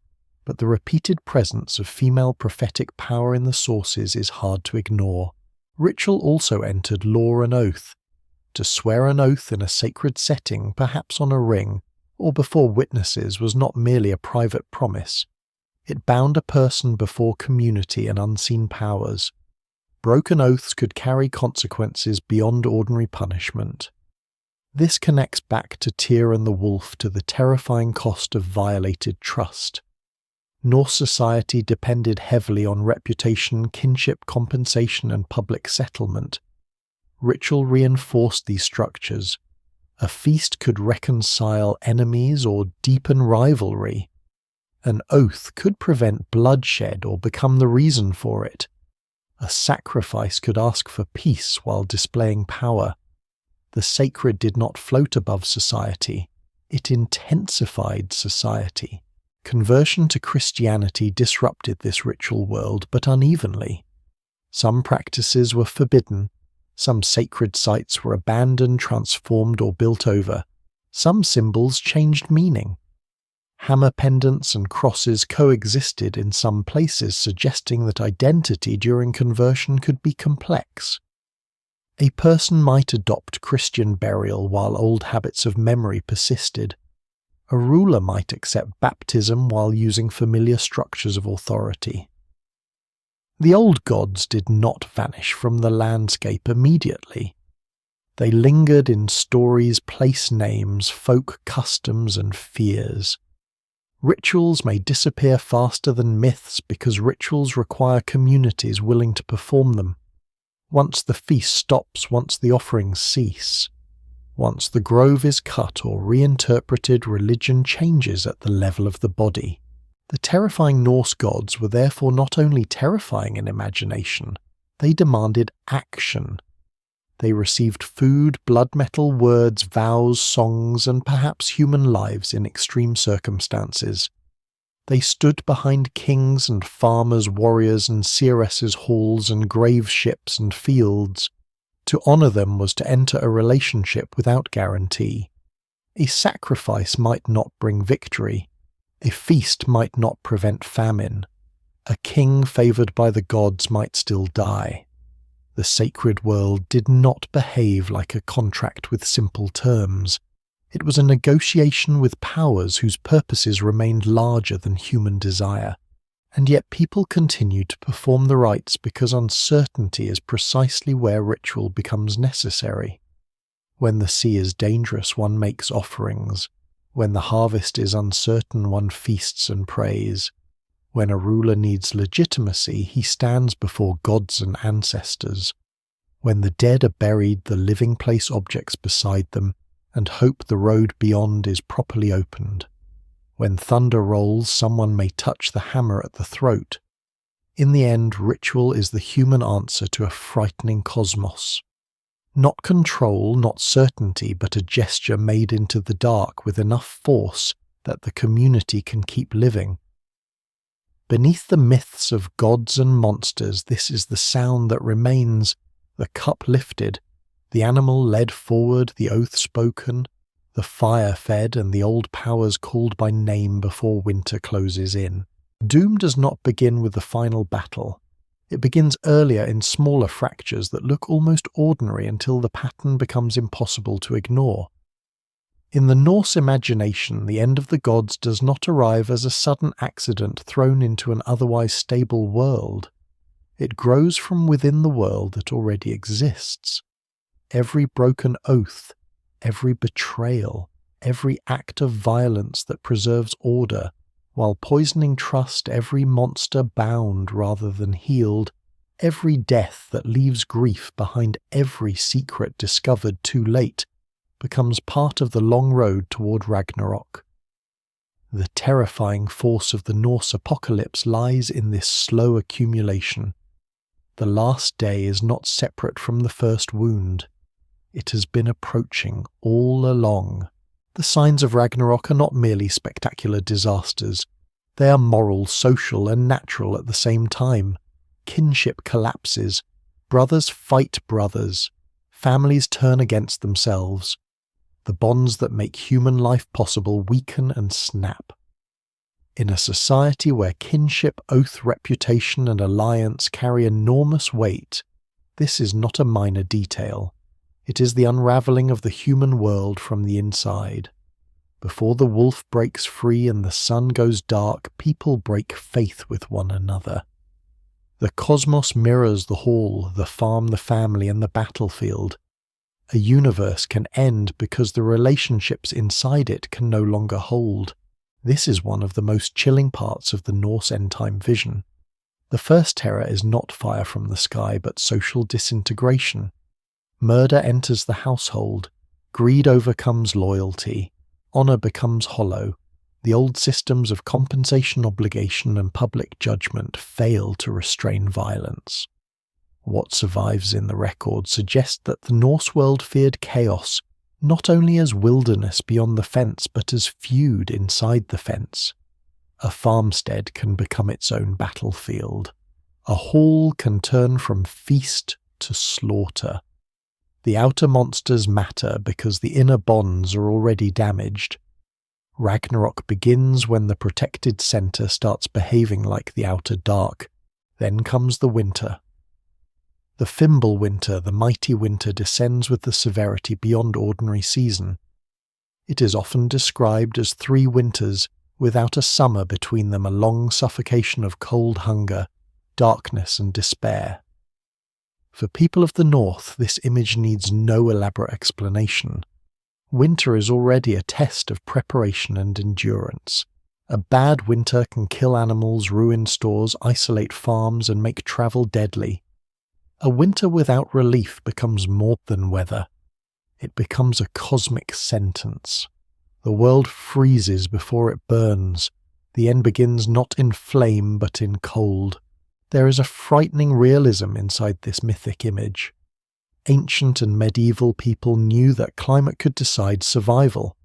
but the repeated presence of female prophetic power in the sources is hard to ignore. Ritual also entered law and oath. To swear an oath in a sacred setting, perhaps on a ring, or before witnesses was not merely a private promise. It bound a person before community and unseen powers. Broken oaths could carry consequences beyond ordinary punishment. This connects back to Tyr and the wolf, to the terrifying cost of violated trust. Norse society depended heavily on reputation, kinship, compensation, and public settlement. Ritual reinforced these structures. A feast could reconcile enemies or deepen rivalry. An oath could prevent bloodshed or become the reason for it. A sacrifice could ask for peace while displaying power. The sacred did not float above society. It intensified society. Conversion to Christianity disrupted this ritual world, but unevenly. Some practices were forbidden. Some sacred sites were abandoned, transformed, or built over. Some symbols changed meaning. Hammer pendants and crosses coexisted in some places, suggesting that identity during conversion could be complex. A person might adopt Christian burial while old habits of memory persisted. A ruler might accept baptism while using familiar structures of authority. The old gods did not vanish from the landscape immediately. They lingered in stories, place names, folk customs, and fears. Rituals may disappear faster than myths because rituals require communities willing to perform them. Once the feast stops, once the offerings cease, once the grove is cut or reinterpreted, religion changes at the level of the body. The terrifying Norse gods were therefore not only terrifying in imagination, they demanded action. They received food, blood metal, words, vows, songs, and perhaps human lives in extreme circumstances. They stood behind kings and farmers, warriors and seeresses' halls and grave ships and fields. To honour them was to enter a relationship without guarantee. A sacrifice might not bring victory. A feast might not prevent famine. A king favoured by the gods might still die. The sacred world did not behave like a contract with simple terms. It was a negotiation with powers whose purposes remained larger than human desire. And yet people continue to perform the rites because uncertainty is precisely where ritual becomes necessary. When the sea is dangerous, one makes offerings. When the harvest is uncertain, one feasts and prays. When a ruler needs legitimacy, he stands before gods and ancestors. When the dead are buried, the living place objects beside them, and hope the road beyond is properly opened. When thunder rolls, someone may touch the hammer at the throat. In the end, ritual is the human answer to a frightening cosmos. Not control, not certainty, but a gesture made into the dark with enough force that the community can keep living. Beneath the myths of gods and monsters, this is the sound that remains, the cup lifted, the animal led forward, the oath spoken, the fire fed, and the old powers called by name before winter closes in. Doom does not begin with the final battle. It begins earlier in smaller fractures that look almost ordinary until the pattern becomes impossible to ignore. In the Norse imagination, the end of the gods does not arrive as a sudden accident thrown into an otherwise stable world. It grows from within the world that already exists. Every broken oath, every betrayal, every act of violence that preserves order, while poisoning trust, every monster bound rather than healed, every death that leaves grief behind, every secret discovered too late, becomes part of the long road toward Ragnarok. The terrifying force of the Norse apocalypse lies in this slow accumulation. The last day is not separate from the first wound. It has been approaching all along. The signs of Ragnarok are not merely spectacular disasters. They are moral, social, and natural at the same time. Kinship collapses. Brothers fight brothers. Families turn against themselves. The bonds that make human life possible weaken and snap. In a society where kinship, oath, reputation, and alliance carry enormous weight, this is not a minor detail. It is the unravelling of the human world from the inside. Before the wolf breaks free and the sun goes dark, people break faith with one another. The cosmos mirrors the hall, the farm, the family, and the battlefield. A universe can end because the relationships inside it can no longer hold. This is one of the most chilling parts of the Norse end-time vision. The first terror is not fire from the sky, but social disintegration. Murder enters the household. Greed overcomes loyalty. Honor becomes hollow. The old systems of compensation, obligation, and public judgment fail to restrain violence. What survives in the record suggests that the Norse world feared chaos, not only as wilderness beyond the fence, but as feud inside the fence. A farmstead can become its own battlefield. A hall can turn from feast to slaughter. The outer monsters matter because the inner bonds are already damaged. Ragnarok begins when the protected center starts behaving like the outer dark. Then comes the winter. The Fimbul winter, the mighty winter, descends with the severity beyond ordinary season. It is often described as 3 winters, without a summer between them, a long suffocation of cold hunger, darkness and despair. For people of the north, this image needs no elaborate explanation. Winter is already a test of preparation and endurance. A bad winter can kill animals, ruin stores, isolate farms, and make travel deadly. A winter without relief becomes more than weather. It becomes a cosmic sentence. The world freezes before it burns. The end begins not in flame but in cold. There is a frightening realism inside this mythic image. Ancient and medieval people knew that climate could decide survival.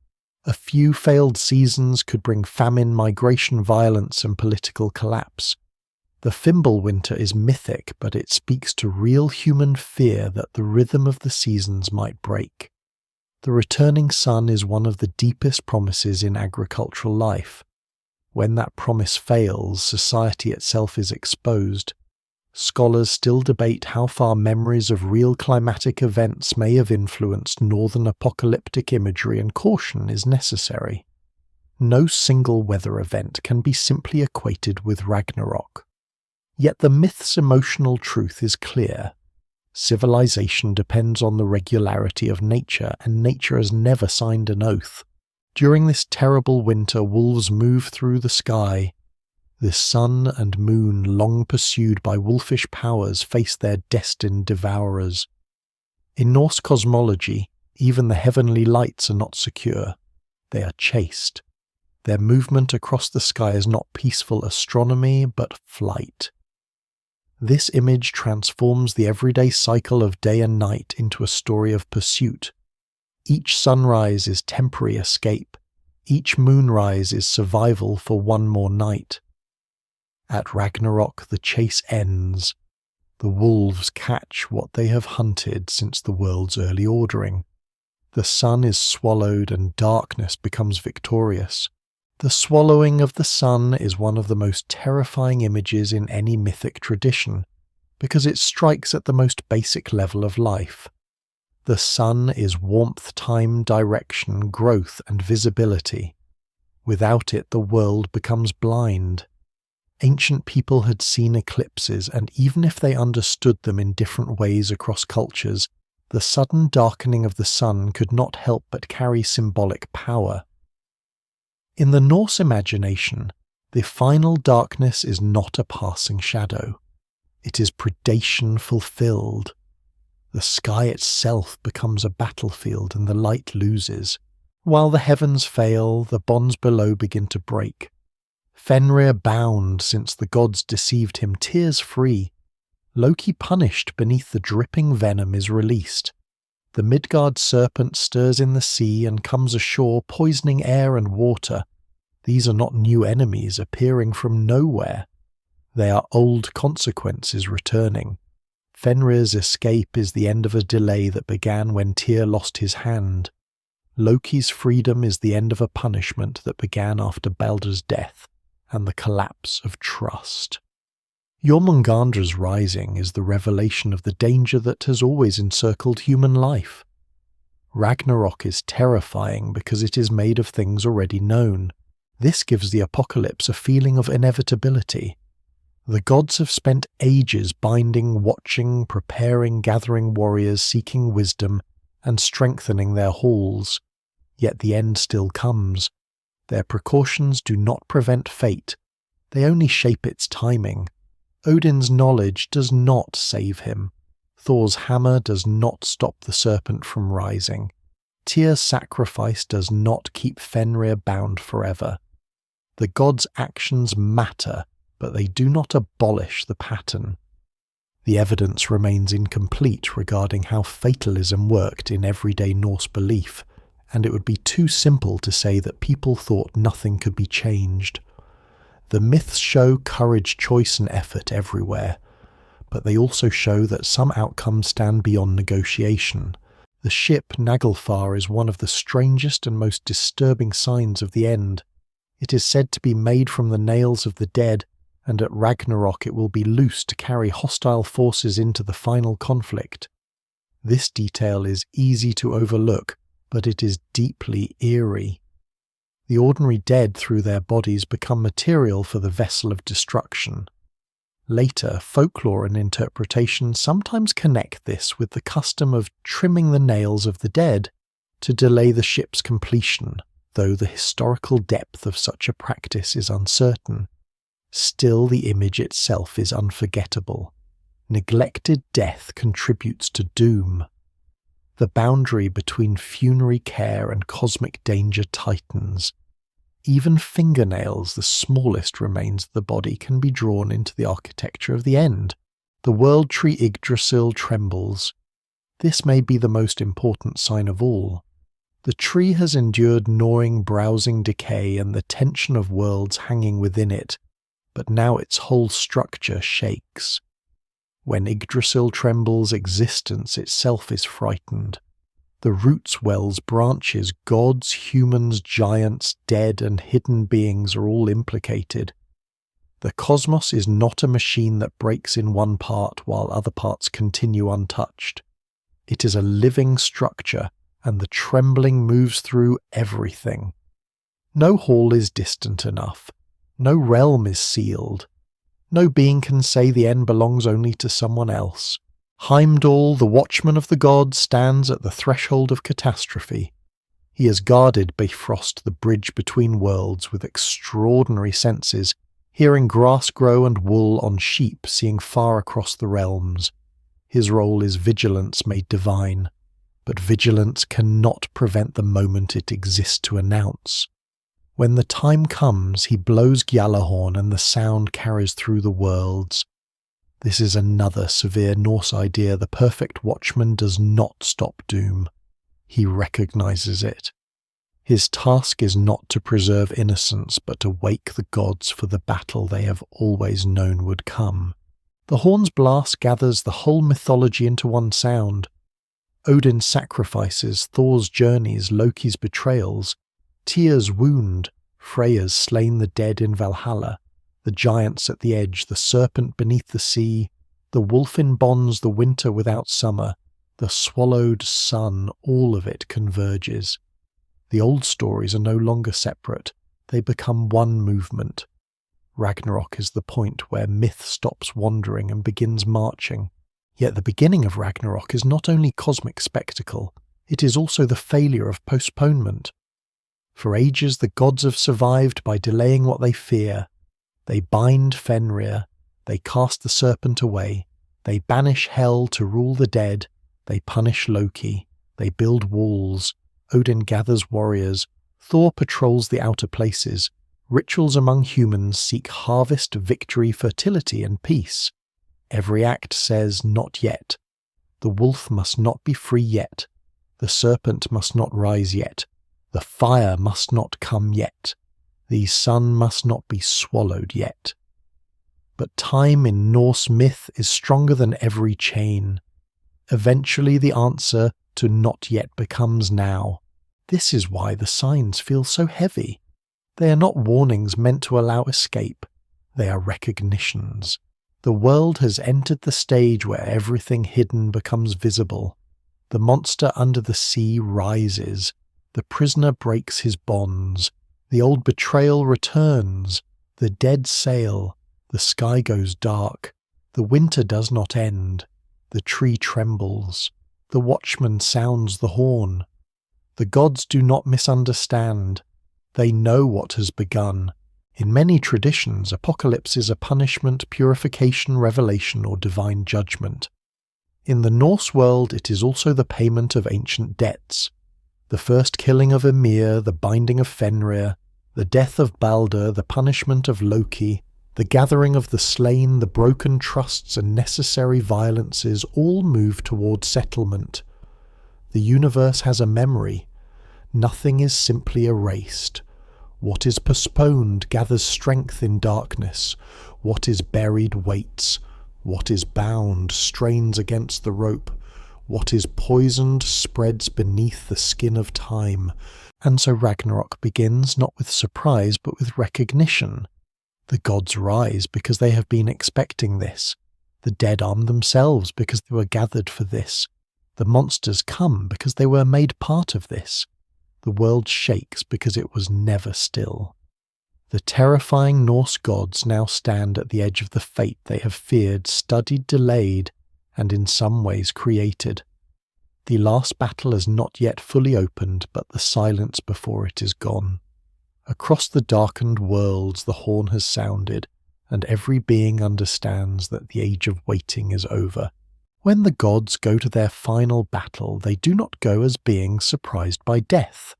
A few failed seasons could bring famine, migration, violence, and political collapse. The Fimbul winter is mythic, but it speaks to real human fear that the rhythm of the seasons might break. The returning sun is one of the deepest promises in agricultural life. When that promise fails, society itself is exposed. Scholars still debate how far memories of real climatic events may have influenced northern apocalyptic imagery, and caution is necessary. No single weather event can be simply equated with Ragnarok. Yet the myth's emotional truth is clear. Civilization depends on the regularity of nature, and nature has never signed an oath. During this terrible winter, wolves move through the sky. The sun and moon, long pursued by wolfish powers, face their destined devourers. In Norse cosmology, even the heavenly lights are not secure. They are chased. Their movement across the sky is not peaceful astronomy, but flight. This image transforms the everyday cycle of day and night into a story of pursuit. Each sunrise is temporary escape. Each moonrise is survival for one more night. At Ragnarok, the chase ends. The wolves catch what they have hunted since the world's early ordering. The sun is swallowed and darkness becomes victorious. The swallowing of the sun is one of the most terrifying images in any mythic tradition, because it strikes at the most basic level of life. The sun is warmth, time, direction, growth, and visibility. Without it, the world becomes blind. Ancient people had seen eclipses, and even if they understood them in different ways across cultures, the sudden darkening of the sun could not help but carry symbolic power. In the Norse imagination, the final darkness is not a passing shadow. It is predation fulfilled. The sky itself becomes a battlefield and the light loses. While the heavens fail, the bonds below begin to break. Fenrir bound since the gods deceived him, tears free. Loki punished beneath the dripping venom is released. The Midgard serpent stirs in the sea and comes ashore, poisoning air and water. These are not new enemies appearing from nowhere. They are old consequences returning. Fenrir's escape is the end of a delay that began when Tyr lost his hand. Loki's freedom is the end of a punishment that began after Baldur's death and the collapse of trust. Jormungandra's rising is the revelation of the danger that has always encircled human life. Ragnarok is terrifying because it is made of things already known. This gives the apocalypse a feeling of inevitability. The gods have spent ages binding, watching, preparing, gathering warriors, seeking wisdom, and strengthening their halls. Yet the end still comes. Their precautions do not prevent fate. They only shape its timing. Odin's knowledge does not save him. Thor's hammer does not stop the serpent from rising. Tyr's sacrifice does not keep Fenrir bound forever. The gods' actions matter, but they do not abolish the pattern. The evidence remains incomplete regarding how fatalism worked in everyday Norse belief, and it would be too simple to say that people thought nothing could be changed. The myths show courage, choice, and effort everywhere, but they also show that some outcomes stand beyond negotiation. The ship Naglfar is one of the strangest and most disturbing signs of the end. It is said to be made from the nails of the dead, and at Ragnarok it will be loose to carry hostile forces into the final conflict. This detail is easy to overlook, but it is deeply eerie. The ordinary dead through their bodies become material for the vessel of destruction. Later, folklore and interpretation sometimes connect this with the custom of trimming the nails of the dead to delay the ship's completion, though the historical depth of such a practice is uncertain. Still, the image itself is unforgettable. Neglected death contributes to doom. The boundary between funerary care and cosmic danger tightens. Even fingernails, the smallest remains of the body, can be drawn into the architecture of the end. The world tree Yggdrasil trembles. This may be the most important sign of all. The tree has endured gnawing, browsing decay and the tension of worlds hanging within it, but now its whole structure shakes. When Yggdrasil trembles, existence itself is frightened. The roots wells branches, gods, humans, giants, dead and hidden beings are all implicated. The cosmos is not a machine that breaks in one part while other parts continue untouched. It is a living structure, and the trembling moves through everything. No hall is distant enough. No realm is sealed. No being can say the end belongs only to someone else. Heimdall, the watchman of the gods, stands at the threshold of catastrophe. He has guarded Bifrost, the bridge between worlds, with extraordinary senses, hearing grass grow and wool on sheep, seeing far across the realms. His role is vigilance made divine, but vigilance cannot prevent the moment it exists to announce. When the time comes, he blows Gjallarhorn and the sound carries through the worlds. This is another severe Norse idea. The perfect watchman does not stop doom. He recognizes it. His task is not to preserve innocence, but to wake the gods for the battle they have always known would come. The horn's blast gathers the whole mythology into one sound. Odin's sacrifices, Thor's journeys, Loki's betrayals, Tyr's wound, Freya's slain the dead in Valhalla, the giants at the edge, the serpent beneath the sea, the wolf in bonds, the winter without summer, the swallowed sun, all of it converges. The old stories are no longer separate, they become one movement. Ragnarok is the point where myth stops wandering and begins marching. Yet the beginning of Ragnarok is not only cosmic spectacle, it is also the failure of postponement. For ages the gods have survived by delaying what they fear. They bind Fenrir, they cast the serpent away, they banish Hel to rule the dead, they punish Loki, they build walls, Odin gathers warriors, Thor patrols the outer places, rituals among humans seek harvest, victory, fertility and peace. Every act says, not yet. The wolf must not be free yet. The serpent must not rise yet. The fire must not come yet. The sun must not be swallowed yet. But time in Norse myth is stronger than every chain. Eventually the answer to not yet becomes now. This is why the signs feel so heavy. They are not warnings meant to allow escape. They are recognitions. The world has entered the stage where everything hidden becomes visible. The monster under the sea rises. The prisoner breaks his bonds. The old betrayal returns. The dead sail. The sky goes dark. The winter does not end. The tree trembles. The watchman sounds the horn. The gods do not misunderstand. They know what has begun. In many traditions, apocalypse is a punishment, purification, revelation, or divine judgment. In the Norse world, it is also the payment of ancient debts. The first killing of Ymir, the binding of Fenrir, the death of Balder, the punishment of Loki, the gathering of the slain, the broken trusts and necessary violences all move toward settlement. The universe has a memory. Nothing is simply erased. What is postponed gathers strength in darkness. What is buried waits. What is bound strains against the rope. What is poisoned spreads beneath the skin of time. And so Ragnarok begins not with surprise but with recognition. The gods rise because they have been expecting this. The dead arm themselves because they were gathered for this. The monsters come because they were made part of this. The world shakes because it was never still. The terrifying Norse gods now stand at the edge of the fate they have feared, studied, delayed, and in some ways created. The last battle has not yet fully opened, but the silence before it is gone. Across the darkened worlds the horn has sounded, and every being understands that the age of waiting is over. When the gods go to their final battle, they do not go as beings surprised by death.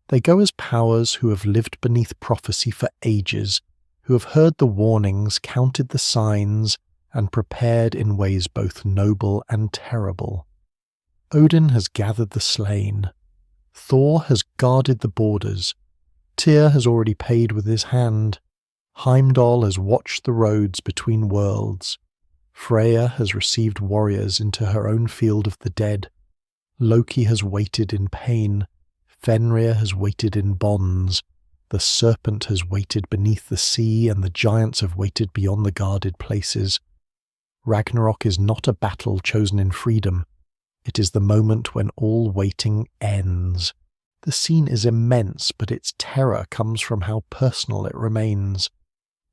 They go as powers who have lived beneath prophecy for ages, who have heard the warnings, counted the signs, and prepared in ways both noble and terrible. Odin has gathered the slain. Thor has guarded the borders. Tyr has already paid with his hand. Heimdall has watched the roads between worlds. Freya has received warriors into her own field of the dead. Loki has waited in pain. Fenrir has waited in bonds. The serpent has waited beneath the sea, and the giants have waited beyond the guarded places. Ragnarok is not a battle chosen in freedom. It is the moment when all waiting ends. The scene is immense, but its terror comes from how personal it remains.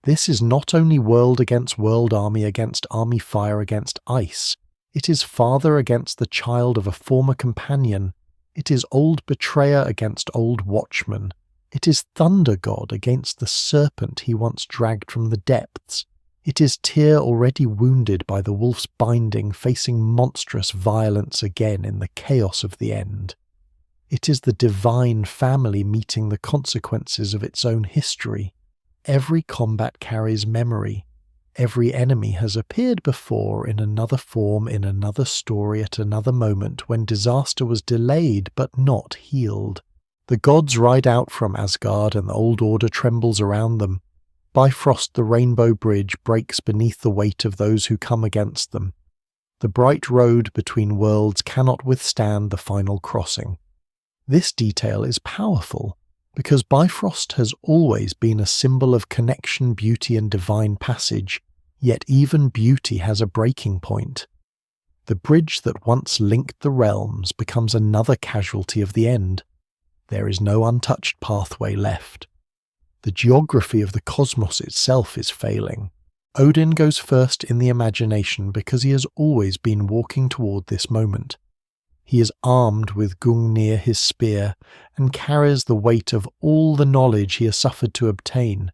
This is not only world against world, army against army, fire against ice. It is father against the child of a former companion. It is old betrayer against old watchman. It is thunder god against the serpent he once dragged from the depths. It is Tyr already wounded by the wolf's binding, facing monstrous violence again in the chaos of the end. It is the divine family meeting the consequences of its own history. Every combat carries memory. Every enemy has appeared before in another form, in another story, at another moment when disaster was delayed but not healed. The gods ride out from Asgard and the old order trembles around them. Bifrost the rainbow bridge breaks beneath the weight of those who come against them. The bright road between worlds cannot withstand the final crossing. This detail is powerful, because Bifrost has always been a symbol of connection, beauty, and divine passage, yet even beauty has a breaking point. The bridge that once linked the realms becomes another casualty of the end. There is no untouched pathway left. The geography of the cosmos itself is failing. Odin goes first in the imagination because he has always been walking toward this moment. He is armed with Gungnir, his spear, and carries the weight of all the knowledge he has suffered to obtain.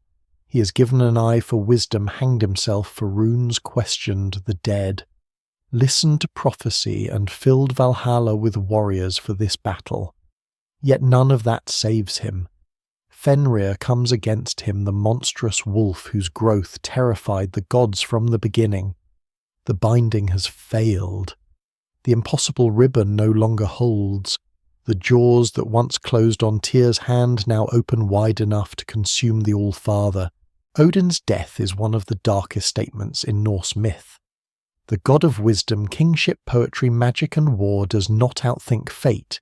He has given an eye for wisdom, hanged himself for runes, questioned the dead, listened to prophecy, and filled Valhalla with warriors for this battle. Yet none of that saves him. Fenrir comes against him, the monstrous wolf whose growth terrified the gods from the beginning. The binding has failed. The impossible ribbon no longer holds. The jaws that once closed on Tyr's hand now open wide enough to consume the Allfather. Odin's death is one of the darkest statements in Norse myth. The god of wisdom, kingship, poetry, magic and war does not outthink fate.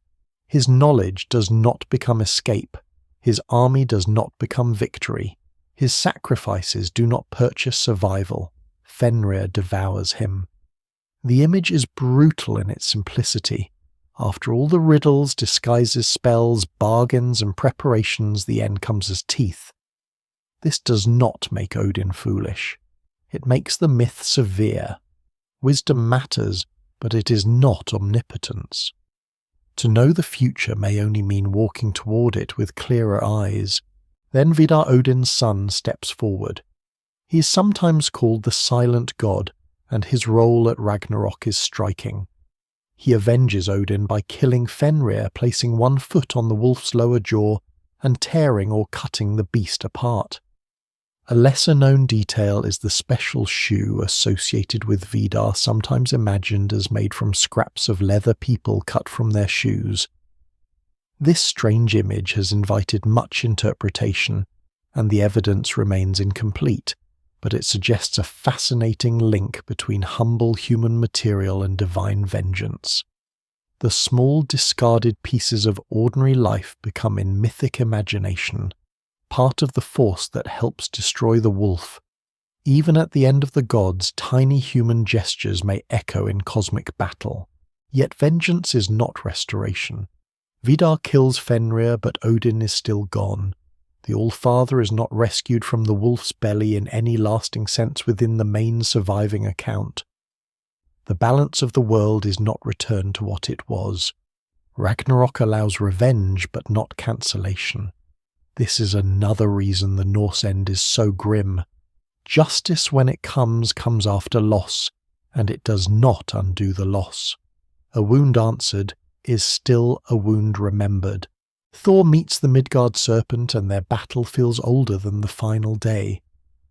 His knowledge does not become escape. His army does not become victory. His sacrifices do not purchase survival. Fenrir devours him. The image is brutal in its simplicity. After all the riddles, disguises, spells, bargains, and preparations, the end comes as teeth. This does not make Odin foolish. It makes the myth severe. Wisdom matters, but it is not omnipotence. To know the future may only mean walking toward it with clearer eyes. Then Vidar Odin's son steps forward. He is sometimes called the Silent God, and his role at Ragnarok is striking. He avenges Odin by killing Fenrir, placing one foot on the wolf's lower jaw and tearing or cutting the beast apart. A lesser-known detail is the special shoe associated with Vidar, sometimes imagined as made from scraps of leather people cut from their shoes. This strange image has invited much interpretation, and the evidence remains incomplete, but it suggests a fascinating link between humble human material and divine vengeance. The small discarded pieces of ordinary life become in mythic imagination part of the force that helps destroy the wolf. Even at the end of the gods, tiny human gestures may echo in cosmic battle. Yet vengeance is not restoration. Vidar kills Fenrir, but Odin is still gone. The Allfather is not rescued from the wolf's belly in any lasting sense within the main surviving account. The balance of the world is not returned to what it was. Ragnarok allows revenge, but not cancellation. This is another reason the Norse end is so grim. Justice, when it comes after loss, and it does not undo the loss. A wound answered is still a wound remembered. Thor meets the Midgard serpent, and their battle feels older than the final day.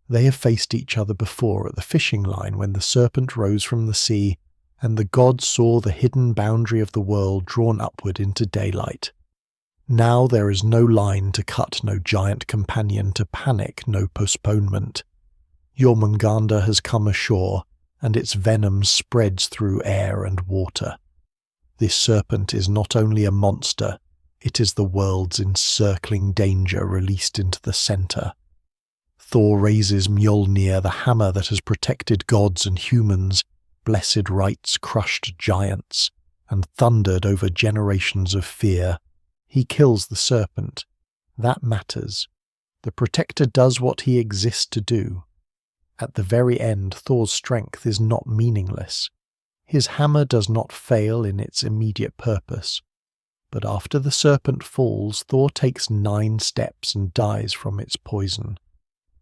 They have faced each other before at the fishing line when the serpent rose from the sea, and the gods saw the hidden boundary of the world drawn upward into daylight. Now there is no line to cut, no giant companion to panic, no postponement. Jormungandr has come ashore, and its venom spreads through air and water. This serpent is not only a monster, it is the world's encircling danger released into the centre. Thor raises Mjolnir, the hammer that has protected gods and humans, blessed rights crushed giants, and thundered over generations of fear. He kills the serpent. That matters. The protector does what he exists to do. At the very end, Thor's strength is not meaningless. His hammer does not fail in its immediate purpose. But after the serpent falls, Thor takes 9 steps and dies from its poison.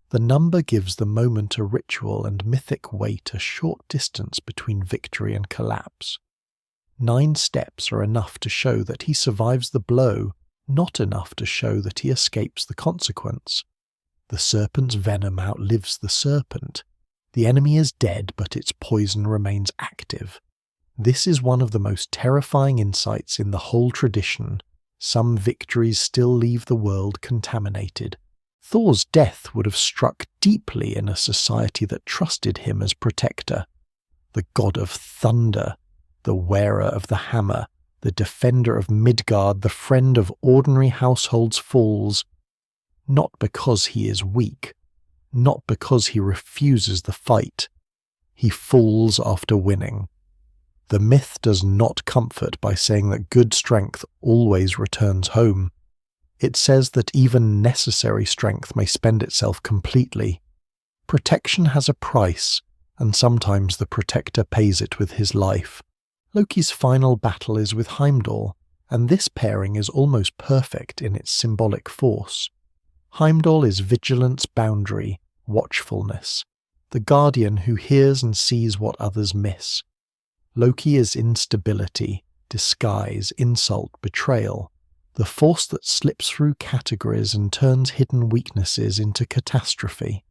The number gives the moment a ritual and mythic weight, a short distance between victory and collapse. 9 steps are enough to show that he survives the blow, not enough to show that he escapes the consequence. The serpent's venom outlives the serpent. The enemy is dead, but its poison remains active. This is one of the most terrifying insights in the whole tradition. Some victories still leave the world contaminated. Thor's death would have struck deeply in a society that trusted him as protector. The god of thunder, the wearer of the hammer, the defender of Midgard, the friend of ordinary households falls, not because he is weak, not because he refuses the fight. He falls after winning. The myth does not comfort by saying that good strength always returns home. It says that even necessary strength may spend itself completely. Protection has a price, and sometimes the protector pays it with his life. Loki's final battle is with Heimdall, and this pairing is almost perfect in its symbolic force. Heimdall is vigilance boundary, watchfulness, the guardian who hears and sees what others miss. Loki is instability, disguise, insult, betrayal, the force that slips through categories and turns hidden weaknesses into catastrophe.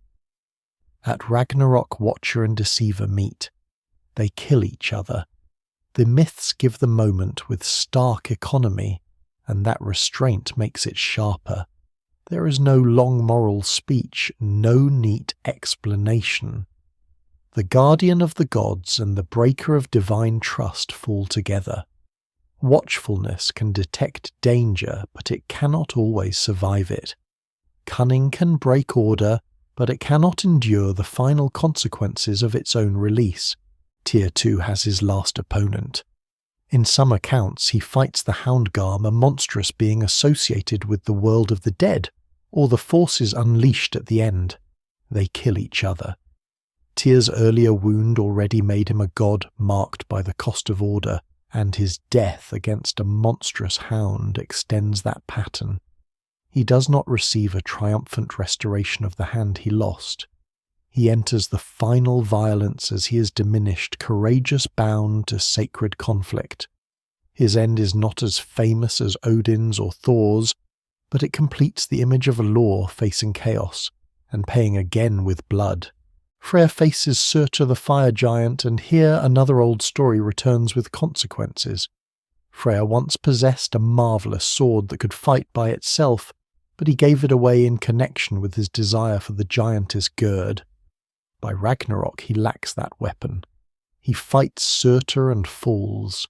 At Ragnarok, Watcher and Deceiver meet. They kill each other. The myths give the moment with stark economy, and that restraint makes it sharper. There is no long moral speech, no neat explanation. The guardian of the gods and the breaker of divine trust fall together. Watchfulness can detect danger, but it cannot always survive it. Cunning can break order, but it cannot endure the final consequences of its own release. Tier 2 has his last opponent. In some accounts, he fights the Houndgarm, a monstrous being associated with the world of the dead, or the forces unleashed at the end. They kill each other. Tyr's earlier wound already made him a god marked by the cost of order, and his death against a monstrous hound extends that pattern. He does not receive a triumphant restoration of the hand he lost. He enters the final violence as he is diminished, courageous bound to sacred conflict. His end is not as famous as Odin's or Thor's, but it completes the image of a law facing chaos, and paying again with blood. Freyr faces Surtur the fire giant, and here another old story returns with consequences. Freyr once possessed a marvellous sword that could fight by itself, but he gave it away in connection with his desire for the giantess Gerd. By Ragnarok he lacks that weapon. He fights Surtur and falls.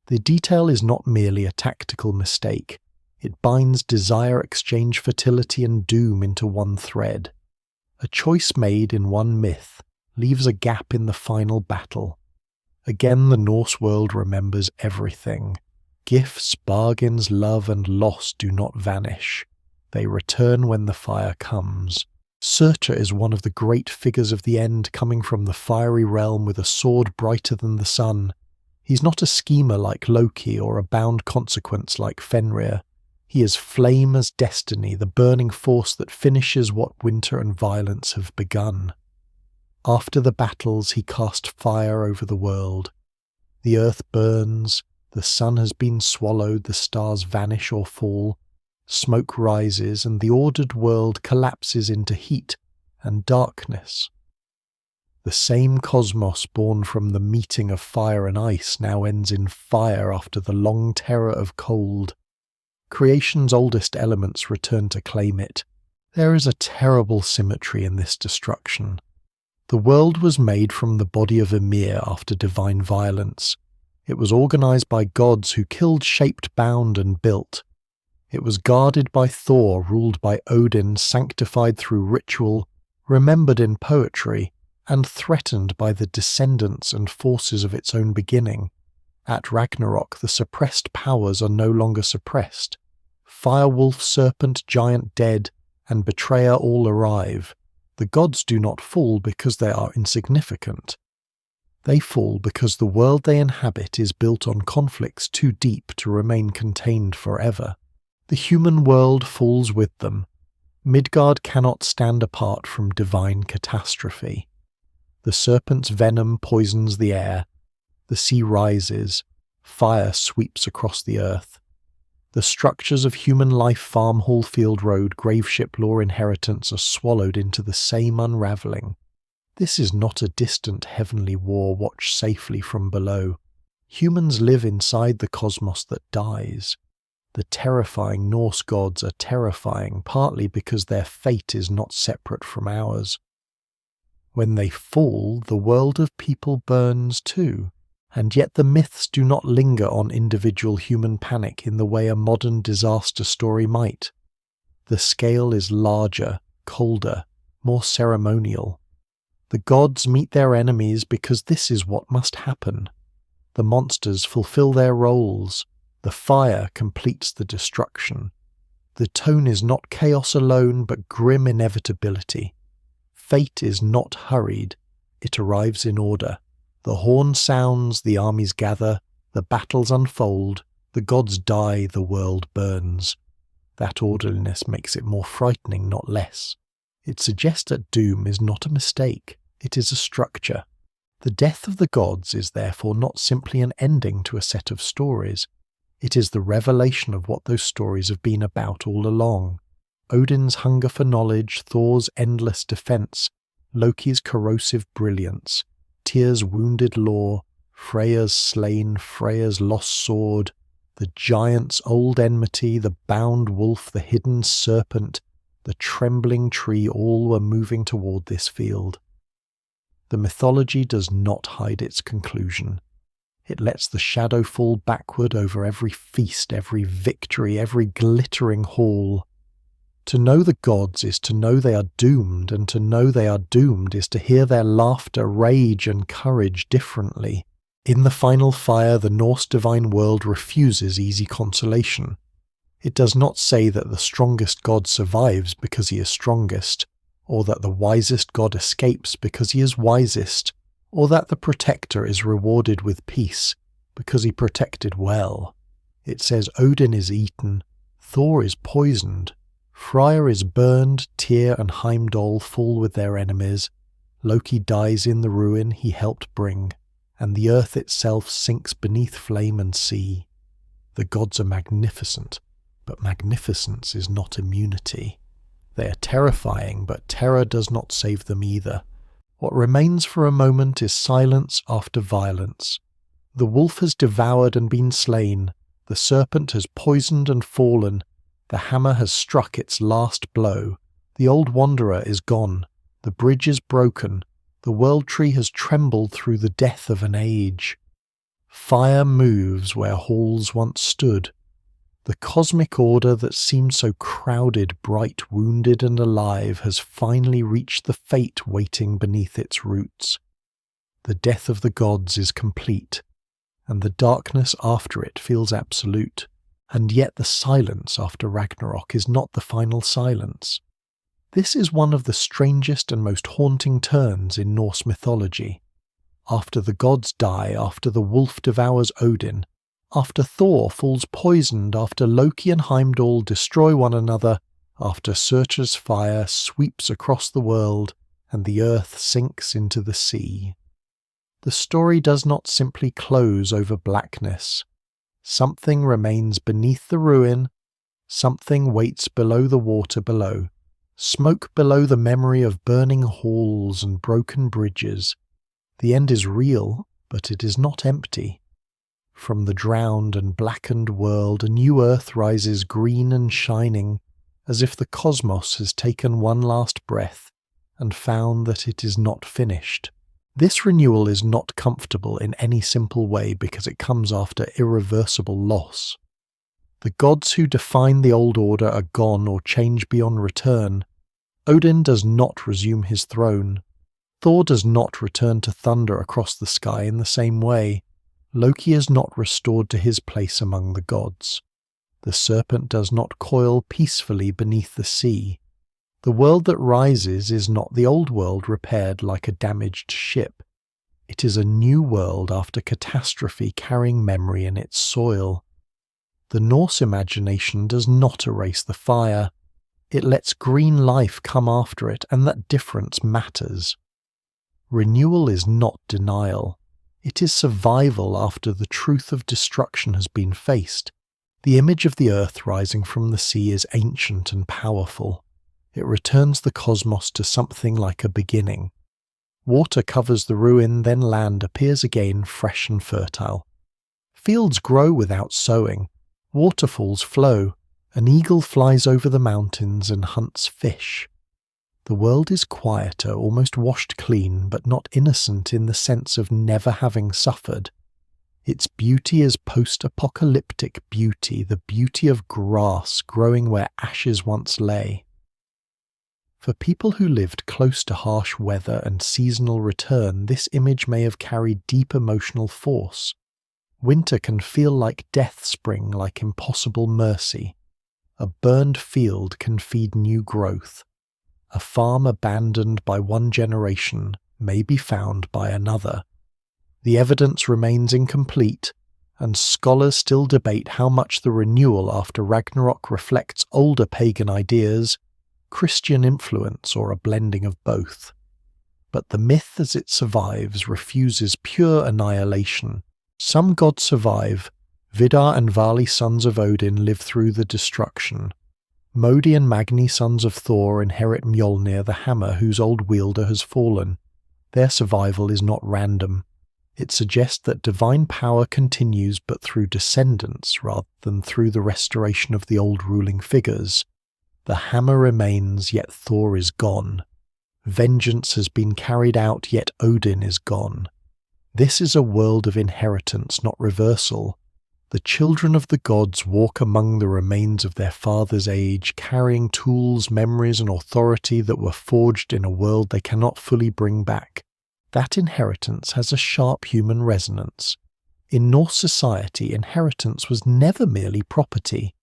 The detail is not merely a tactical mistake. It binds desire, exchange, fertility and doom into one thread. A choice made in one myth leaves a gap in the final battle. Again the Norse world remembers everything. Gifts, bargains, love and loss do not vanish. They return when the fire comes. Surtur is one of the great figures of the end, coming from the fiery realm with a sword brighter than the sun. He's not a schemer like Loki or a bound consequence like Fenrir. He is flame as destiny, the burning force that finishes what winter and violence have begun. After the battles he cast fire over the world. The earth burns, the sun has been swallowed, the stars vanish or fall. Smoke rises, and the ordered world collapses into heat and darkness. The same cosmos born from the meeting of fire and ice now ends in fire after the long terror of cold. Creation's oldest elements return to claim it. There is a terrible symmetry in this destruction. The world was made from the body of Ymir after divine violence. It was organized by gods who killed, shaped, bound, and built. It was guarded by Thor, ruled by Odin, sanctified through ritual, remembered in poetry, and threatened by the descendants and forces of its own beginning. At Ragnarok, the suppressed powers are no longer suppressed. Firewolf, serpent, giant dead, and betrayer all arrive. The gods do not fall because they are insignificant. They fall because the world they inhabit is built on conflicts too deep to remain contained forever. The human world falls with them. Midgard cannot stand apart from divine catastrophe. The serpent's venom poisons the air. The sea rises. Fire sweeps across the earth. The structures of human life, farm, hall, field, road, graveship, law, inheritance are swallowed into the same unravelling. This is not a distant heavenly war watched safely from below. Humans live inside the cosmos that dies. The terrifying Norse gods are terrifying partly because their fate is not separate from ours. When they fall, the world of people burns too, and yet the myths do not linger on individual human panic in the way a modern disaster story might. The scale is larger, colder, more ceremonial. The gods meet their enemies because this is what must happen. The monsters fulfill their roles. The fire completes the destruction. The tone is not chaos alone, but grim inevitability. Fate is not hurried. It arrives in order. The horn sounds, the armies gather, the battles unfold, the gods die, the world burns. That orderliness makes it more frightening, not less. It suggests that doom is not a mistake. It is a structure. The death of the gods is therefore not simply an ending to a set of stories. It is the revelation of what those stories have been about all along. Odin's hunger for knowledge, Thor's endless defense, Loki's corrosive brilliance, Tyr's wounded lore, Freya's slain, Freya's lost sword, the giant's old enmity, the bound wolf, the hidden serpent, the trembling tree, all were moving toward this field. The mythology does not hide its conclusion. It lets the shadow fall backward over every feast, every victory, every glittering hall. To know the gods is to know they are doomed, and to know they are doomed is to hear their laughter, rage, and courage differently. In the final fire, the Norse divine world refuses easy consolation. It does not say that the strongest god survives because he is strongest, or that the wisest god escapes because he is wisest, or that the protector is rewarded with peace because he protected well. It says Odin is eaten, Thor is poisoned, Freyr is burned, Tyr and Heimdall fall with their enemies, Loki dies in the ruin he helped bring, and the earth itself sinks beneath flame and sea. The gods are magnificent, but magnificence is not immunity. They are terrifying, but terror does not save them either. What remains for a moment is silence after violence. The wolf has devoured and been slain, the serpent has poisoned and fallen, the hammer has struck its last blow, the old wanderer is gone, the bridge is broken, the world tree has trembled through the death of an age. Fire moves where halls once stood. The cosmic order that seemed so crowded, bright, wounded and alive has finally reached the fate waiting beneath its roots. The death of the gods is complete, and the darkness after it feels absolute, and yet the silence after Ragnarok is not the final silence. This is one of the strangest and most haunting turns in Norse mythology. After the gods die, after the wolf devours Odin, after Thor falls poisoned, after Loki and Heimdall destroy one another, after Surtur's fire sweeps across the world and the earth sinks into the sea. The story does not simply close over blackness. Something remains beneath the ruin, something waits below the water below, smoke below the memory of burning halls and broken bridges. The end is real, but it is not empty. From the drowned and blackened world, a new earth rises green and shining, as if the cosmos has taken one last breath and found that it is not finished. This renewal is not comfortable in any simple way because it comes after irreversible loss. The gods who define the old order are gone or change beyond return. Odin does not resume his throne. Thor does not return to thunder across the sky in the same way. Loki is not restored to his place among the gods. The serpent does not coil peacefully beneath the sea. The world that rises is not the old world repaired like a damaged ship. It is a new world after catastrophe carrying memory in its soil. The Norse imagination does not erase the fire. It lets green life come after it, and that difference matters. Renewal is not denial. It is survival after the truth of destruction has been faced. The image of the earth rising from the sea is ancient and powerful. It returns the cosmos to something like a beginning. Water covers the ruin, then land appears again fresh and fertile. Fields grow without sowing. Waterfalls flow. An eagle flies over the mountains and hunts fish. The world is quieter, almost washed clean, but not innocent in the sense of never having suffered. Its beauty is post-apocalyptic beauty, the beauty of grass growing where ashes once lay. For people who lived close to harsh weather and seasonal return, this image may have carried deep emotional force. Winter can feel like death spring, like impossible mercy. A burned field can feed new growth. A farm abandoned by one generation may be found by another. The evidence remains incomplete, and scholars still debate how much the renewal after Ragnarok reflects older pagan ideas, Christian influence, or a blending of both. But the myth as it survives refuses pure annihilation. Some gods survive. Vidar and Vali, sons of Odin, live through the destruction. Modi and Magni, sons of Thor, inherit Mjolnir, the hammer whose old wielder has fallen. Their survival is not random. It suggests that divine power continues but through descendants rather than through the restoration of the old ruling figures. The hammer remains, yet Thor is gone. Vengeance has been carried out, yet Odin is gone. This is a world of inheritance, not reversal. The children of the gods walk among the remains of their father's age, carrying tools, memories, and authority that were forged in a world they cannot fully bring back. That inheritance has a sharp human resonance. In Norse society, inheritance was never merely property.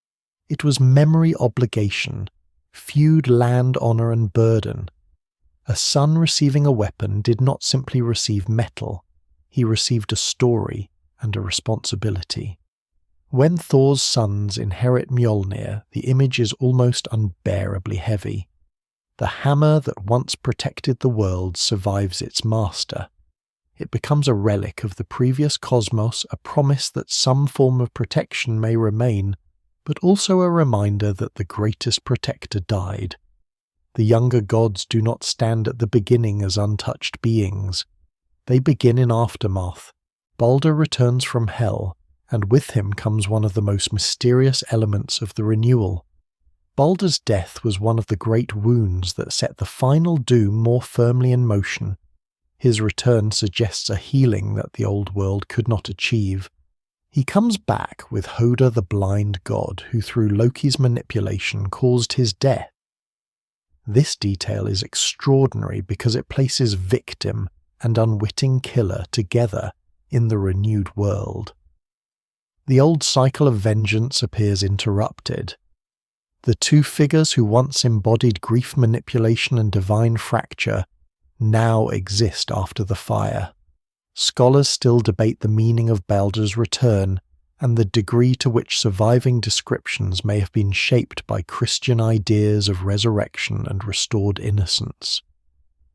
It was memory obligation, feud land, honour and burden. A son receiving a weapon did not simply receive metal, he received a story and a responsibility. When Thor's sons inherit Mjolnir, the image is almost unbearably heavy. The hammer that once protected the world survives its master. It becomes a relic of the previous cosmos, a promise that some form of protection may remain, but also a reminder that the greatest protector died. The younger gods do not stand at the beginning as untouched beings. They begin in aftermath. Balder returns from hell, and with him comes one of the most mysterious elements of the renewal. Balder's death was one of the great wounds that set the final doom more firmly in motion. His return suggests a healing that the old world could not achieve. He comes back with Hoda the blind god, who through Loki's manipulation caused his death. This detail is extraordinary because it places victim and unwitting killer together in the renewed world. The old cycle of vengeance appears interrupted. The two figures who once embodied grief manipulation and divine fracture now exist after the fire. Scholars still debate the meaning of Balder's return and the degree to which surviving descriptions may have been shaped by Christian ideas of resurrection and restored innocence.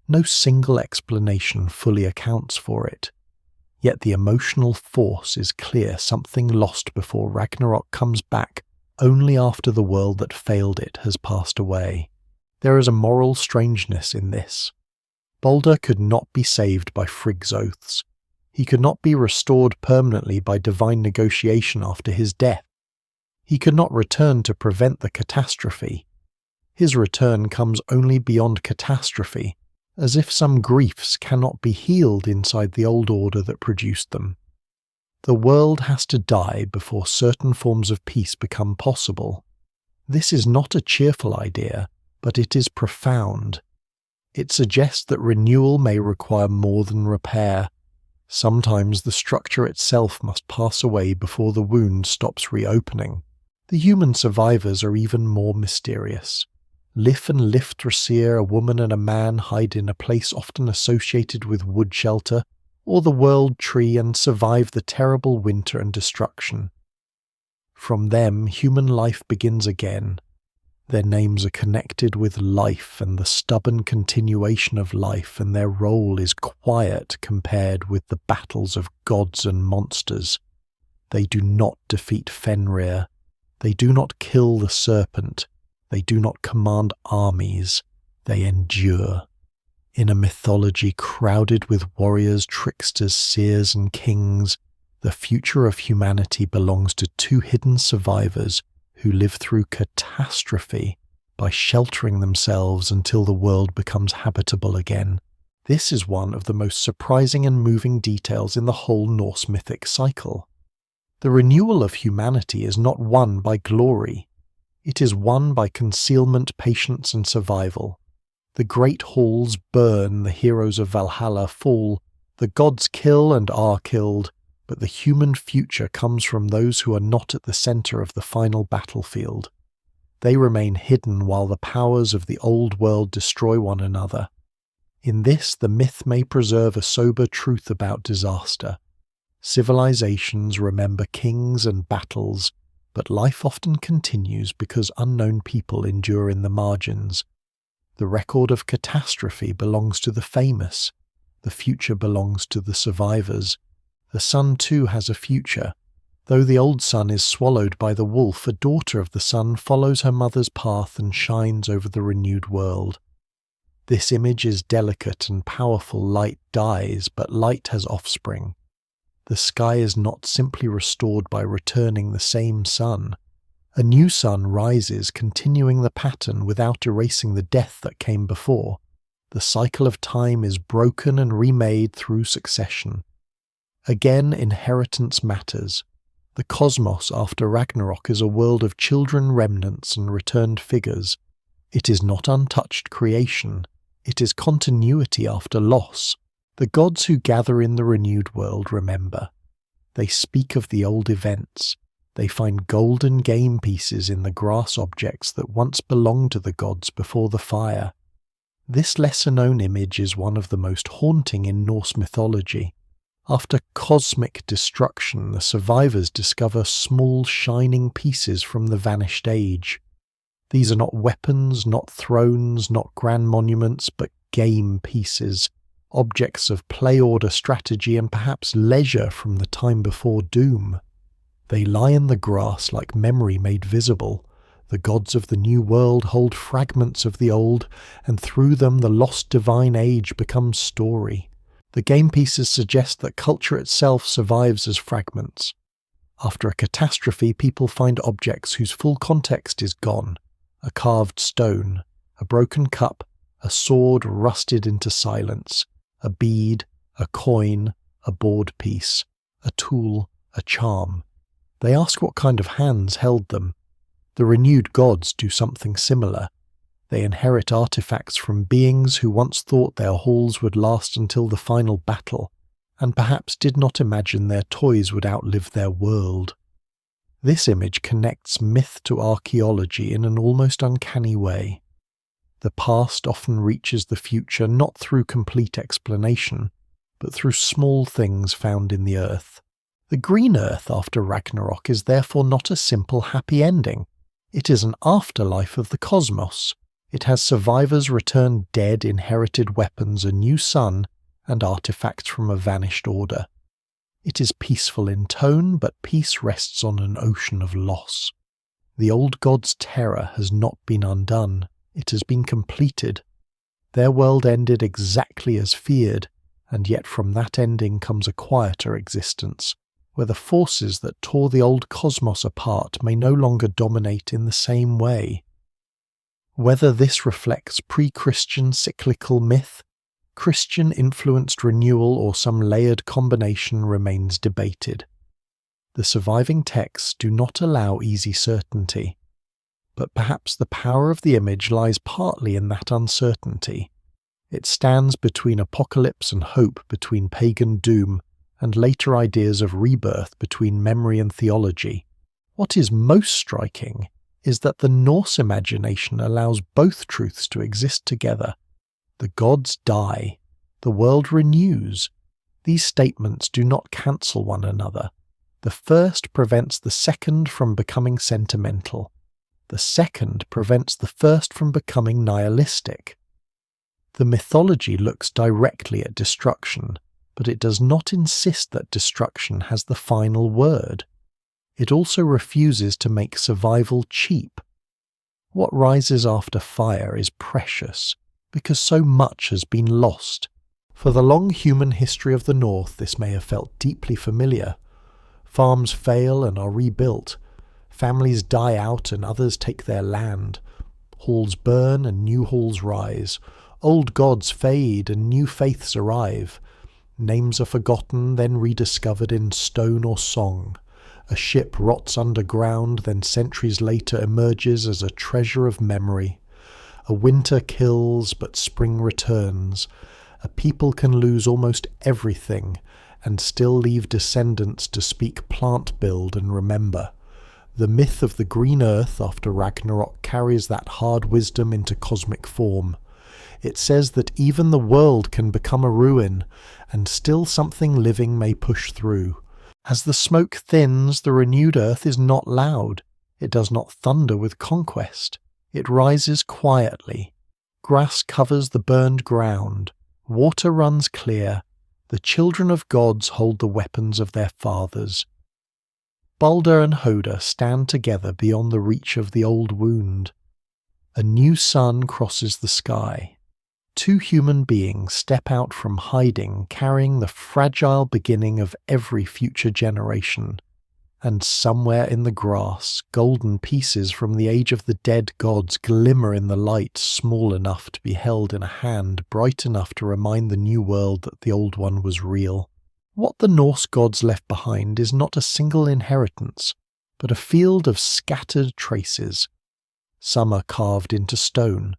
No single explanation fully accounts for it. Yet the emotional force is clear, something lost before Ragnarok comes back only after the world that failed it has passed away. There is a moral strangeness in this. Balder could not be saved by Frigg's oaths. He could not be restored permanently by divine negotiation after his death. He could not return to prevent the catastrophe. His return comes only beyond catastrophe, as if some griefs cannot be healed inside the old order that produced them. The world has to die before certain forms of peace become possible. This is not a cheerful idea, but it is profound. It suggests that renewal may require more than repair. Sometimes the structure itself must pass away before the wound stops reopening. The human survivors are even more mysterious. Lif and Lifthrasir, a woman and a man, hide in a place often associated with wood shelter, or the world tree, and survive the terrible winter and destruction. From them, human life begins again. Their names are connected with life and the stubborn continuation of life, and their role is quiet compared with the battles of gods and monsters. They do not defeat Fenrir. They do not kill the serpent. They do not command armies. They endure. In a mythology crowded with warriors, tricksters, seers, and kings, the future of humanity belongs to two hidden survivors who live through catastrophe by sheltering themselves until the world becomes habitable again. This is one of the most surprising and moving details in the whole Norse mythic cycle. The renewal of humanity is not won by glory. It is won by concealment, patience, and survival. The great halls burn, the heroes of Valhalla fall, the gods kill and are killed, but the human future comes from those who are not at the center of the final battlefield. They remain hidden while the powers of the old world destroy one another. In this, the myth may preserve a sober truth about disaster. Civilizations remember kings and battles, but life often continues because unknown people endure in the margins. The record of catastrophe belongs to the famous. The future belongs to the survivors. The sun too has a future. Though the old sun is swallowed by the wolf, a daughter of the sun follows her mother's path and shines over the renewed world. This image is delicate and powerful. Light dies, but light has offspring. The sky is not simply restored by returning the same sun. A new sun rises, continuing the pattern without erasing the death that came before. The cycle of time is broken and remade through succession. Again, inheritance matters. The cosmos after Ragnarok is a world of children remnants and returned figures. It is not untouched creation. It is continuity after loss. The gods who gather in the renewed world remember. They speak of the old events. They find golden game pieces in the grass objects that once belonged to the gods before the fire. This lesser-known image is one of the most haunting in Norse mythology. After cosmic destruction, the survivors discover small shining pieces from the vanished age. These are not weapons, not thrones, not grand monuments, but game pieces, objects of play order strategy and perhaps leisure from the time before doom. They lie in the grass like memory made visible. The gods of the new world hold fragments of the old, and through them the lost divine age becomes story. The game pieces suggest that culture itself survives as fragments. After a catastrophe, people find objects whose full context is gone. A carved stone, a broken cup, a sword rusted into silence, a bead, a coin, a board piece, a tool, a charm. They ask what kind of hands held them. The renewed gods do something similar. They inherit artifacts from beings who once thought their halls would last until the final battle, and perhaps did not imagine their toys would outlive their world. This image connects myth to archaeology in an almost uncanny way. The past often reaches the future not through complete explanation, but through small things found in the earth. The green earth after Ragnarok is therefore not a simple happy ending. It is an afterlife of the cosmos. It has survivors returned dead, inherited weapons, a new sun, and artifacts from a vanished order. It is peaceful in tone, but peace rests on an ocean of loss. The old gods' terror has not been undone. It has been completed. Their world ended exactly as feared, and yet from that ending comes a quieter existence, where the forces that tore the old cosmos apart may no longer dominate in the same way. Whether this reflects pre-Christian cyclical myth, Christian-influenced renewal, or some layered combination remains debated. The surviving texts do not allow easy certainty, but perhaps the power of the image lies partly in that uncertainty. It stands between apocalypse and hope, between pagan doom and later ideas of rebirth, between memory and theology. What is most striking is that the Norse imagination allows both truths to exist together. The gods die. The world renews. These statements do not cancel one another. The first prevents the second from becoming sentimental. The second prevents the first from becoming nihilistic. The mythology looks directly at destruction, but it does not insist that destruction has the final word. It also refuses to make survival cheap. What rises after fire is precious, because so much has been lost. For the long human history of the North, this may have felt deeply familiar. Farms fail and are rebuilt. Families die out and others take their land. Halls burn and new halls rise. Old gods fade and new faiths arrive. Names are forgotten, then rediscovered in stone or song. A ship rots underground, then centuries later emerges as a treasure of memory. A winter kills, but spring returns. A people can lose almost everything, and still leave descendants to speak plant build and remember. The myth of the green earth after Ragnarok carries that hard wisdom into cosmic form. It says that even the world can become a ruin, and still something living may push through. As the smoke thins, the renewed earth is not loud. It does not thunder with conquest. It rises quietly. Grass covers the burned ground. Water runs clear. The children of gods hold the weapons of their fathers. Balder and Hoda stand together beyond the reach of the old wound. A new sun crosses the sky. Two human beings step out from hiding, carrying the fragile beginning of every future generation. And somewhere in the grass, golden pieces from the age of the dead gods glimmer in the light, small enough to be held in a hand, bright enough to remind the new world that the old one was real. What the Norse gods left behind is not a single inheritance, but a field of scattered traces. Some are carved into stone.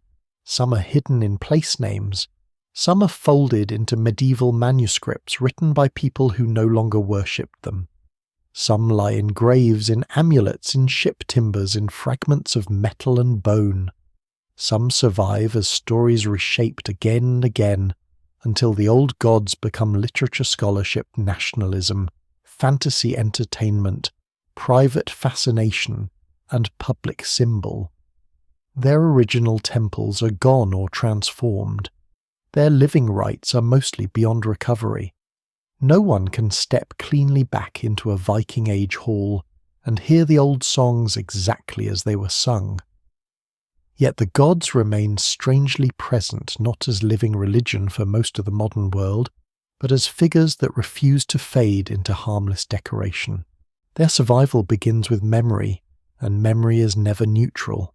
Some are hidden in place names. Some are folded into medieval manuscripts written by people who no longer worshipped them. Some lie in graves, in amulets, in ship timbers, in fragments of metal and bone. Some survive as stories reshaped again and again, until the old gods become literature scholarship, nationalism, fantasy entertainment, private fascination, and public symbol. Their original temples are gone or transformed. Their living rites are mostly beyond recovery. No one can step cleanly back into a Viking Age hall and hear the old songs exactly as they were sung. Yet the gods remain strangely present, not as living religion for most of the modern world, but as figures that refuse to fade into harmless decoration. Their survival begins with memory, and memory is never neutral.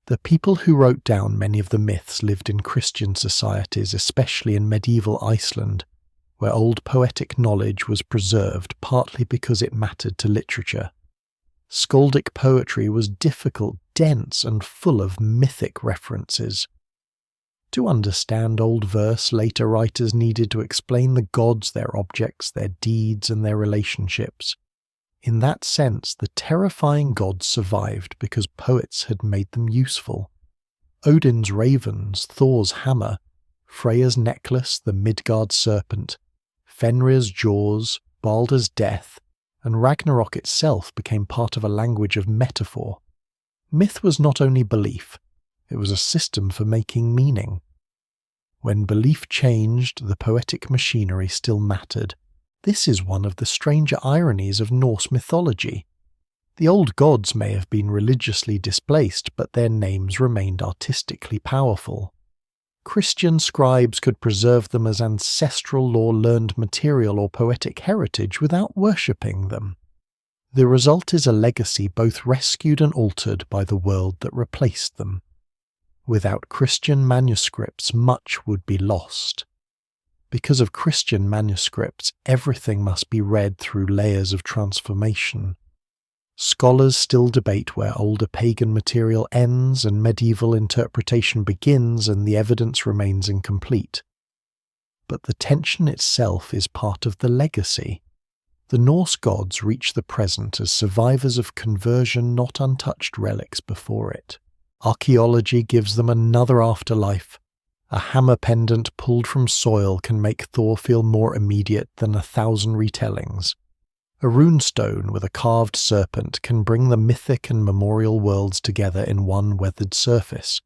The people who wrote down many of the myths lived in Christian societies, especially in medieval Iceland, where old poetic knowledge was preserved partly because it mattered to literature. Skaldic poetry was difficult, dense, and full of mythic references. To understand old verse, later writers needed to explain the gods, their objects, their deeds, and their relationships. In that sense, the terrifying gods survived because poets had made them useful. Odin's ravens, Thor's hammer, Freya's necklace, the Midgard serpent, Fenrir's jaws, Baldur's death, and Ragnarok itself became part of a language of metaphor. Myth was not only belief, it was a system for making meaning. When belief changed, the poetic machinery still mattered. This is one of the stranger ironies of Norse mythology. The old gods may have been religiously displaced, but their names remained artistically powerful. Christian scribes could preserve them as ancestral lore-learned material or poetic heritage without worshipping them. The result is a legacy both rescued and altered by the world that replaced them. Without Christian manuscripts, much would be lost. Because of Christian manuscripts, everything must be read through layers of transformation. Scholars still debate where older pagan material ends and medieval interpretation begins, and the evidence remains incomplete. But the tension itself is part of the legacy. The Norse gods reach the present as survivors of conversion, not untouched relics before it. Archaeology gives them another afterlife. A hammer pendant pulled from soil can make Thor feel more immediate than 1,000 retellings. A runestone with a carved serpent can bring the mythic and memorial worlds together in one weathered surface.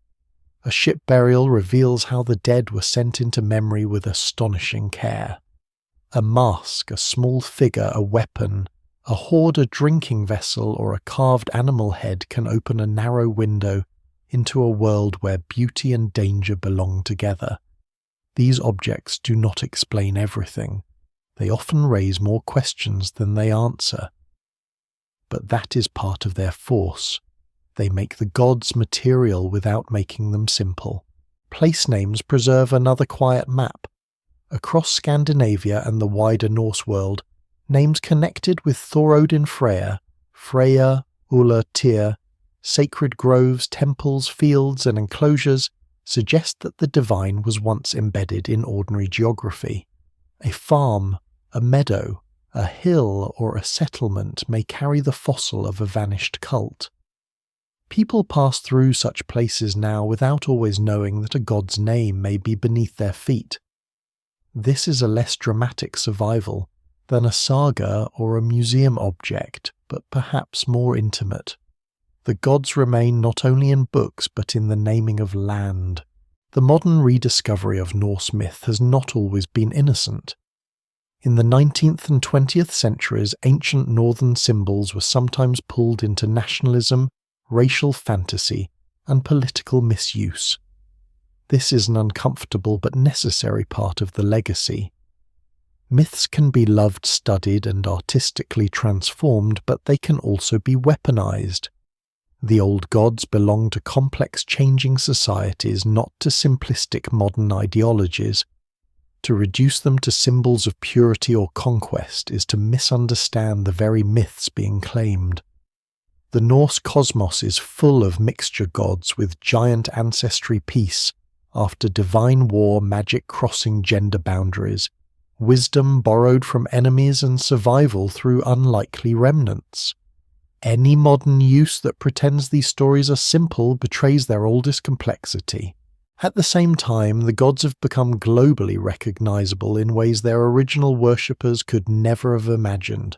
A ship burial reveals how the dead were sent into memory with astonishing care. A mask, a small figure, a weapon, a hoard, a drinking vessel, or a carved animal head can open a narrow window into a world where beauty and danger belong together. These objects do not explain everything. They often raise more questions than they answer. But that is part of their force. They make the gods material without making them simple. Place names preserve another quiet map. Across Scandinavia and the wider Norse world, names connected with Thor, Odin, Freya, Ulla, Tyr, sacred groves, temples, fields, and enclosures suggest that the divine was once embedded in ordinary geography. A farm, a meadow, a hill, or a settlement may carry the fossil of a vanished cult. People pass through such places now without always knowing that a god's name may be beneath their feet. This is a less dramatic survival than a saga or a museum object, but perhaps more intimate. The gods remain not only in books but in the naming of land. The modern rediscovery of Norse myth has not always been innocent. In the 19th and 20th centuries, ancient northern symbols were sometimes pulled into nationalism, racial fantasy, and political misuse. This is an uncomfortable but necessary part of the legacy. Myths can be loved, studied, and artistically transformed, but they can also be weaponized. The old gods belong to complex changing societies, not to simplistic modern ideologies. To reduce them to symbols of purity or conquest is to misunderstand the very myths being claimed. The Norse cosmos is full of mixture gods with giant ancestry peace after divine war, magic crossing gender boundaries, wisdom borrowed from enemies and survival through unlikely remnants. Any modern use that pretends these stories are simple betrays their oldest complexity. At the same time, the gods have become globally recognizable in ways their original worshippers could never have imagined.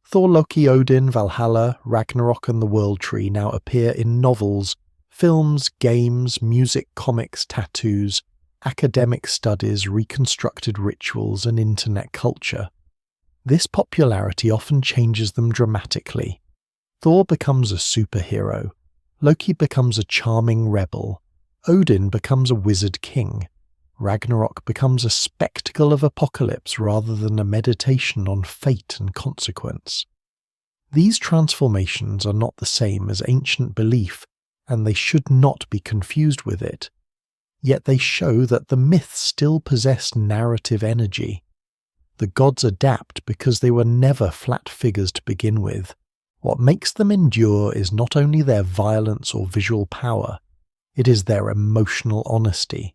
Thor, Loki, Odin, Valhalla, Ragnarok and the World Tree now appear in novels, films, games, music, comics, tattoos, academic studies, reconstructed rituals and internet culture. This popularity often changes them dramatically. Thor becomes a superhero, Loki becomes a charming rebel, Odin becomes a wizard king, Ragnarok becomes a spectacle of apocalypse rather than a meditation on fate and consequence. These transformations are not the same as ancient belief, and they should not be confused with it. Yet they show that the myths still possess narrative energy. The gods adapt because they were never flat figures to begin with. What makes them endure is not only their violence or visual power, it is their emotional honesty.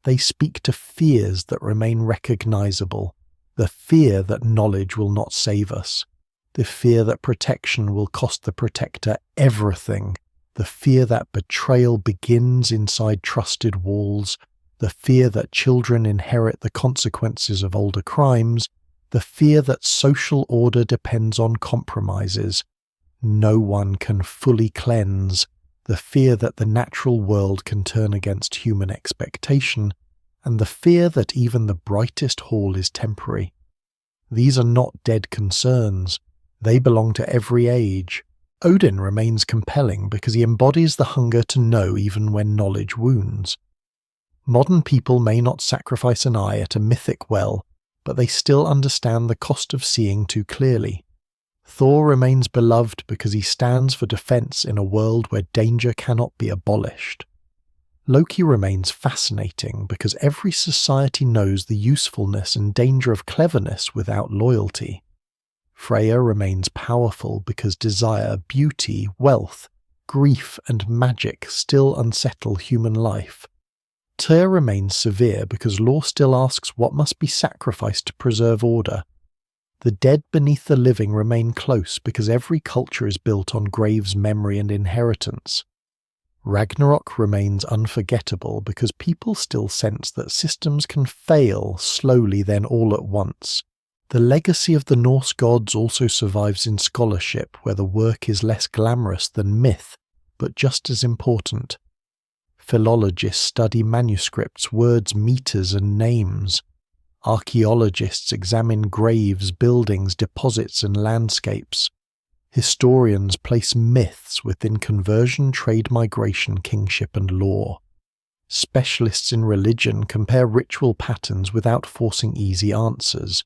They speak to fears that remain recognizable, the fear that knowledge will not save us, the fear that protection will cost the protector everything, the fear that betrayal begins inside trusted walls, the fear that children inherit the consequences of older crimes, the fear that social order depends on compromises. No one can fully cleanse, the fear that the natural world can turn against human expectation, and the fear that even the brightest hall is temporary. These are not dead concerns. They belong to every age. Odin remains compelling because he embodies the hunger to know even when knowledge wounds. Modern people may not sacrifice an eye at a mythic well, but they still understand the cost of seeing too clearly. Thor remains beloved because he stands for defense in a world where danger cannot be abolished. Loki remains fascinating because every society knows the usefulness and danger of cleverness without loyalty. Freya remains powerful because desire, beauty, wealth, grief and magic still unsettle human life. Tyr remains severe because law still asks what must be sacrificed to preserve order. The dead beneath the living remain close because every culture is built on graves, memory and inheritance. Ragnarok remains unforgettable because people still sense that systems can fail slowly then all at once. The legacy of the Norse gods also survives in scholarship, where the work is less glamorous than myth, but just as important. Philologists study manuscripts, words, meters, and names. Archaeologists examine graves, buildings, deposits, and landscapes. Historians place myths within conversion, trade, migration, kingship, and law. Specialists in religion compare ritual patterns without forcing easy answers.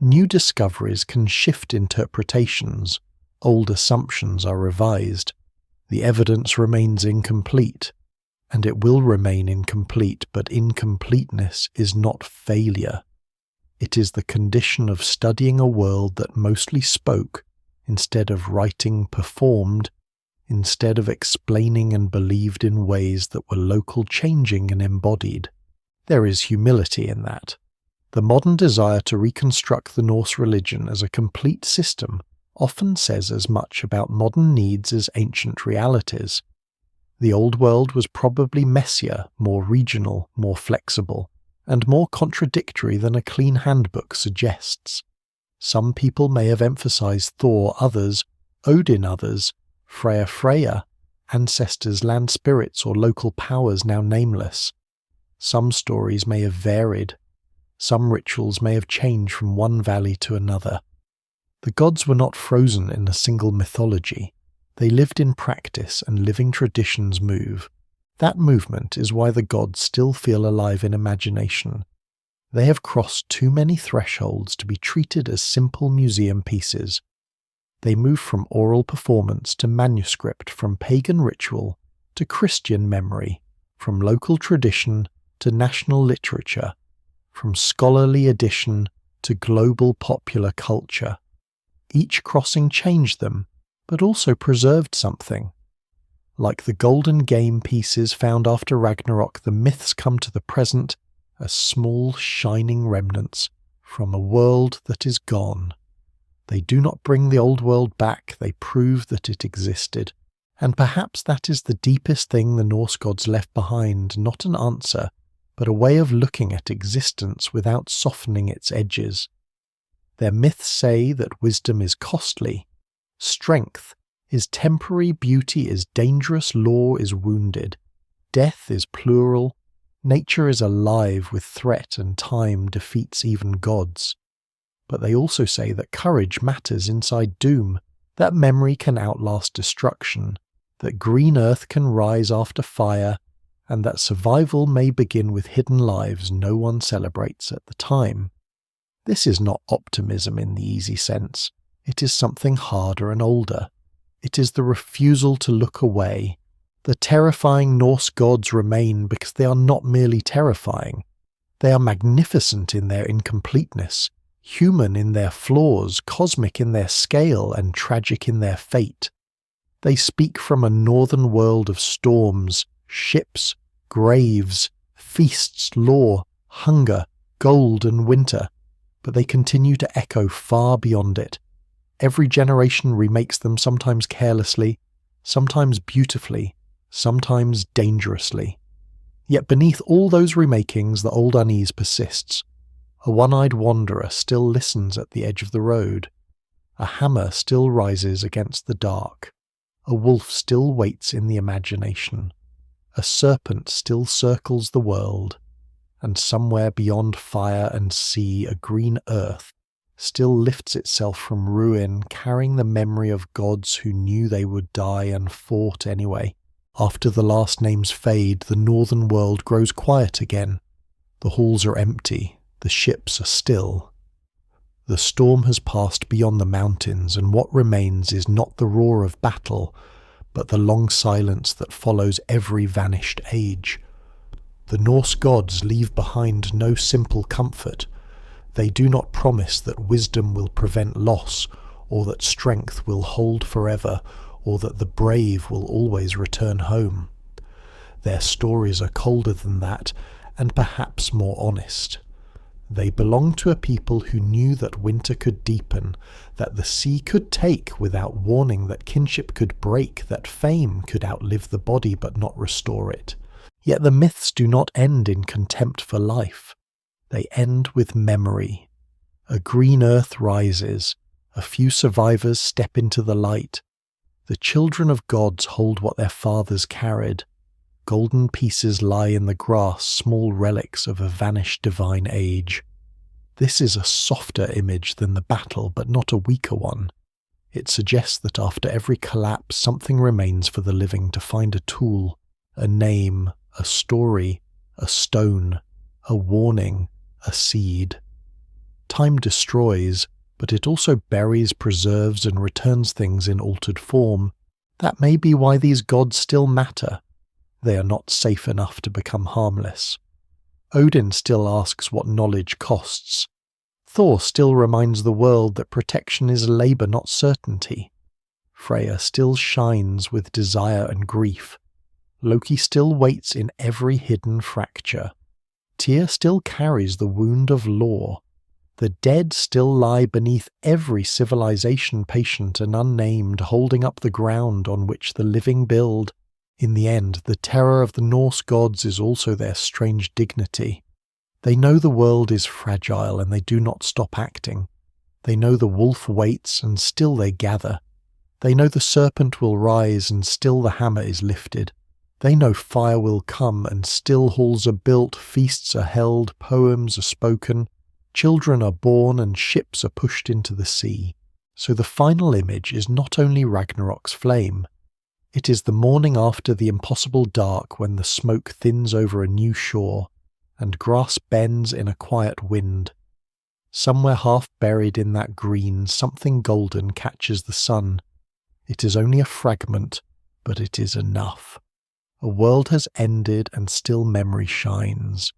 New discoveries can shift interpretations, old assumptions are revised, the evidence remains incomplete, and it will remain incomplete, but incompleteness is not failure. It is the condition of studying a world that mostly spoke, instead of writing performed, instead of explaining and believed in ways that were local, changing and embodied. There is humility in that. The modern desire to reconstruct the Norse religion as a complete system often says as much about modern needs as ancient realities. The old world was probably messier, more regional, more flexible, and more contradictory than a clean handbook suggests. Some people may have emphasized Thor, others, Odin, others, Freya, ancestors, land spirits, or local powers now nameless. Some stories may have varied. Some rituals may have changed from one valley to another. The gods were not frozen in a single mythology. They lived in practice, and living traditions move. That movement is why the gods still feel alive in imagination. They have crossed too many thresholds to be treated as simple museum pieces. They move from oral performance to manuscript, from pagan ritual to Christian memory, from local tradition to national literature, from scholarly edition to global popular culture. Each crossing changed them, but also preserved something. Like the golden game pieces found after Ragnarok, the myths come to the present as small, shining remnants from a world that is gone. They do not bring the old world back, they prove that it existed. And perhaps that is the deepest thing the Norse gods left behind, not an answer, but a way of looking at existence without softening its edges. Their myths say that wisdom is costly, strength is temporary, beauty is dangerous, law is wounded, death is plural, nature is alive with threat and time defeats even gods. But they also say that courage matters inside doom, that memory can outlast destruction, that green earth can rise after fire, and that survival may begin with hidden lives no one celebrates at the time. This is not optimism in the easy sense. It is something harder and older. It is the refusal to look away. The terrifying Norse gods remain because they are not merely terrifying. They are magnificent in their incompleteness, human in their flaws, cosmic in their scale, and tragic in their fate. They speak from a northern world of storms, ships, graves, feasts, law, hunger, gold and winter, but they continue to echo far beyond it. Every generation remakes them, sometimes carelessly, sometimes beautifully, sometimes dangerously. Yet beneath all those remakings the old unease persists. A one-eyed wanderer still listens at the edge of the road. A hammer still rises against the dark. A wolf still waits in the imagination. A serpent still circles the world. And somewhere beyond fire and sea a green earth still lifts itself from ruin, carrying the memory of gods who knew they would die and fought anyway. After the last names fade, the northern world grows quiet again. The halls are empty, the ships are still. The storm has passed beyond the mountains, and what remains is not the roar of battle, but the long silence that follows every vanished age. The Norse gods leave behind no simple comfort. They do not promise that wisdom will prevent loss, or that strength will hold forever, or that the brave will always return home. Their stories are colder than that, and perhaps more honest. They belong to a people who knew that winter could deepen, that the sea could take without warning, that kinship could break, that fame could outlive the body but not restore it. Yet the myths do not end in contempt for life. They end with memory. A green earth rises. A few survivors step into the light. The children of gods hold what their fathers carried. Golden pieces lie in the grass, small relics of a vanished divine age. This is a softer image than the battle, but not a weaker one. It suggests that after every collapse, something remains for the living to find a tool, a name, a story, a stone, a warning, a seed. Time destroys, but it also buries, preserves, and returns things in altered form. That may be why these gods still matter. They are not safe enough to become harmless. Odin still asks what knowledge costs. Thor still reminds the world that protection is labour, not certainty. Freya still shines with desire and grief. Loki still waits in every hidden fracture. Tyr still carries the wound of law. The dead still lie beneath every civilization, patient and unnamed, holding up the ground on which the living build. In the end, the terror of the Norse gods is also their strange dignity. They know the world is fragile and they do not stop acting. They know the wolf waits and still they gather. They know the serpent will rise and still the hammer is lifted. They know fire will come and still halls are built, feasts are held, poems are spoken, children are born and ships are pushed into the sea. So the final image is not only Ragnarok's flame. It is the morning after the impossible dark, when the smoke thins over a new shore, and grass bends in a quiet wind. Somewhere half buried in that green, something golden catches the sun. It is only a fragment, but it is enough. A world has ended and still memory shines.